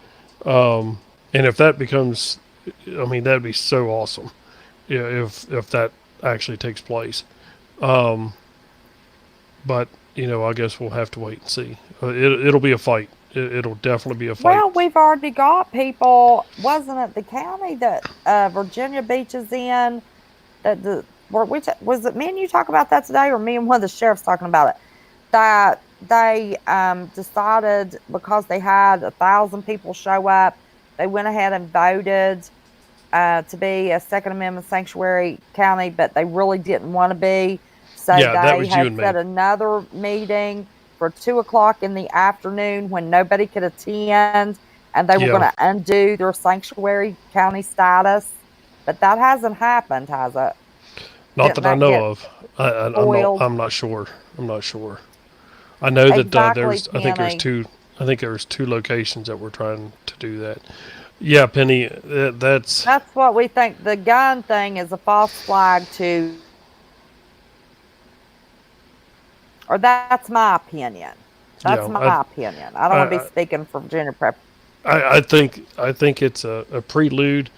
B: and if that becomes, that'd be so awesome. Yeah, if that actually takes place. But I guess we'll have to wait and see. It'll be a fight. It'll definitely be a fight.
C: Well, we've already got people. Wasn't it the county that Virginia Beach is in? Was it me and you talk about that today, or me and one of the sheriffs talking about it? That they decided because they had 1,000 people show up, they went ahead and voted to be a Second Amendment sanctuary county, but they really didn't want to be. So
B: yeah, that
C: they
B: was
C: had
B: you and
C: set
B: me.
C: another meeting for 2:00 in the afternoon when nobody could attend, and they were going to undo their sanctuary county status. But that hasn't happened, has it?
B: Not that I know of. I'm not sure. I know that I think there's two locations that we're trying to do that. Yeah, Penny, that's
C: what we think. The gun thing is a false flag to, or that's my opinion. That's my opinion. I don't want to be speaking for Virginia Prep.
B: I think it's a prelude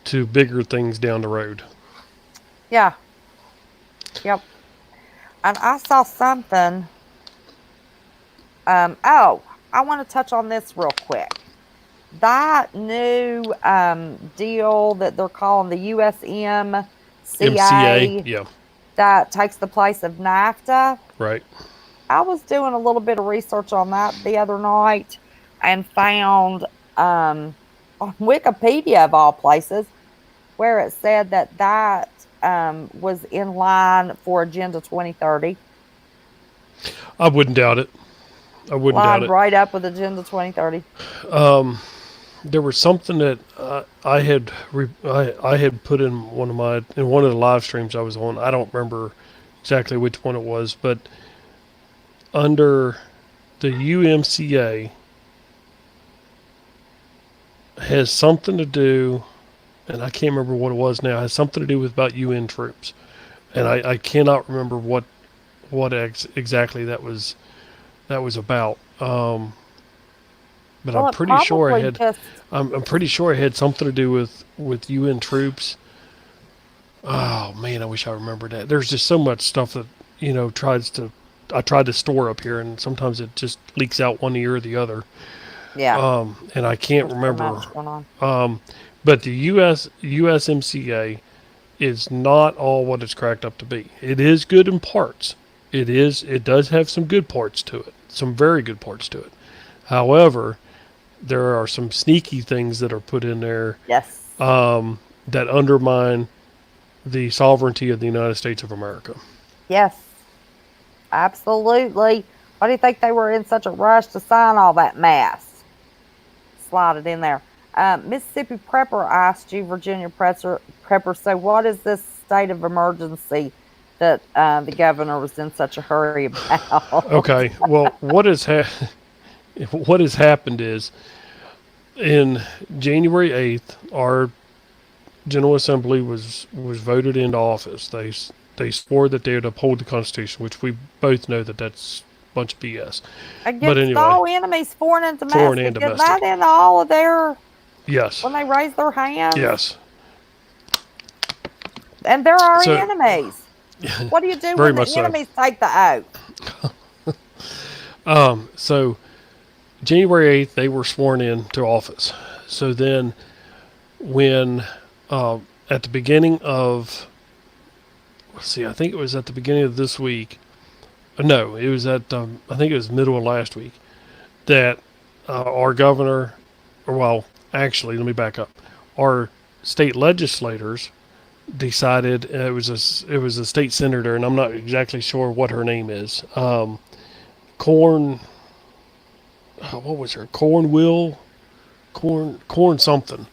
B: to bigger things down the road.
C: Yeah. Yep. And I saw something. I want to touch on this real quick. That new deal that they're calling the USMCA,
B: yeah,
C: that takes the place of NAFTA.
B: Right.
C: I was doing a little bit of research on that the other night and found on Wikipedia, of all places, where it said that was in line for Agenda 2030.
B: I wouldn't doubt it. I wouldn't doubt
C: Lined
B: it.
C: right up with Agenda 2030.
B: There was something that I had I had put in one of the live streams I was on. I don't remember exactly which one it was, but under the UMCA has something to do, and I can't remember what it was now. It has something to do with about UN troops, and I cannot remember what exactly that was about. But
C: Well,
B: I'm
C: it
B: pretty sure
C: probably just
B: I'm pretty sure it had something to do with UN troops. Oh man, I wish I remembered that. There's just so much stuff that I tried to store up here, and sometimes it just leaks out one ear or the other.
C: yeah.
B: And I can't
C: There's so
B: remember.
C: much going on.
B: But the USMCA is not all what it's cracked up to be. It is good in parts. It does have some good parts to it, some very good parts to it. However, there are some sneaky things that are put in there
C: Yes.
B: that undermine the sovereignty of the United States of America.
C: Yes. Absolutely. Why do you think they were in such a rush to sign all that mess? Slide it in there. Mississippi Prepper asked you, Virginia Prepper, so what is this state of emergency that the governor was in such a hurry about?
B: Okay, well, what has happened is in January 8th, our General Assembly was voted into office. They swore that they would uphold the Constitution, which we both know that that's a bunch of BS.
C: Against
B: anyway.
C: all enemies, foreign and domestic.
B: Foreign and
C: Get
B: domestic.
C: that into all of their,
B: Yes.
C: when they raise their hands.
B: Yes.
C: And they're our
B: So-
C: enemies. What do you do
B: Very
C: when the
B: much so.
C: enemies take the oath?
B: So January 8th, they were sworn in to office. So then when at the beginning of, I think it was at the beginning of this week. No, it was at, I think it was middle of last week, that our governor, actually, let me back up. Our state legislators decided, it was a state senator, and I'm not exactly sure what her name is. Corn something.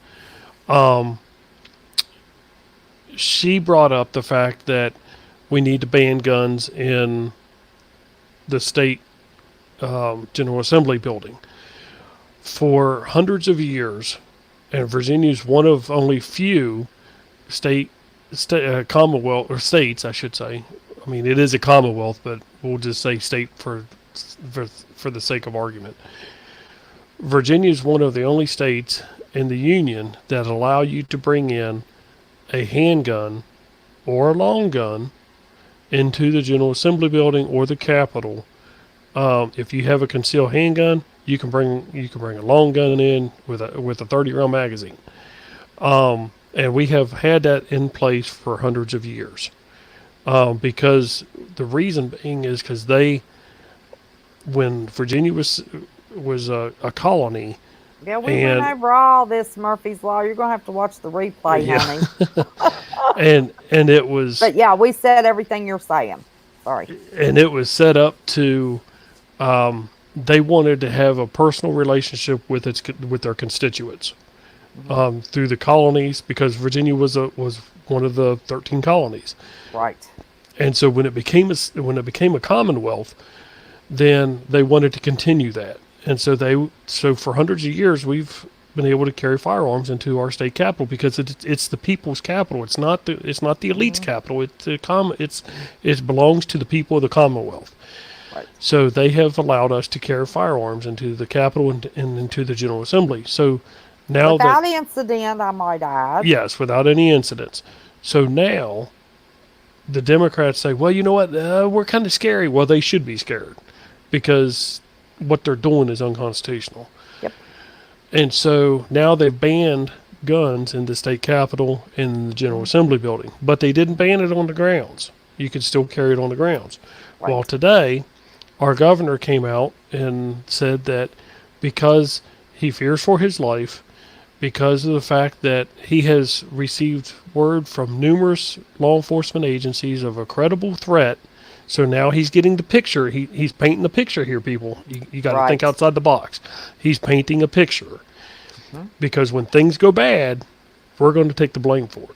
B: She brought up the fact that we need to ban guns in the state General Assembly building. For hundreds of years, and Virginia's one of only few commonwealth, or states, I should say. I mean, it is a commonwealth, but we'll just say state for the sake of argument. Virginia is one of the only states in the Union that allow you to bring in a handgun or a long gun into the General Assembly building or the Capitol. If you have a concealed handgun, you can bring a long gun in with a 30-round magazine. And we have had that in place for hundreds of years. Because the reason being is because when Virginia was a colony.
C: Yeah, we went over all this Murphy's Law. You're going to have to watch the replay, honey.
B: and it was.
C: But yeah, we said everything you're saying. Sorry.
B: And it was set up to. They wanted to have a personal relationship with their constituents through the colonies, because Virginia was one of the 13 colonies.
C: Right.
B: And so when it became a commonwealth, then they wanted to continue that. And so for hundreds of years, we've been able to carry firearms into our state capital because it's the people's capital. It's not the elite's capital. It belongs to the people of the Commonwealth.
C: Right.
B: So they have allowed us to carry firearms into the Capitol and into the General Assembly. So now
C: without incident, I might add.
B: Yes, without any incidents. So now the Democrats say, well, you know what? We're kind of scary. Well, they should be scared because what they're doing is unconstitutional.
C: Yep.
B: And so now they've banned guns in the state capitol and the General Assembly building, but they didn't ban it on the grounds. You could still carry it on the grounds.
C: Right.
B: Well, today, our governor came out and said that because he fears for his life because of the fact that he has received word from numerous law enforcement agencies of a credible threat. So now he's getting the picture. He's painting the picture here, people. You got to think
C: Right.
B: outside the box. He's painting a picture.
C: Mhm.
B: Because when things go bad, we're going to take the blame for it.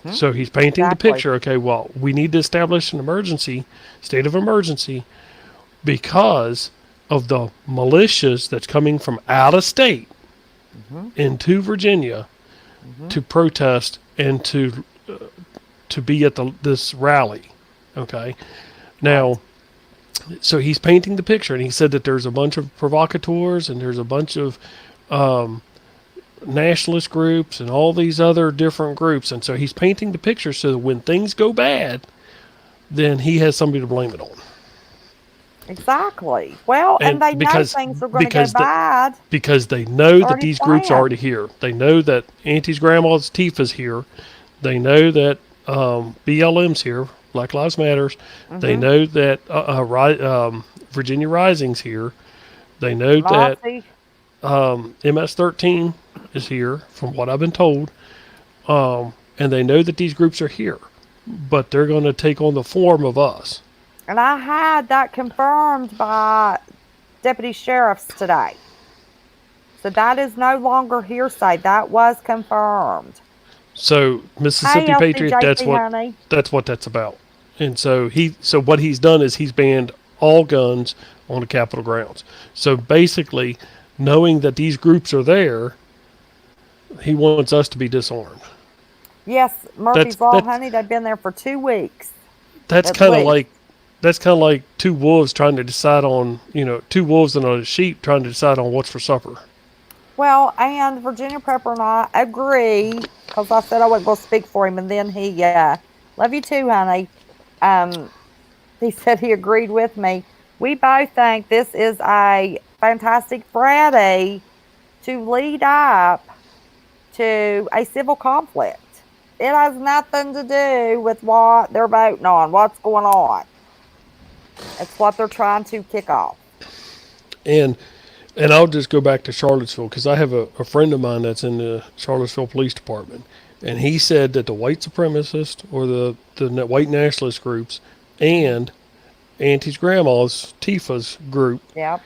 C: Mhm.
B: So he's painting
C: Exactly.
B: the picture. Okay, well, we need to establish an emergency, state of emergency, because of the militias that's coming from out of state
C: Mhm.
B: into Virginia
C: Mhm.
B: to protest and to be at this rally. Okay, now, so he's painting the picture, and he said that there's a bunch of provocateurs and there's a bunch of nationalist groups and all these other different groups, and so he's painting the picture so that when things go bad, then he has somebody to blame it on.
C: Exactly. Well, and
B: And
C: they know
B: because
C: things are going to go
B: because the,
C: bad.
B: because they know that
C: Already
B: these groups are
C: planned.
B: already here. They know that Auntie's grandma's Tifa's here. They know that BLM's here, Black Lives Matters. They
C: Mhm.
B: know that Virginia Rising's here. They know that
C: Nazi.
B: MS-13 is here, from what I've been told. And they know that these groups are here, but they're going to take on the form of us.
C: And I had that confirmed by deputy sheriffs today. So that is no longer hearsay. That was confirmed.
B: So Mississippi
C: Hey,
B: Patriot,
C: LCJC, honey.
B: that's what that's about. And so what he's done is he's banned all guns on the Capitol grounds. So basically, knowing that these groups are there, he wants us to be disarmed.
C: Yes, Murphy's Law,
B: that's
C: honey. They've been there for 2 weeks.
B: that's
C: At
B: kind of
C: least.
B: like two wolves trying to decide on, two wolves and a sheep trying to decide on what's for supper.
C: Well, and Virginia Prepper and I agree, because I said I wasn't going to speak for him, and then he, love you too, honey. He said he agreed with me. We both think this is a fantastic Friday to lead up to a civil conflict. It has nothing to do with what they're voting on, what's going on. It's what they're trying to kick off.
B: And I'll just go back to Charlottesville because I have a friend of mine that's in the Charlottesville Police Department, and he said that the white supremacists or the white nationalist groups and Auntie's grandma's Tifa's group
C: Yep.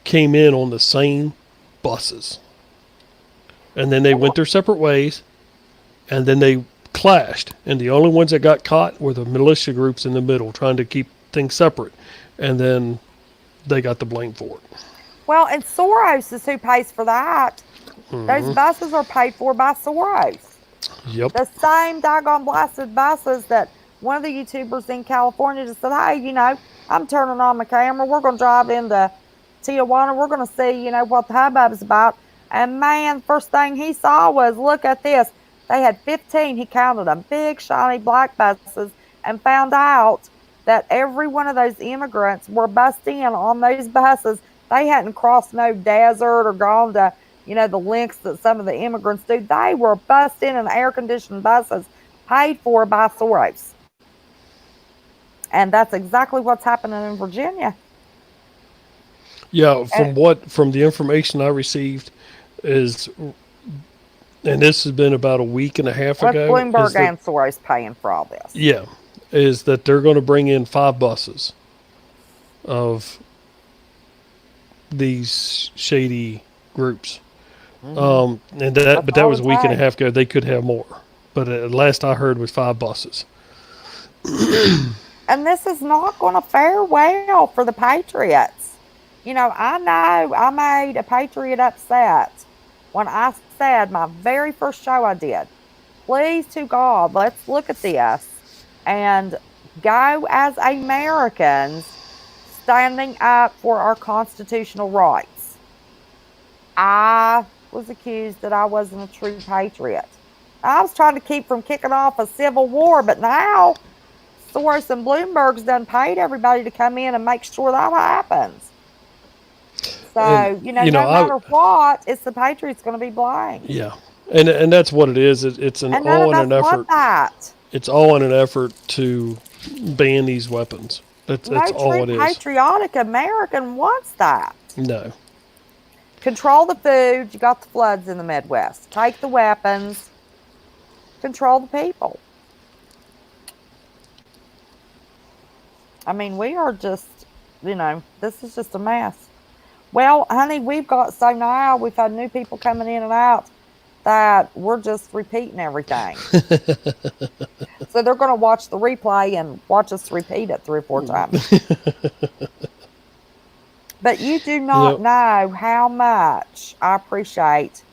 B: came in on the same buses, and then they went their separate ways, and then they clashed, and the only ones that got caught were the militia groups in the middle trying to keep things separate, and then they got the blame for it.
C: Well, and Soros is who pays for that. Those buses are paid for by Soros.
B: Yep.
C: The same doggone blasted buses that one of the YouTubers in California just said, hey, I'm turning on my camera. We're going to drive into Tijuana. We're going to see, what the hubbub's about. And man, first thing he saw was, look at this. They had 15, he counted them, big, shiny black buses, and found out that every one of those immigrants were bussed in on those buses. They hadn't crossed no desert or gone to, the lengths that some of the immigrants do. They were bussed in air-conditioned buses paid for by Soros. And that's exactly what's happening in Virginia.
B: Yeah, from the information I received is, and this has been about a week and a half
C: What's
B: ago.
C: Bloomberg and Soros paying for all this?
B: Yeah, is that they're going to bring in 5 buses of these shady groups. And that, but that was a week and a half ago. They could have more, but last I heard was 5 buses.
C: And this is not going to fare well for the Patriots. I know I made a Patriot upset when I said my very first show I did, please to God, let's look at this and go as Americans standing up for our constitutional rights. I was accused that I wasn't a true patriot. I was trying to keep from kicking off a civil war, but now Soros and Bloomberg's done paid everybody to come in and make sure that happens. So,
B: And,
C: no matter what, it's the Patriots going to be blamed.
B: Yeah, and that's what it is. It's an
C: And none
B: all
C: of
B: in
C: us
B: an
C: want
B: effort.
C: that.
B: It's all in an effort to ban these weapons. That's
C: No
B: all
C: true
B: it is.
C: patriotic American wants that.
B: No.
C: Control the food. You got the floods in the Midwest. Take the weapons. Control the people. I mean, we are just, this is just a mess. Well, honey, we've got, so now we've had new people coming in and out that we're just repeating everything. So they're going to watch the replay and watch us repeat it 3 or 4 times. But you do not know how much I appreciate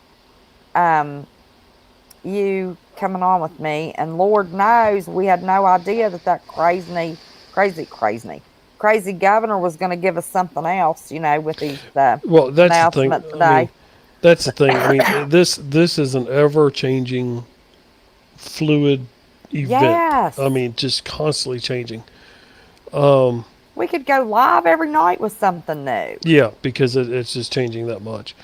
C: you coming on with me. And Lord knows we had no idea that crazy governor was going to give us something else, with these
B: well, that's the thing.
C: announcements today.
B: I mean, that's the thing. I mean, this is an ever-changing, fluid event.
C: Yes.
B: I mean, just constantly changing.
C: We could go live every night with something new.
B: Yeah, because it's just changing that much.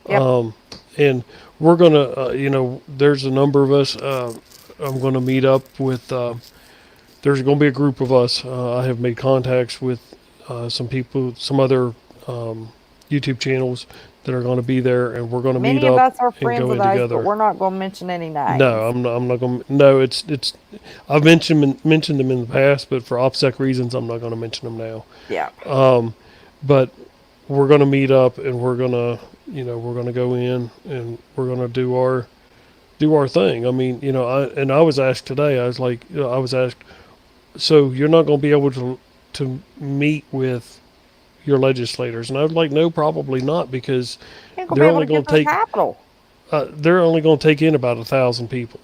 C: Yep.
B: And we're gonna, there's a number of us. I'm gonna meet up with. There's gonna be a group of us. I have made contacts with some people, some other YouTube channels that are going to be there, and we're going to meet up.
C: Many of us are
B: and
C: friends
B: go
C: of
B: in
C: those,
B: together.
C: but we're not going to mention any names.
B: No, I'm not going to. No, it's. I've mentioned them in the past, but for OPSEC reasons, I'm not going to mention them now.
C: Yeah.
B: But we're going to meet up, and we're going to, we're going to go in, and we're going to do our thing. I mean, I was asked today. I was like, I was asked, so you're not going to be able to meet with your legislators? And I was like, no, probably not, because they're only going to take
C: capital.
B: They're only going to take in about 1,000 people,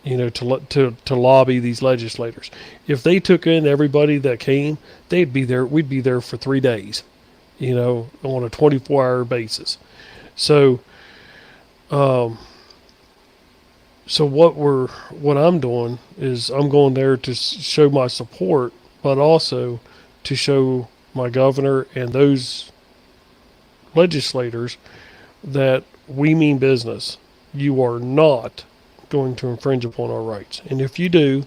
B: to lobby these legislators. If they took in everybody that came, they'd be there. We'd be there for 3 days, on a 24-hour basis. So, what I'm doing is I'm going there to show my support, but also to show my governor and those legislators that we mean business. You are not going to infringe upon our rights. And if you do,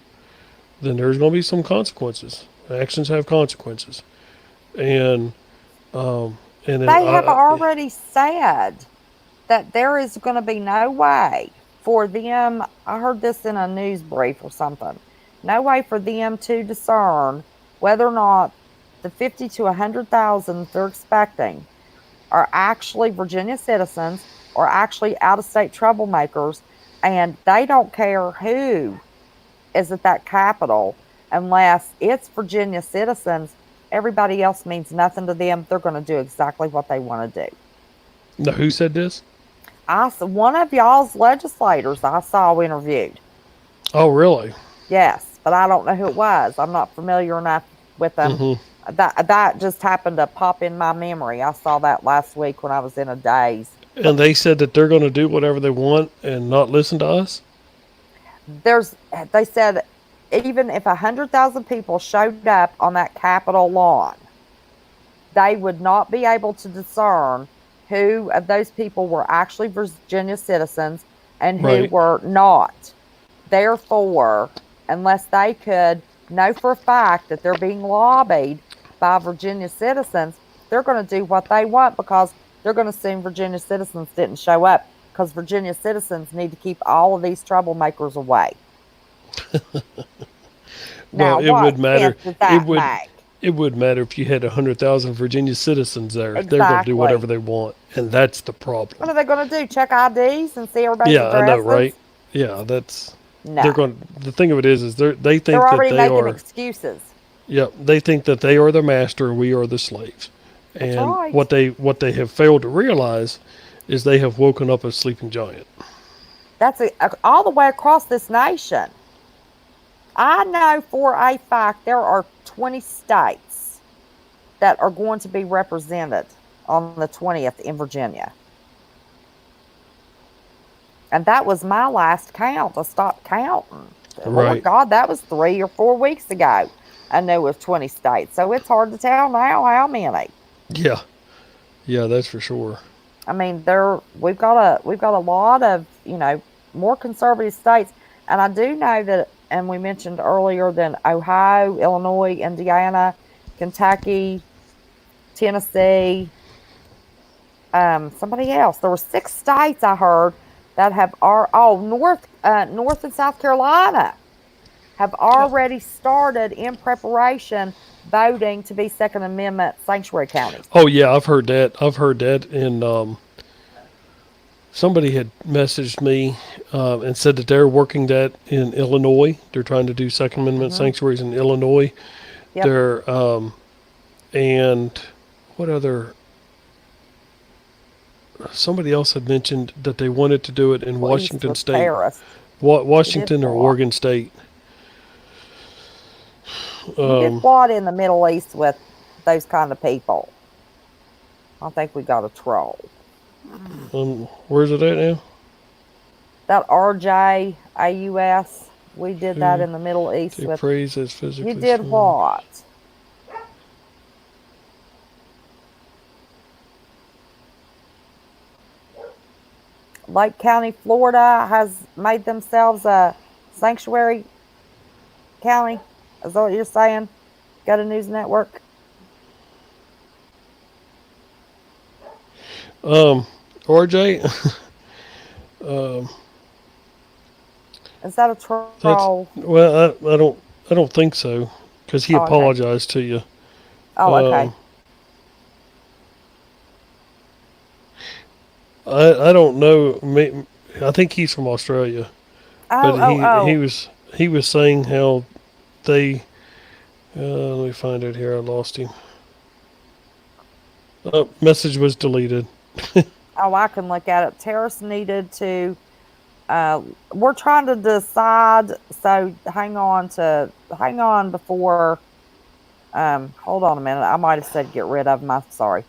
B: then there's going to be some consequences. Actions have consequences. And they
C: have already said that there is going to be no way for them. I heard this in a news brief or something. No way for them to discern whether or not the 50 to 100,000 they're expecting are actually Virginia citizens or actually out-of-state troublemakers, and they don't care who is at that Capitol unless it's Virginia citizens. Everybody else means nothing to them. They're going to do exactly what they want to do.
B: Now, who said this?
C: One of y'all's legislators I saw interviewed.
B: Oh, really?
C: Yes, but I don't know who it was. I'm not familiar enough with them.
B: Mm-hmm.
C: That just happened to pop in my memory. I saw that last week when I was in a daze.
B: And they said that they're going to do whatever they want and not listen to us?
C: They said even if 100,000 people showed up on that Capitol lawn, they would not be able to discern who of those people were actually Virginia citizens and who were not. Therefore, unless they could know for a fact that they're being lobbied by Virginia citizens, they're going to do what they want, because they're going to assume Virginia citizens didn't show up, because Virginia citizens need to keep all of these troublemakers away.
B: Well,
C: now,
B: it would matter.
C: It
B: would matter if you had 100,000 Virginia citizens there.
C: Exactly.
B: They're going to do whatever they want, and that's the problem.
C: What are they going to do? Check IDs and see everybody's addresses?
B: I know, right? Yeah, that's.
C: No.
B: They're going. The thing of it is they think
C: they're already
B: that they
C: making
B: are
C: excuses.
B: Yeah, they think that they are the master and we are the slaves. And
C: right.
B: what they have failed to realize is they have woken up a sleeping giant.
C: That's all the way across this nation. I know for a fact there are 20 states that are going to be represented on the 20th in Virginia. And that was my last count. I stopped counting.
B: Right.
C: Oh, God, that was 3 or 4 weeks ago. I knew it was 20 states. So it's hard to tell now how many.
B: Yeah. Yeah, that's for sure.
C: I mean, we've got a lot of, more conservative states. And I do know that, and we mentioned earlier, that Ohio, Illinois, Indiana, Kentucky, Tennessee, somebody else. There were 6 states I heard that have North and South Carolina have already started in preparation voting to be Second Amendment sanctuary counties.
B: Oh yeah, I've heard that. And somebody had messaged me and said that they're working that in Illinois. They're trying to do Second Amendment
C: Hmm.
B: sanctuaries in Illinois.
C: Yep.
B: They're and what other? Somebody else had mentioned that they wanted to do it in
C: Police
B: Washington
C: for
B: State,
C: terrorists.
B: Washington or
C: what?
B: Oregon State.
C: You did what in the Middle East with those kind of people? I think we got a troll.
B: Where's it at now?
C: That RJ AUS, we did that in the Middle East
B: They
C: with.
B: praise as physically
C: You did
B: strong.
C: what? Lake County, Florida has made themselves a sanctuary county. Is that what you're saying? Got a news network?
B: RJ,
C: Is that a troll?
B: well, I don't think so, because he
C: Oh, okay.
B: apologized to you.
C: Oh, okay.
B: I don't know. I think he's from Australia, but
C: Oh.
B: he was saying how they. Let me find it here. I lost him. Message was deleted.
C: Oh, I can look at it. Terrace needed to. We're trying to decide. So hang on before. Hold on a minute. I might have said get rid of them. I'm sorry.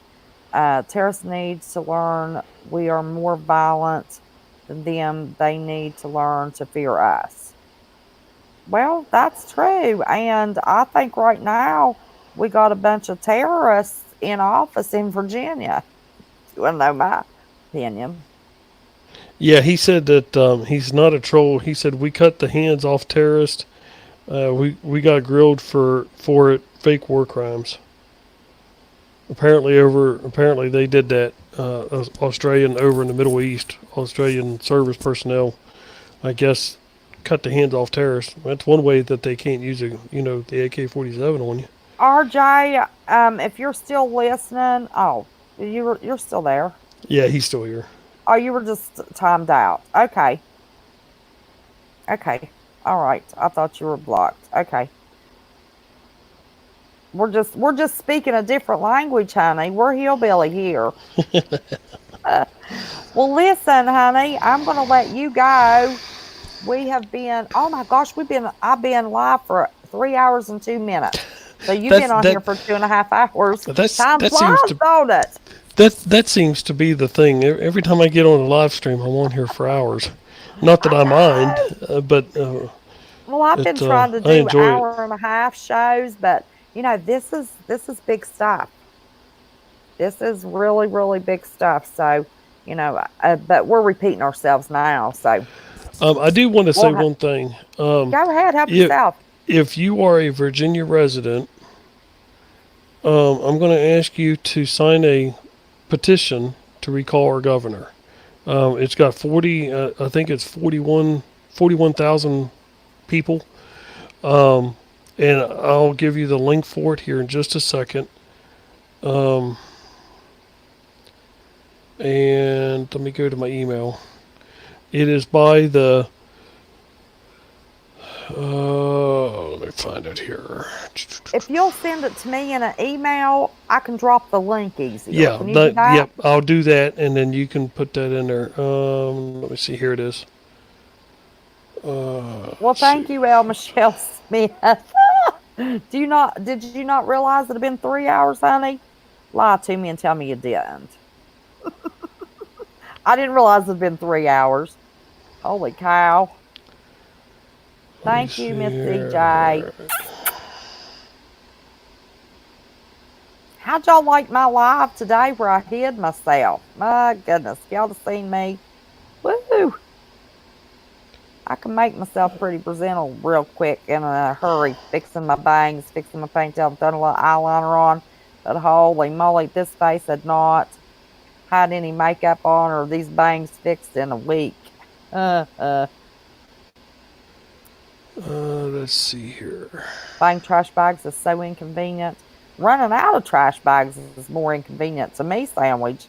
C: Terrace needs to learn we are more violent than them. They need to learn to fear us. Well, that's true. And I think right now we got a bunch of terrorists in office in Virginia. You want to know my opinion?
B: Yeah, he said that he's not a troll. He said we cut the hands off terrorists. We got grilled for it. Fake war crimes. Apparently they did that. Australian over in the Middle East, Australian service personnel, I guess, cut the hands off terrorists. That's one way that they can't use the AK-47 on you.
C: RJ, if you're still listening, you're still there.
B: Yeah, he's still here.
C: Oh, you were just timed out. Okay. All right. I thought you were blocked. Okay. We're just speaking a different language, honey. We're hillbilly here. Well, listen, honey, I'm going to let you go. We have been, oh my gosh, I've been live for 3 hours and 2 minutes. So you've been on here for 2.5 hours. Time flies, don't it?
B: That seems to be the thing. Every time I get on a live stream, I'm on here for hours. Not that I mind, but
C: well, I've been trying to do hour and a half shows, but this is big stuff. This is really, really big stuff. So, but we're repeating ourselves now. So,
B: I do want to say one thing.
C: Go ahead, help yourself.
B: If you are a Virginia resident, I'm going to ask you to sign a petition to recall our governor. It's got 41,000 people. And I'll give you the link for it here in just a second. And let me go to my email. It is by the... let me find it here.
C: If you'll send it to me in an email, I can drop the link easier.
B: Yeah,
C: Can you do that?
B: Yep, I'll do that, and then you can put that in there. Let me see. Here it is.
C: Well, thank you, L. Michelle Smith. Did you not realize it had been 3 hours, honey? Lie to me and tell me you didn't. I didn't realize it had been 3 hours. Holy cow. Thank you, Miss CJ. How'd y'all like my live today where I hid myself? My goodness, y'all have seen me. Woo! I can make myself pretty presentable real quick in a hurry. Fixing my bangs, fixing my paint job, throwing a little eyeliner on. But holy moly, this face had not. had any makeup on or these bangs fixed in a week.
B: Let's see here.
C: Buying trash bags is so inconvenient. Running out of trash bags is more inconvenient to me, Sandwich.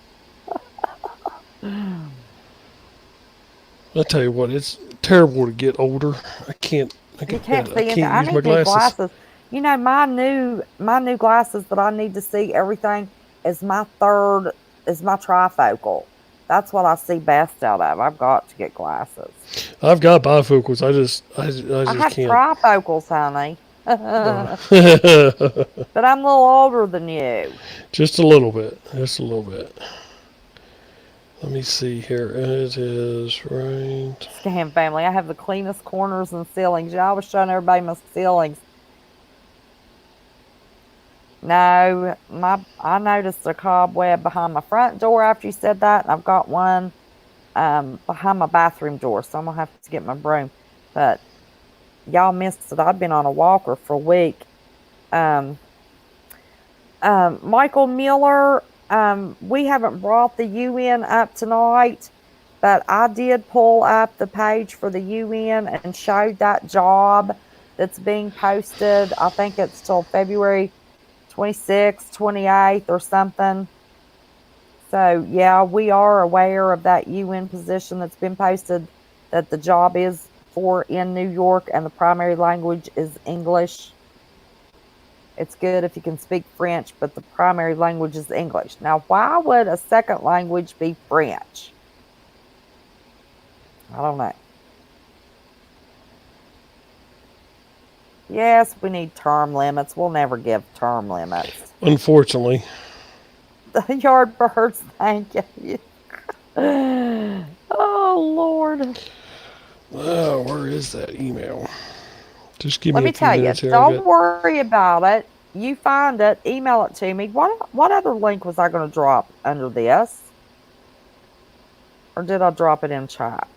B: I'll tell you what, it's terrible to get older. I can't
C: You can't see anything.
B: use
C: I
B: my
C: need new
B: glasses.
C: glasses. You know, my new glasses that I need to see everything is my trifocal. That's what I see best out of. I've got to get glasses.
B: I've got bifocals. I just
C: I have
B: can't.
C: trifocals, honey. But I'm a little older than you.
B: Just a little bit. Just a little bit. Let me see here. It is right.
C: Scam family. I have the cleanest corners and ceilings. Y'all was showing everybody my ceilings. No, I noticed a cobweb behind my front door after you said that, and I've got one behind my bathroom door, so I'm gonna have to get my broom. But y'all missed it. I've been on a walker for a week. Michael Miller, we haven't brought the UN up tonight, but I did pull up the page for the UN and showed that job that's being posted. I think it's till February 26th, 28th or something. So yeah, we are aware of that UN position that's been posted, that the job is for in New York and the primary language is English. It's good if you can speak French, but the primary language is English. Now, why would a second language be French? I don't know. Yes, we need term limits. We'll never give term limits.
B: Unfortunately.
C: The Yardbirds, thank you. Oh, Lord.
B: Oh, where is that email? Just give
C: Let
B: me
C: me
B: a few
C: tell you,
B: minutes here.
C: don't worry about it. You find it, email it to me. What other link was I going to drop under this? Or did I drop it in chat?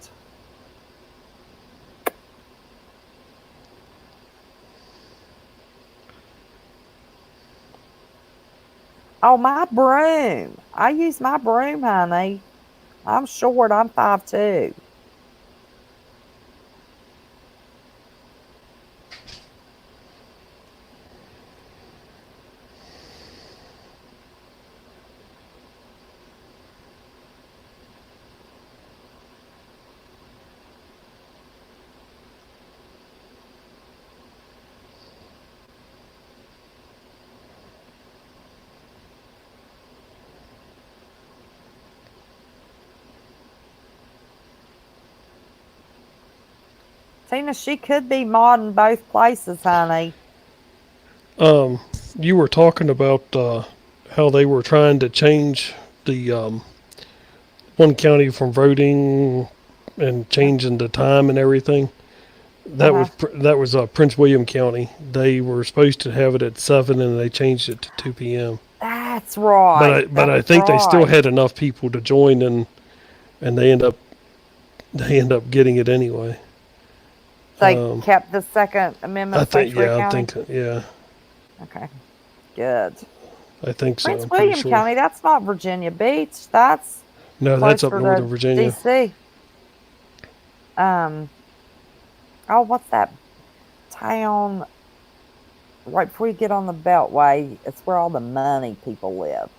C: Oh, my broom. I use my broom, honey. I'm short. I'm 5'2". Tina, she could be modding both places, honey.
B: You were talking about how they were trying to change the one county from voting and changing the time and everything. That was Prince William County. They were supposed to have it at 7, and they changed it to 2 p.m.
C: That's right.
B: But I think they still had enough people to join, and they end up getting it anyway.
C: They kept the Second Amendment.
B: I think
C: County?
B: yeah.
C: Okay, good.
B: I think so.
C: Prince William County. That's not Virginia Beach. That's
B: that's up
C: closer
B: northern
C: to
B: Virginia.
C: DC. Oh, what's that town right before you get on the Beltway? It's where all the money people live.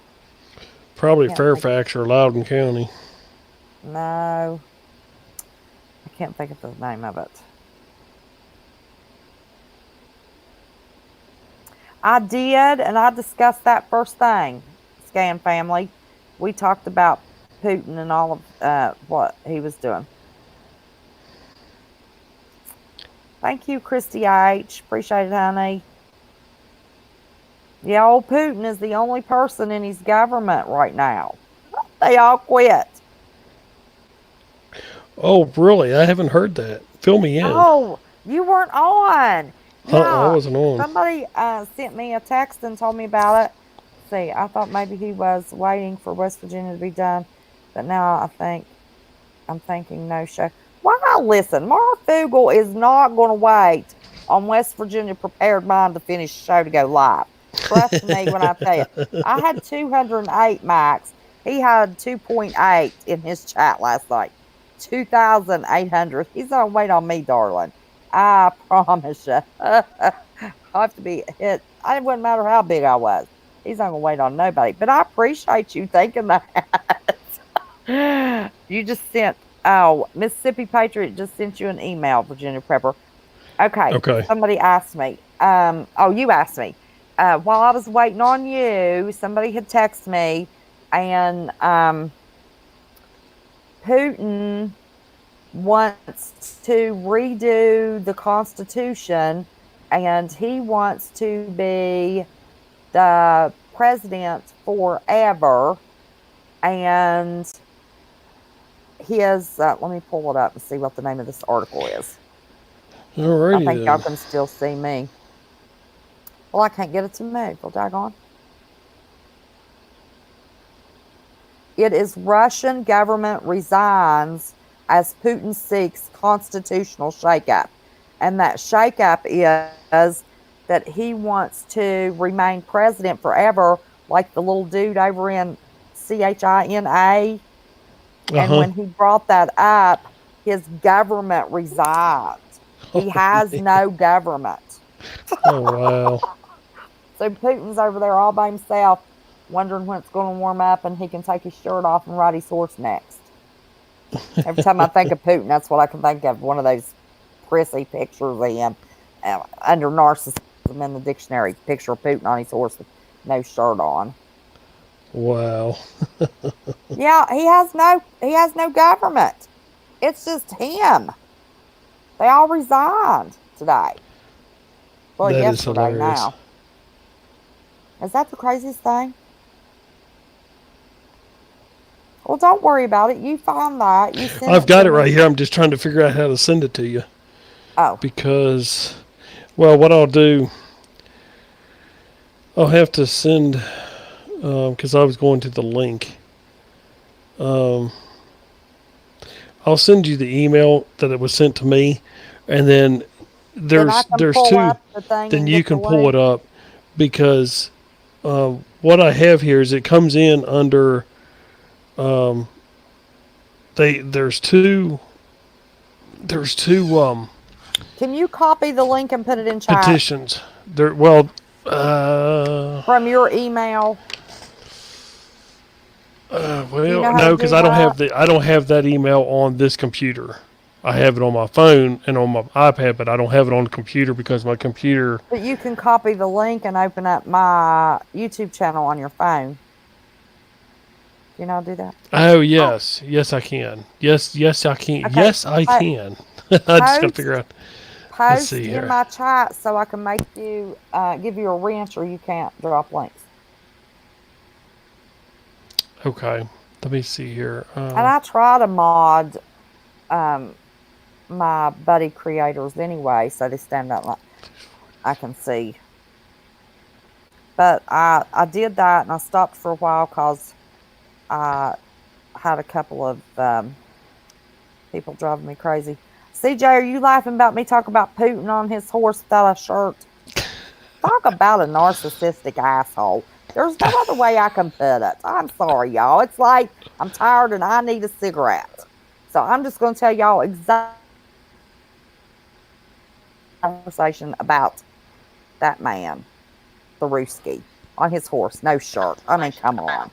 B: Probably Fairfax or Loudoun County.
C: No, I can't think of the name of it. I did, and I discussed that first thing, Scan Family. We talked about Putin and all of what he was doing. Thank you, Christy H. Appreciate it, honey. Yeah, old Putin is the only person in his government right now. They all quit.
B: Oh, really? I haven't heard that. Fill me in.
C: Oh, you weren't on. Yeah,
B: I wasn't on.
C: Somebody sent me a text and told me about it. See, I thought maybe he was waiting for West Virginia to be done, but now I'm thinking no show. Why? Listen, Mara Fugel is not going to wait on West Virginia Prepared Mind to finish the show to go live. Trust me when I tell you. I had 208 max. He had 2.8 in his chat last night. 2,800. He's gonna wait on me, darling. I promise you. I have to be hit. It wouldn't matter how big I was. He's not gonna wait on nobody. But I appreciate you thinking that. You just sent. Oh, Mississippi Patriot just sent you an email, Virginia Prepper. Okay.
B: Okay.
C: Somebody asked me. Oh, you asked me. While I was waiting on you, somebody had texted me, and Putin wants to redo the Constitution, and he wants to be the president forever. And his, let me pull it up and see what the name of this article is.
B: Alrighty
C: I think y'all
B: then.
C: can still see me. Well, I can't get it to move. Well, daggone. It is Russian government resigns as Putin seeks constitutional shakeup. And that shakeup is that he wants to remain president forever, like the little dude over in CHINA. And when he brought that up, his government resigned. He has no government.
B: Oh, wow.
C: So Putin's over there all by himself, wondering when it's going to warm up and he can take his shirt off and ride his horse next. Every time I think of Putin, that's what I can think of. One of those prissy pictures of him under narcissism in the dictionary. Picture of Putin on his horse with no shirt on.
B: Wow.
C: Yeah, he has no government. It's just him. They all resigned today. Well,
B: That is
C: yesterday
B: hilarious.
C: now. Is that the craziest thing? Well, don't worry about it. You find that. You send
B: I've got
C: to
B: it right
C: me.
B: here. I'm just trying to figure out how to send it to you.
C: Oh,
B: Because, well, what I'll do, I'll have to send, because I was going to the link. I'll send you the email that it was sent to me, and then
C: then I can
B: there's
C: pull
B: two.
C: up the thing
B: Then
C: and
B: you
C: get the
B: can pull
C: link.
B: it up, because what I have here is it comes in under there's two
C: Can you copy the link and put it in chat
B: petitions.
C: from your email?
B: Well,
C: you know how
B: no,
C: to
B: because
C: do
B: I don't
C: that?
B: have that email on this computer. I have it on my phone and on my iPad, but I don't have it on the computer because my computer.
C: But you can copy the link and open up my YouTube channel on your phone. You know how to do that?
B: Oh yes, yes I can. Yes I can.
C: Okay.
B: Yes I can. I just got to figure out. Let's
C: Post
B: see
C: in
B: here.
C: my chat so I can make you give you a wrench, or you can't drop links.
B: Okay, let me see here.
C: And I try to mod my buddy creators anyway, so they stand out like I can see. But I did that and I stopped for a while because I had a couple of people driving me crazy. CJ, are you laughing about me talking about Putin on his horse without a shirt? Talk about a narcissistic asshole. There's no other way I can put it. I'm sorry, y'all. It's like I'm tired and I need a cigarette. So I'm just going to tell y'all exactly conversation about that man, the Ruski, on his horse, no shirt. I mean, come on.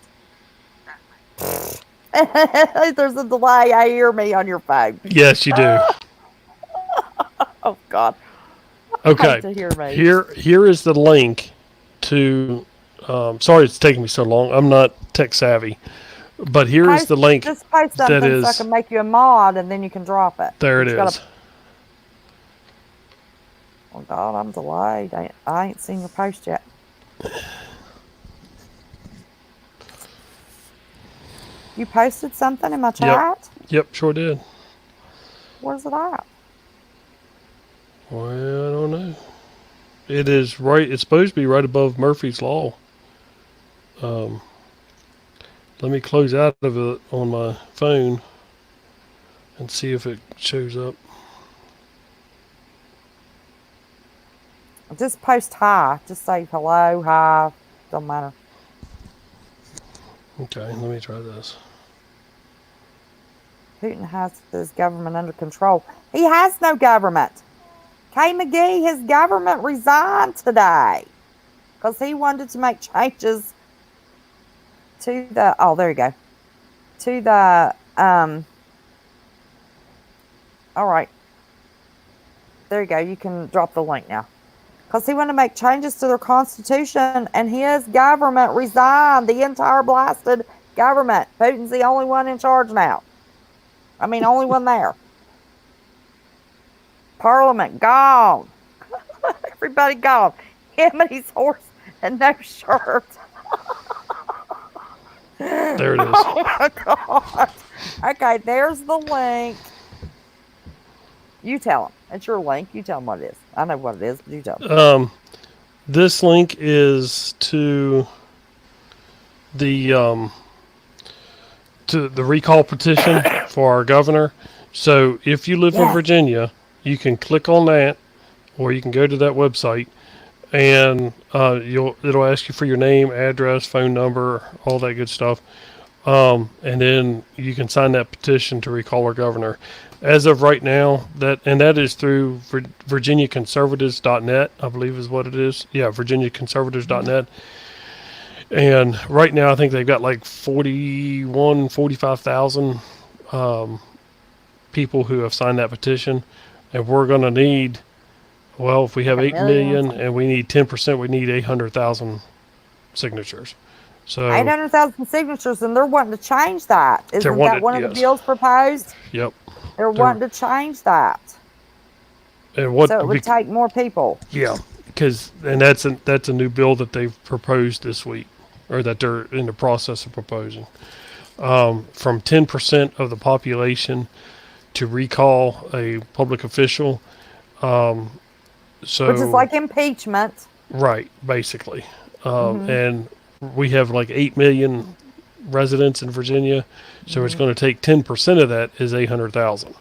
C: There's a delay. I hear me on your phone.
B: Yes, you do.
C: Oh God.
B: Okay.
C: Hate to hear me.
B: Here is the link to. Sorry, it's taking me so long. I'm not tech savvy, but here is the link.
C: Just post something
B: that is.
C: so I can make you a mod, and then you can drop it.
B: There it
C: But you
B: is.
C: gotta- Oh God, I'm delayed. I ain't seen your post yet. You posted something in my chat?
B: Yep, sure did.
C: Where's it at?
B: Well, I don't know. It is right. It's supposed to be right above Murphy's Law. Let me close out of it on my phone and see if it shows up.
C: Just post hi. Just say hello, hi. Don't matter.
B: Okay, let me try this.
C: Putin has his government under control. He has no government. Kay McGee, his government resigned today because he wanted to make changes to the, oh, there you go, to the, all right. There you go. You can drop the link now. Because he wanted to make changes to their constitution and his government resigned. The entire blasted government. Putin's the only one in charge now. I mean, only one there. Parliament gone. Everybody gone. Him and his horse and no shirt.
B: There it is.
C: Oh my God. Okay, there's the link. You tell him. It's your link. You tell him what it is. I know what it is, but you tell him.
B: This link is to the recall petition for our governor. So if you live in Virginia, you can click on that, or you can go to that website, and it'll ask you for your name, address, phone number, all that good stuff. And then you can sign that petition to recall our governor. As of right now, that is through VirginiaConservatives.net, I believe is what it is. Yeah, VirginiaConservatives.net. And right now, I think they've got like 45,000 people who have signed that petition. And we're going to need, well, if we have 8 million and we need 10%, we need 800,000 signatures. So
C: 800,000 signatures, and they're wanting to change that. Isn't that one of the bills proposed?
B: Yep.
C: They're wanting to change that.
B: And what,
C: so it would take more people.
B: Yeah, because that's a new bill that they've proposed this week, or that they're in the process of proposing. From 10% of the population to recall a public official. So
C: which is like impeachment.
B: Right, basically. And we have like 8 million residents in Virginia, so it's going to take 10% of that is 800,000. Right.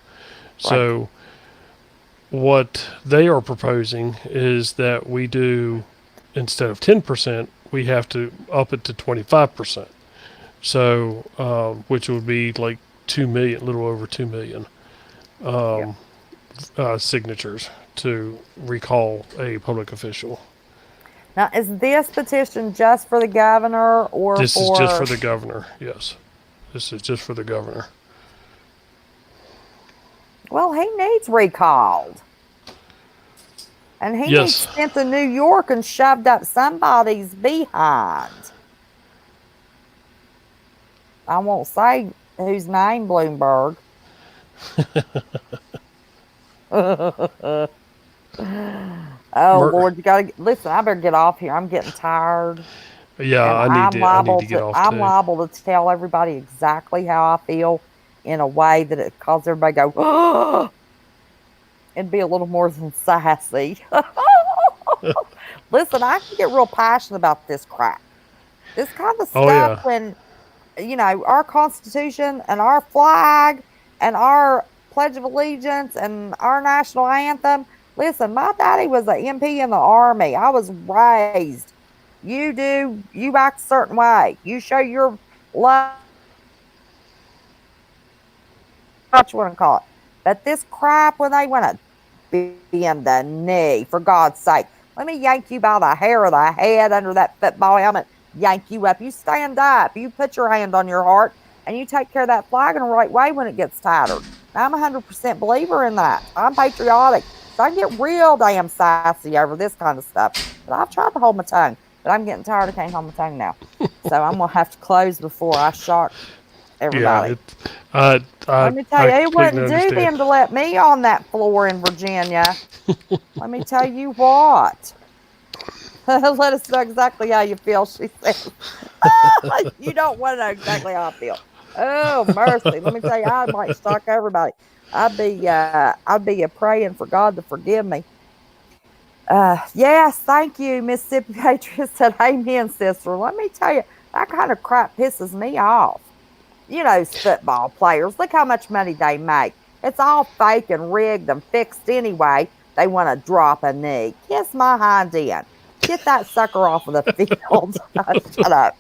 B: So what they are proposing is that we do, instead of 10%, we have to up it to 25%. So, which would be like 2 million, a little over 2 million signatures to recall a public official.
C: Now, is this petition just for the governor, or
B: this is just for the governor? Yes, this is just for the governor.
C: Well, he needs recalled, and he needs sent to New York and shoved up somebody's behind. I won't say whose name, Bloomberg. Lord, you gotta listen. I better get off here. I'm getting tired.
B: Yeah, I need to get off.
C: I'm liable to tell everybody exactly how I feel in a way that it causes everybody to go, oh! And be a little more than sassy. Listen, I can get real passionate about this crap. This kind of stuff when, you know, our Constitution and our flag and our Pledge of Allegiance and our national anthem. Listen, my daddy was an MP in the Army. I was raised. You act a certain way. You show your love. What you want to call it. But this crap, when they want to bend the knee, for God's sake, let me yank you by the hair of the head under that football helmet, yank you up. You stand up. You put your hand on your heart, and you take care of that flag in the right way when it gets tattered. I'm 100% believer in that. I'm patriotic. So I get real damn sassy over this kind of stuff. But I've tried to hold my tongue. But I'm getting tired. I can't hold my tongue now. So I'm going to have to close before I shock everybody.
B: Yeah,
C: let me tell you, it wouldn't do them to let me on that floor in Virginia. Let me tell you what. Let us know exactly how you feel, she says. You don't want to know exactly how I feel. Oh, mercy. Let me tell you, I might shock everybody. I'd be praying for God to forgive me. Yes, thank you, Mississippi Patriot said, amen, sister. Let me tell you, that kind of crap pisses me off. You know, football players, look how much money they make. It's all fake and rigged and fixed anyway. They want to drop a knee. Kiss my hind end. Get that sucker off of the field. Shut up.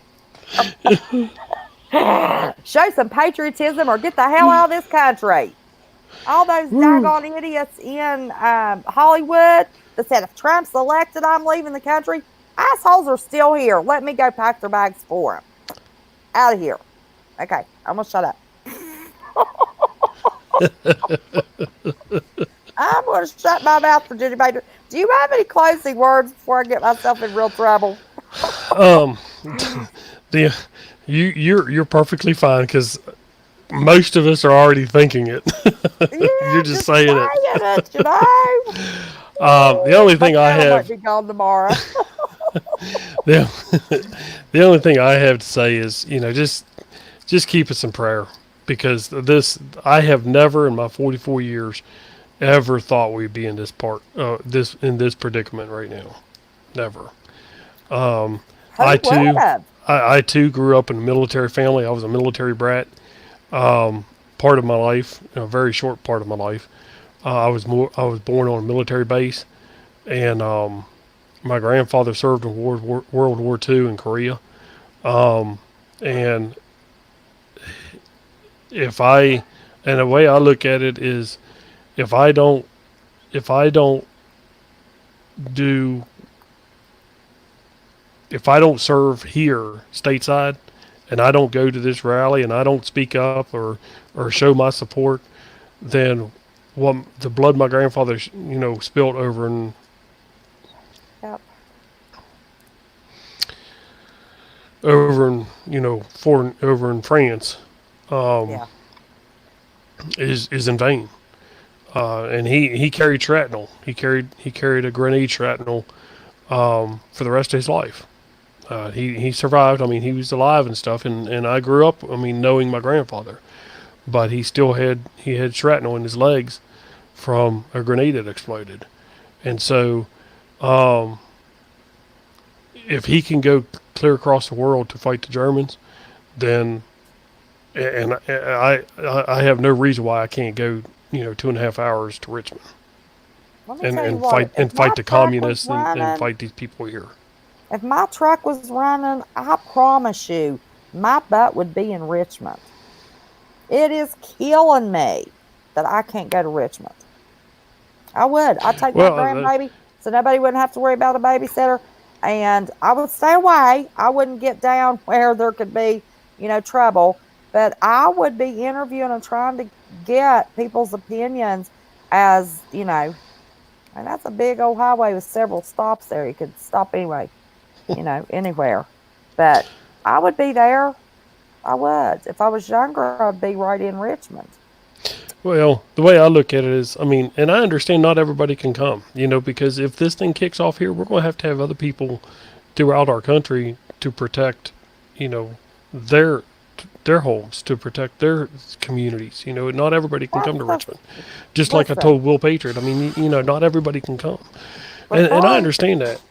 C: Show some patriotism or get the hell out of this country. All those doggone idiots in Hollywood that said if Trump's elected, I'm leaving the country. Assholes are still here. Let me go pack their bags for them. Out of here. Okay, I'm gonna shut up. I'm gonna shut my mouth, Virginia Bader. Do you have any closing words before I get myself in real trouble?
B: You're perfectly fine because most of us are already thinking it.
C: Yeah,
B: You're just saying it.
C: it, you know.
B: The only thing I
C: My dad
B: have,
C: might be gone tomorrow.
B: the only thing I have to say is, just keep us in prayer because I have never in my 44 years ever thought we'd be in this predicament right now. Never. I too,
C: would have?
B: I too grew up in a military family. I was a military brat. Part of my life, a very short part of my life, I was born on a military base, and my grandfather served in World War II in Korea, and and the way I look at it is, if I don't serve here stateside, and I don't go to this rally, and I don't speak up or show my support, then what the blood my grandfather spilled over in
C: Yep.
B: over in France
C: Yeah.
B: is in vain. And he carried shrapnel. He carried a grenade shrapnel for the rest of his life. He survived. I mean, he was alive and stuff. And I grew up, knowing my grandfather, but he had shrapnel in his legs from a grenade that exploded. And so, if he can go clear across the world to fight the Germans, then, and I have no reason why I can't go, 2.5 hours to Richmond
C: Let me tell you
B: and
C: what, if my
B: fight the
C: truck was
B: communists and
C: running-
B: fight these people here.
C: If my truck was running, I promise you, my butt would be in Richmond. It is killing me that I can't go to Richmond. I would. I'd take my
B: Well,
C: grandbaby so nobody wouldn't have to worry about a babysitter. And I would stay away. I wouldn't get down where there could be, trouble. But I would be interviewing and trying to get people's opinions as, and that's a big old highway with several stops there. You could stop anyway, anywhere. But I would be there. I would. If I was younger, I'd be right in Richmond.
B: Well, the way I look at it is, and I understand not everybody can come, because if this thing kicks off here, we're going to have other people throughout our country to protect, their homes, to protect their communities. Not everybody can come to Richmond. Just like I told Will Patriot, not everybody can come. And I understand that,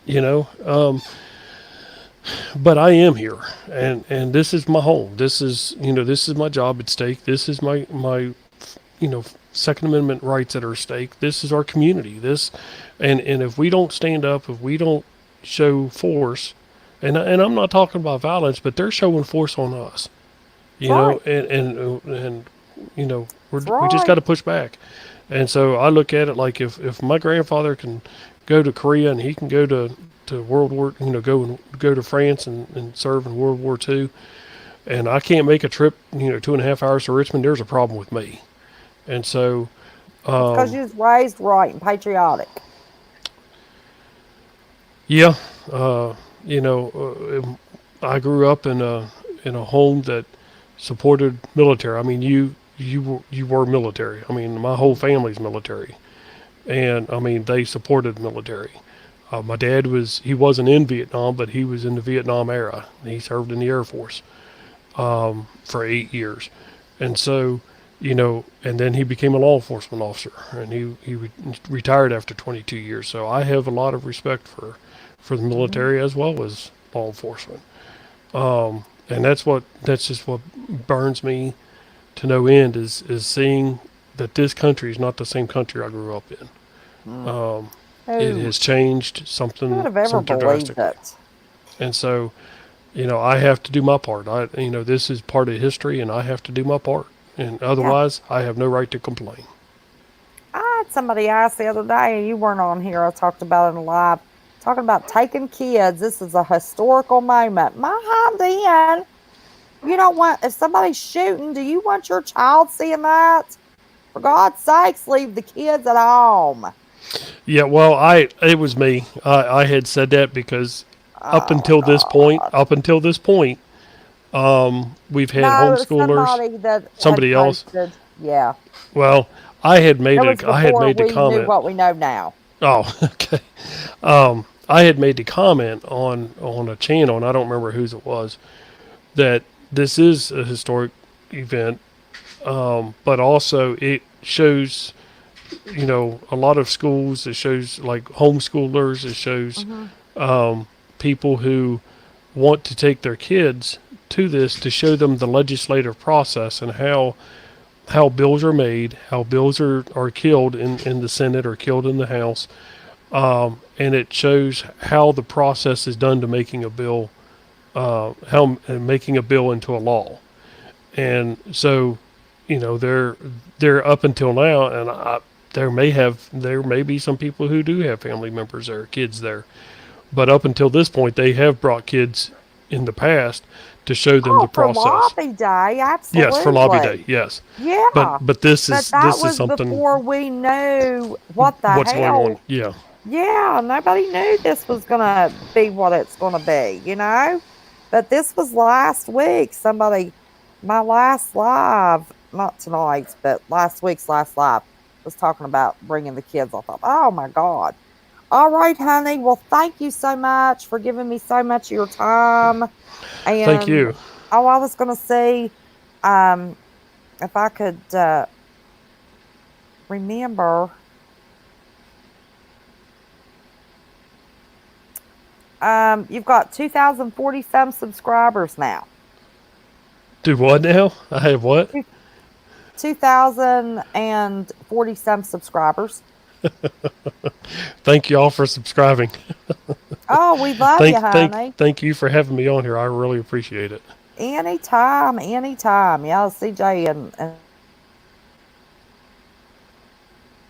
B: but I am here, and this is my home. This is my job at stake. This is my Second Amendment rights that are at stake. This is our community. And if we don't stand up, if we don't show force, and I'm not talking about violence, but they're showing force on us, we just got to push back. And so I look at it like if my grandfather can go to Korea and he can go to World War, go to France and serve in World War II, and I can't make a trip, 2.5 hours to Richmond, there's a problem with me. And so,
C: because you was raised right and patriotic.
B: Yeah, I grew up in a home that supported military. You were military. My whole family's military, and they supported the military. My dad wasn't in Vietnam, but he was in the Vietnam era. He served in the Air Force for 8 years, and so. And then he became a law enforcement officer, and he retired after 22 years. So I have a lot of respect for the military as well as law enforcement. And that's just what burns me to no end is seeing that this country is not the same country I grew up in. It has changed something
C: Who would have ever believed
B: drastically.
C: it?
B: And so I have to do my part. This is part of history, and I have to do my part. And
C: Yeah.
B: otherwise, I have no right to complain.
C: I had somebody ask the other day, and you weren't on here. I talked about it in live, talking about taking kids. This is a historical moment. My hand in. You don't want, if somebody's shooting, do you want your child seeing that? For God's sakes, leave the kids at home.
B: Yeah, well, it was me. I had said that because up
C: Oh my
B: until this point,
C: God.
B: we've had
C: No, it was
B: homeschoolers.
C: somebody that had
B: Somebody else.
C: posted. Yeah.
B: Well, I had made
C: It was
B: I had
C: before
B: made the
C: we knew
B: comment.
C: what we know now.
B: Oh, okay. I had made the comment on a channel, and I don't remember whose it was, that this is a historic event, but also it shows, a lot of schools. It shows like homeschoolers. It shows
C: Hmm.
B: people who want to take their kids to this to show them the legislative process and how bills are made, how bills are killed in the Senate or killed in the House, and it shows how the process is done to making a bill, how making a bill into a law. And so, they're up until now, and there may be some people who do have family members there, kids there, but up until this point, they have brought kids in the past to show them the
C: Oh, for
B: process.
C: lobby day,
B: Yes, for lobby
C: absolutely.
B: day. Yes,
C: Yeah.
B: but this
C: But
B: is
C: that
B: this is
C: was
B: something
C: before we knew what the
B: what's going on.
C: hell.
B: Yeah,
C: Yeah, nobody knew this was going to be what it's going to be, you know? But this was last week. Somebody, my last live, not tonight's, but last week's last live, was talking about bringing the kids. I thought, oh my God. All right, honey. Well, thank you so much for giving me so much of your time.
B: thank
C: And
B: you.
C: oh, I was going to say, um, if I could remember, you've got 2,040 some subscribers now.
B: Do what now? I have what?
C: 2,040 some subscribers.
B: Thank you all for subscribing.
C: Oh, we love you, honey.
B: Thank you for having me on here. I really appreciate it.
C: Anytime, anytime. Yeah, CJ and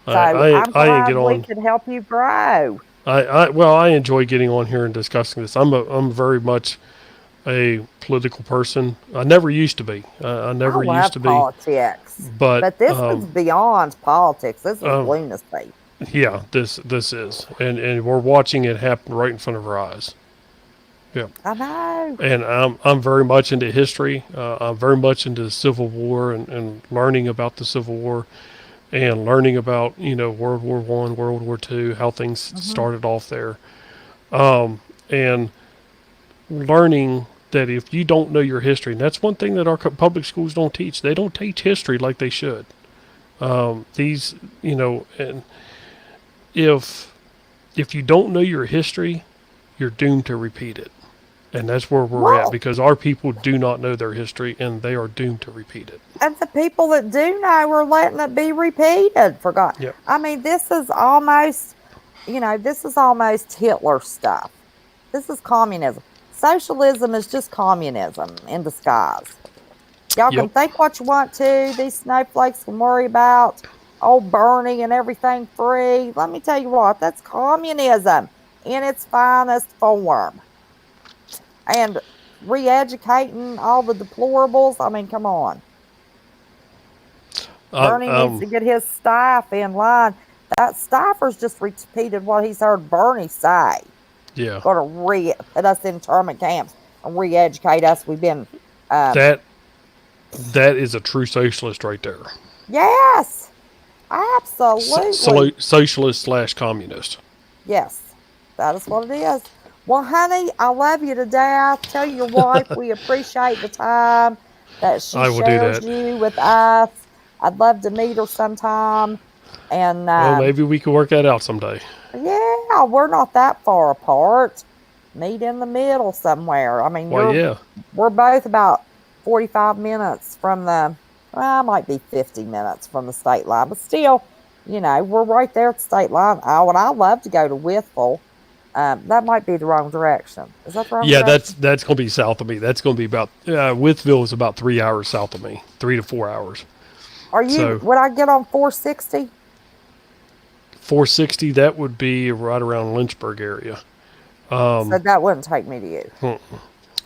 C: so I'm
B: I didn't
C: glad
B: get
C: we
B: on.
C: could help you grow.
B: I enjoy getting on here and discussing this. I'm very much a political person. I never used to be. I
C: I
B: never used
C: love
B: to be.
C: politics,
B: But
C: but this is beyond politics. This is
B: um,
C: lunacy.
B: yeah, this is, and we're watching it happen right in front of our eyes. Yeah,
C: I know.
B: and I'm very much into history. I'm very much into the Civil War and learning about the Civil War and learning about World War One, World War Two, how things
C: Hmm.
B: started off there, and learning that if you don't know your history, and that's one thing that our public schools don't teach. They don't teach history like they should. These, and if you don't know your history, you're doomed to repeat it. And that's where we're at
C: Well,
B: because our people do not know their history and they are doomed to repeat it.
C: and the people that do know are letting it be repeated. For God,
B: Yep.
C: I mean, this is almost, this is almost Hitler stuff. This is communism. Socialism is just communism in disguise. Y'all can
B: Yep.
C: think what you want to. These snowflakes can worry about old Bernie and everything free. Let me tell you what, that's communism in its finest form. And re-educating all the deplorables. I mean, come on. Bernie needs to
B: Um,
C: get his staff in line. That staffer's just repeated what he's heard Bernie say.
B: yeah.
C: Going to put us in internment camps and re-educate us. We've been,
B: That that is a true socialist right there.
C: yes, absolutely.
B: Socialist slash communist.
C: Yes, that is what it is. Well, honey, I love you to death. Tell your wife we appreciate the time that she
B: I will do
C: shares
B: that.
C: you with us. I'd love to meet her sometime. And
B: Well, maybe we could work that out someday.
C: yeah, we're not that far apart. Meet in the middle somewhere. I mean,
B: Well, yeah.
C: we're both about 45 minutes from well, it might be 50 minutes from the state line, but still, we're right there at the state line. Oh, and I love to go to Withville. That might be the wrong direction. Is that the wrong
B: Yeah,
C: direction?
B: that's going to be south of me. That's going to be about Withville is about 3 hours south of me, 3 to 4 hours.
C: Are you?
B: So
C: Would I get on 460?
B: 460, that would be right around Lynchburg area.
C: So that wouldn't take me to you.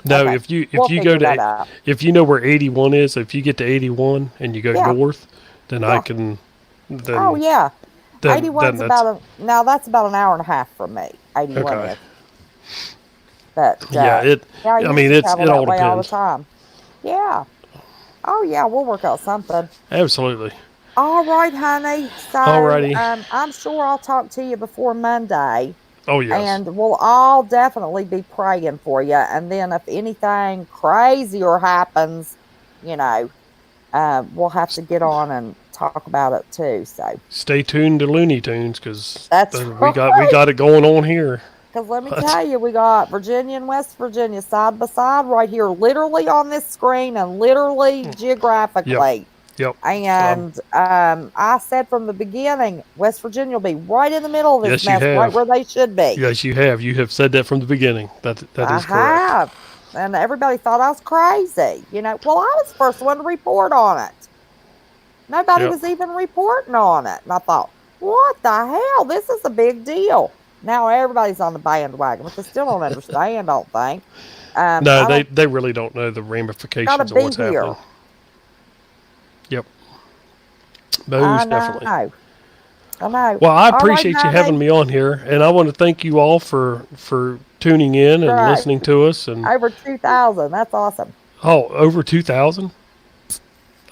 B: No,
C: Okay.
B: if you
C: We'll
B: go
C: figure that
B: to
C: out.
B: if you know where 81 is, if you get to 81 and you go
C: Yeah.
B: north, then I
C: Yeah.
B: can
C: Oh
B: then
C: yeah.
B: then
C: 81's
B: that's
C: now that's about an hour and a half from me. 81
B: okay.
C: is. But
B: Yeah,
C: yeah, I
B: I
C: used
B: mean
C: to travel
B: it
C: that
B: all
C: way all the
B: depends.
C: time. Yeah. Oh yeah, we'll work out something.
B: Absolutely.
C: All right, honey. So
B: Alrighty.
C: I'm sure I'll talk to you before Monday,
B: Oh yes.
C: and we'll all definitely be praying for you. And then if anything crazier happens, you know, we'll have to get on and talk about it too. So
B: Stay tuned to Looney Tunes because
C: that's
B: we
C: right.
B: got it going on here.
C: Because let me tell you, we got Virginia and West Virginia side by side right here, literally on this screen and literally
B: Yep.
C: geographically.
B: Yep.
C: And I said from the beginning, West Virginia will be right in the middle of this
B: Yes, you
C: mess, right
B: have.
C: where they should be.
B: Yes, you have. You have said that from the beginning. That
C: I
B: is correct.
C: have. And everybody thought I was crazy. Well, I was the first one to report on it. Nobody
B: Yep.
C: was even reporting on it. And I thought, what the hell? This is a big deal. Now everybody's on the bandwagon, but they still don't understand, I don't think.
B: No,
C: I don't
B: they really don't know the
C: gotta
B: ramifications of
C: be
B: what's happening.
C: here.
B: Yep.
C: I
B: Most definitely.
C: know. I know.
B: Well, I
C: All right,
B: appreciate you having
C: honey.
B: me on here, and I want to thank you all for tuning in and
C: Right.
B: listening to us. And
C: Over 2,000. That's awesome.
B: over 2,000.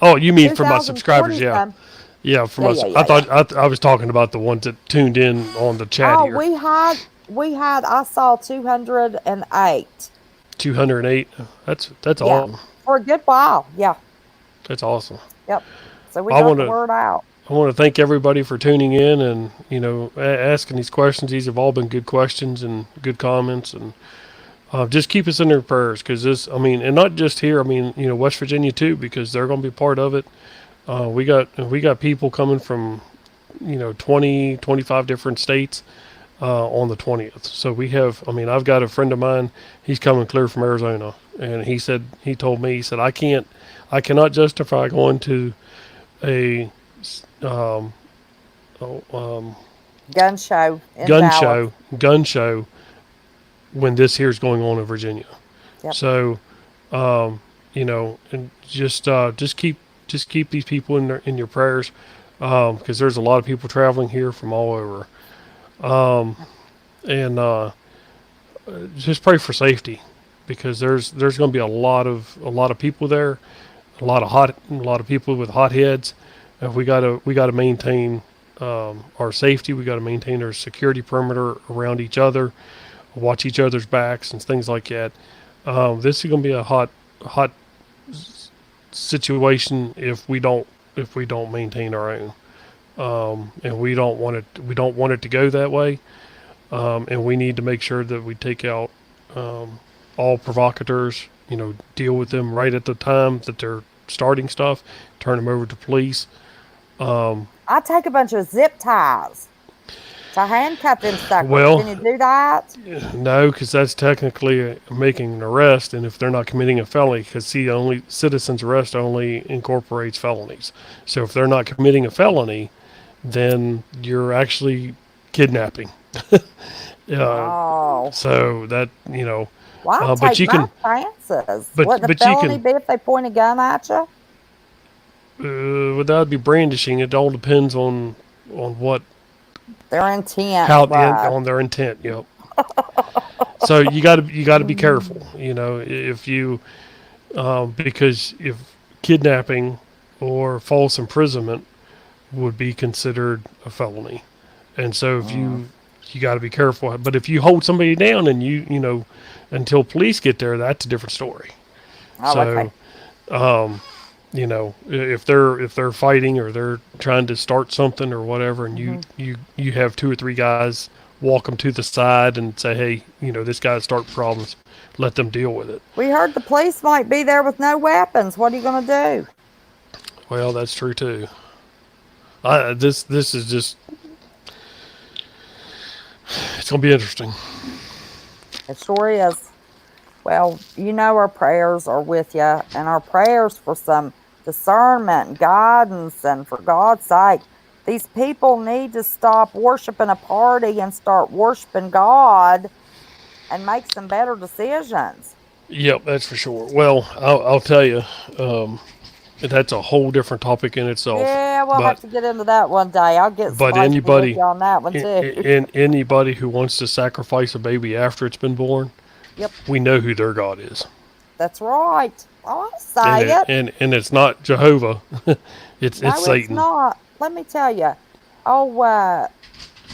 B: Oh, you mean for my
C: 2020
B: subscribers? Yeah,
C: some.
B: yeah. For
C: Yeah,
B: my,
C: yeah,
B: I
C: yeah, yeah.
B: thought I was talking about the ones that tuned in on the chat
C: Oh,
B: here.
C: I saw 208.
B: 208. That's
C: Yeah.
B: awesome.
C: For a good while. Yeah.
B: That's awesome.
C: Yep. So we
B: I
C: got
B: want
C: the
B: to
C: word out.
B: I want to thank everybody for tuning in and asking these questions. These have all been good questions and good comments, and just keep us in their prayers because this. I mean, and not just here. I mean, West Virginia too, because they're going to be part of it. We got people coming from 20, 25 different states on the 20th. So we have. I mean, I've got a friend of mine. He's coming clear from Arizona, and he told me, he said, I cannot justify going to a um,
C: Gun show in
B: gun
C: Dallas.
B: show when this here's going on in Virginia.
C: Yep.
B: So, and just keep these people in your prayers, because there's a lot of people traveling here from all over, and just pray for safety, because there's going to be a lot of people there, a lot of people with hot heads. We gotta maintain our safety. We got to maintain our security perimeter around each other, watch each other's backs and things like that. This is going to be a hot situation if we don't maintain our own, and we don't want it to go that way. And we need to make sure that we take out all provocateurs. Deal with them right at the time that they're starting stuff. Turn them over to police.
C: I take a bunch of zip ties to handcuff them suckers.
B: Well,
C: Can you do that?
B: No, because that's technically making an arrest, and if they're not committing a felony, because see, only citizen's arrest only incorporates felonies. So if they're not committing a felony, then you're actually kidnapping.
C: Oh.
B: So that
C: Well, I'll
B: but
C: take
B: you
C: my
B: can,
C: chances.
B: but
C: Wouldn't a
B: but you
C: felony
B: can.
C: be if they point a gun at you?
B: Well, that would be brandishing. It all depends on what
C: Their intent.
B: how
C: Right.
B: on their intent. Yep. So you got to be careful. If you because if kidnapping or false imprisonment would be considered a felony, and so if you got to be careful. But if you hold somebody down and until police get there, that's a different story.
C: Oh,
B: So
C: okay.
B: if they're fighting or they're trying to start something or whatever, and you have 2 or 3 guys walk them to the side and say, hey, this guy's starting problems, let them deal with it.
C: We heard the police might be there with no weapons. What are you going to do?
B: Well, that's true too. This is just, it's gonna be interesting.
C: It sure is. Well, you know our prayers are with you, and our prayers for some discernment and guidance, and for God's sake, these people need to stop worshiping a party and start worshiping God and make some better decisions.
B: Yep, that's for sure. Well, I'll tell you, that's a whole different topic in itself.
C: Yeah, we'll have
B: But
C: to get into that one day. I'll get
B: but
C: spicy with
B: anybody,
C: you on that one too.
B: in anybody who wants to sacrifice a baby after it's been born,
C: Yep,
B: we know who their God is,
C: that's right. I'll
B: and
C: say it.
B: it's not Jehovah, it's
C: No, it's
B: Satan.
C: not. Let me tell you. Oh,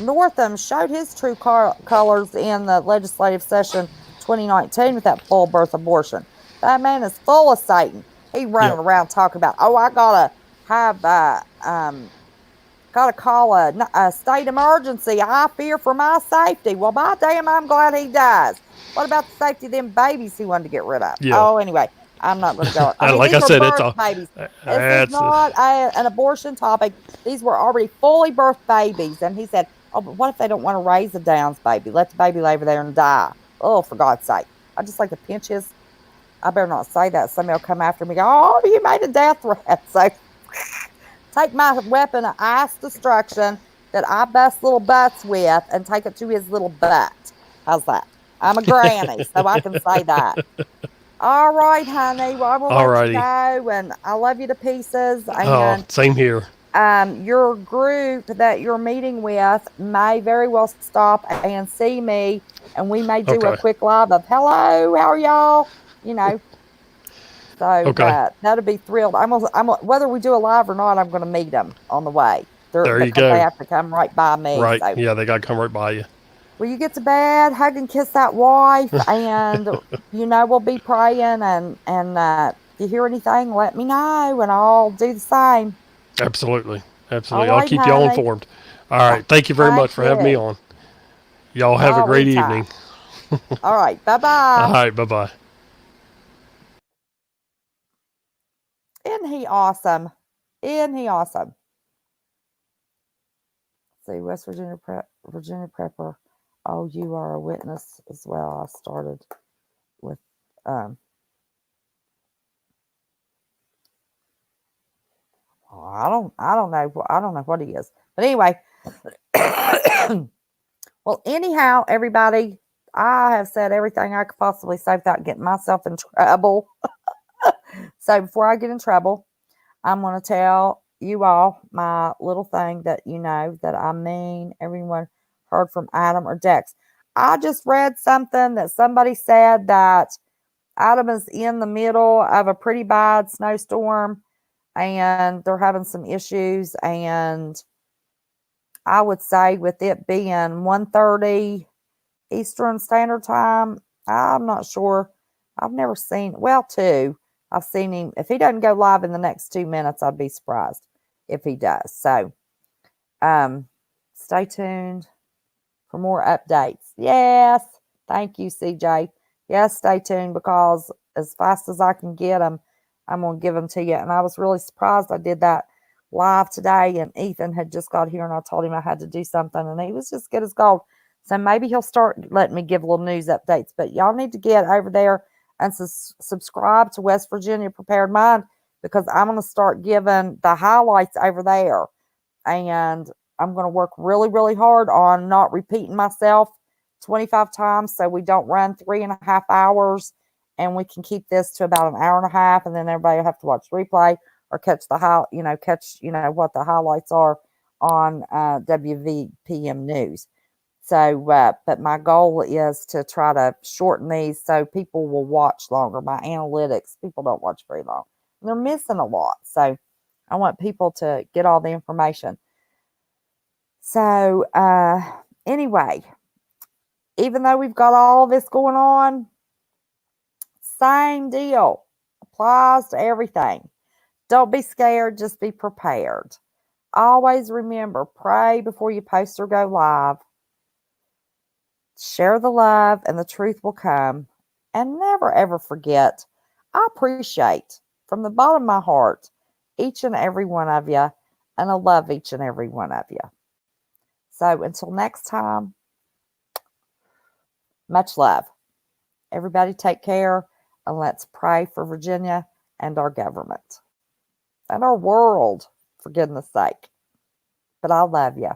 C: Northam showed his true colors in the legislative session 2019 with that full birth abortion. That man is full of Satan. He running
B: Yep,
C: around talking about, oh, I gotta have, gotta call a state emergency. I fear for my safety. Well, by damn, I'm glad he dies. What about the safety of them babies he wanted to get rid of?
B: yeah.
C: Oh, anyway, I'm not going to go. I
B: And
C: mean,
B: like
C: these
B: I
C: were
B: said, it's
C: birth
B: a
C: babies. This is
B: that's
C: not an abortion topic. These were already fully birthed babies. And he said, oh, but what if they don't want to raise a Downs baby? Let the baby lay over there and die. Oh, for God's sake. I just like to pinch his. I better not say that. Somebody will come after me and go, oh, you made a death threat. So take my weapon of ice destruction that I bust little butts with and take it to his little butt. How's that? I'm a granny, so I can say that. All right, honey. Well, I'm gonna let you
B: alrighty.
C: go, and I love you to pieces.
B: Oh,
C: And
B: same here.
C: your group that you're meeting with may very well stop and see me, and we may do a
B: Okay,
C: quick live of hello, how are y'all? You know, so
B: okay.
C: that'll be thrilled. Whether we do a live or not, I'm gonna meet them on the way.
B: There you
C: Because they
B: go.
C: have to come right by me.
B: Right.
C: So,
B: Yeah, they got to come right by you.
C: will you get to bed, hug and kiss that wife, and we'll be praying. And if you hear anything, let me know, and I'll do the same.
B: Absolutely.
C: All
B: Absolutely. I'll
C: right,
B: keep y'all
C: honey.
B: informed. All right. Thank you very
C: Thank
B: much for having me
C: you.
B: on. Y'all have a
C: Oh,
B: great
C: anytime.
B: evening.
C: All right. Bye
B: All
C: bye.
B: right. Bye bye.
C: Isn't he awesome? Isn't he awesome? See, West Virginia Virginia Prepper. Oh, you are a witness as well. I started with um I don't know what he is. But anyway, well, anyhow, everybody, I have said everything I could possibly say without getting myself in trouble. So before I get in trouble, I'm going to tell you all my little thing that that I mean everyone heard from Adam or Dex. I just read something that somebody said that Adam is in the middle of a pretty bad snowstorm and they're having some issues. And I would say with it being 1:30 Eastern Standard Time, I'm not sure. I've never seen, well, two. I've seen him. If he doesn't go live in the next 2 minutes, I'd be surprised if he does. So stay tuned for more updates. Yes. Thank you, CJ. Yes, stay tuned because as fast as I can get them, I'm going to give them to you. And I was really surprised I did that live today. And Ethan had just got here and I told him I had to do something and he was just good as gold. So maybe he'll start letting me give little news updates. But y'all need to get over there and subscribe to West Virginia Prepared Mind because I'm going to start giving the highlights over there. And I'm going to work really, really hard on not repeating myself 25 times so we don't run 3.5 hours and we can keep this to about an hour and a half. And then everybody will have to watch replay or catch what the highlights are on WVPM News. So, but my goal is to try to shorten these so people will watch longer. My analytics, people don't watch very long. They're missing a lot. So I want people to get all the information. So, anyway, even though we've got all this going on, same deal applies to everything. Don't be scared, just be prepared. Always remember, pray before you post or go live. Share the love and the truth will come. And never ever forget, I appreciate from the bottom of my heart each and every one of you, and I love each and every one of you. So until next time, much love. Everybody take care, and let's pray for Virginia and our government and our world, for goodness sake. But I love you.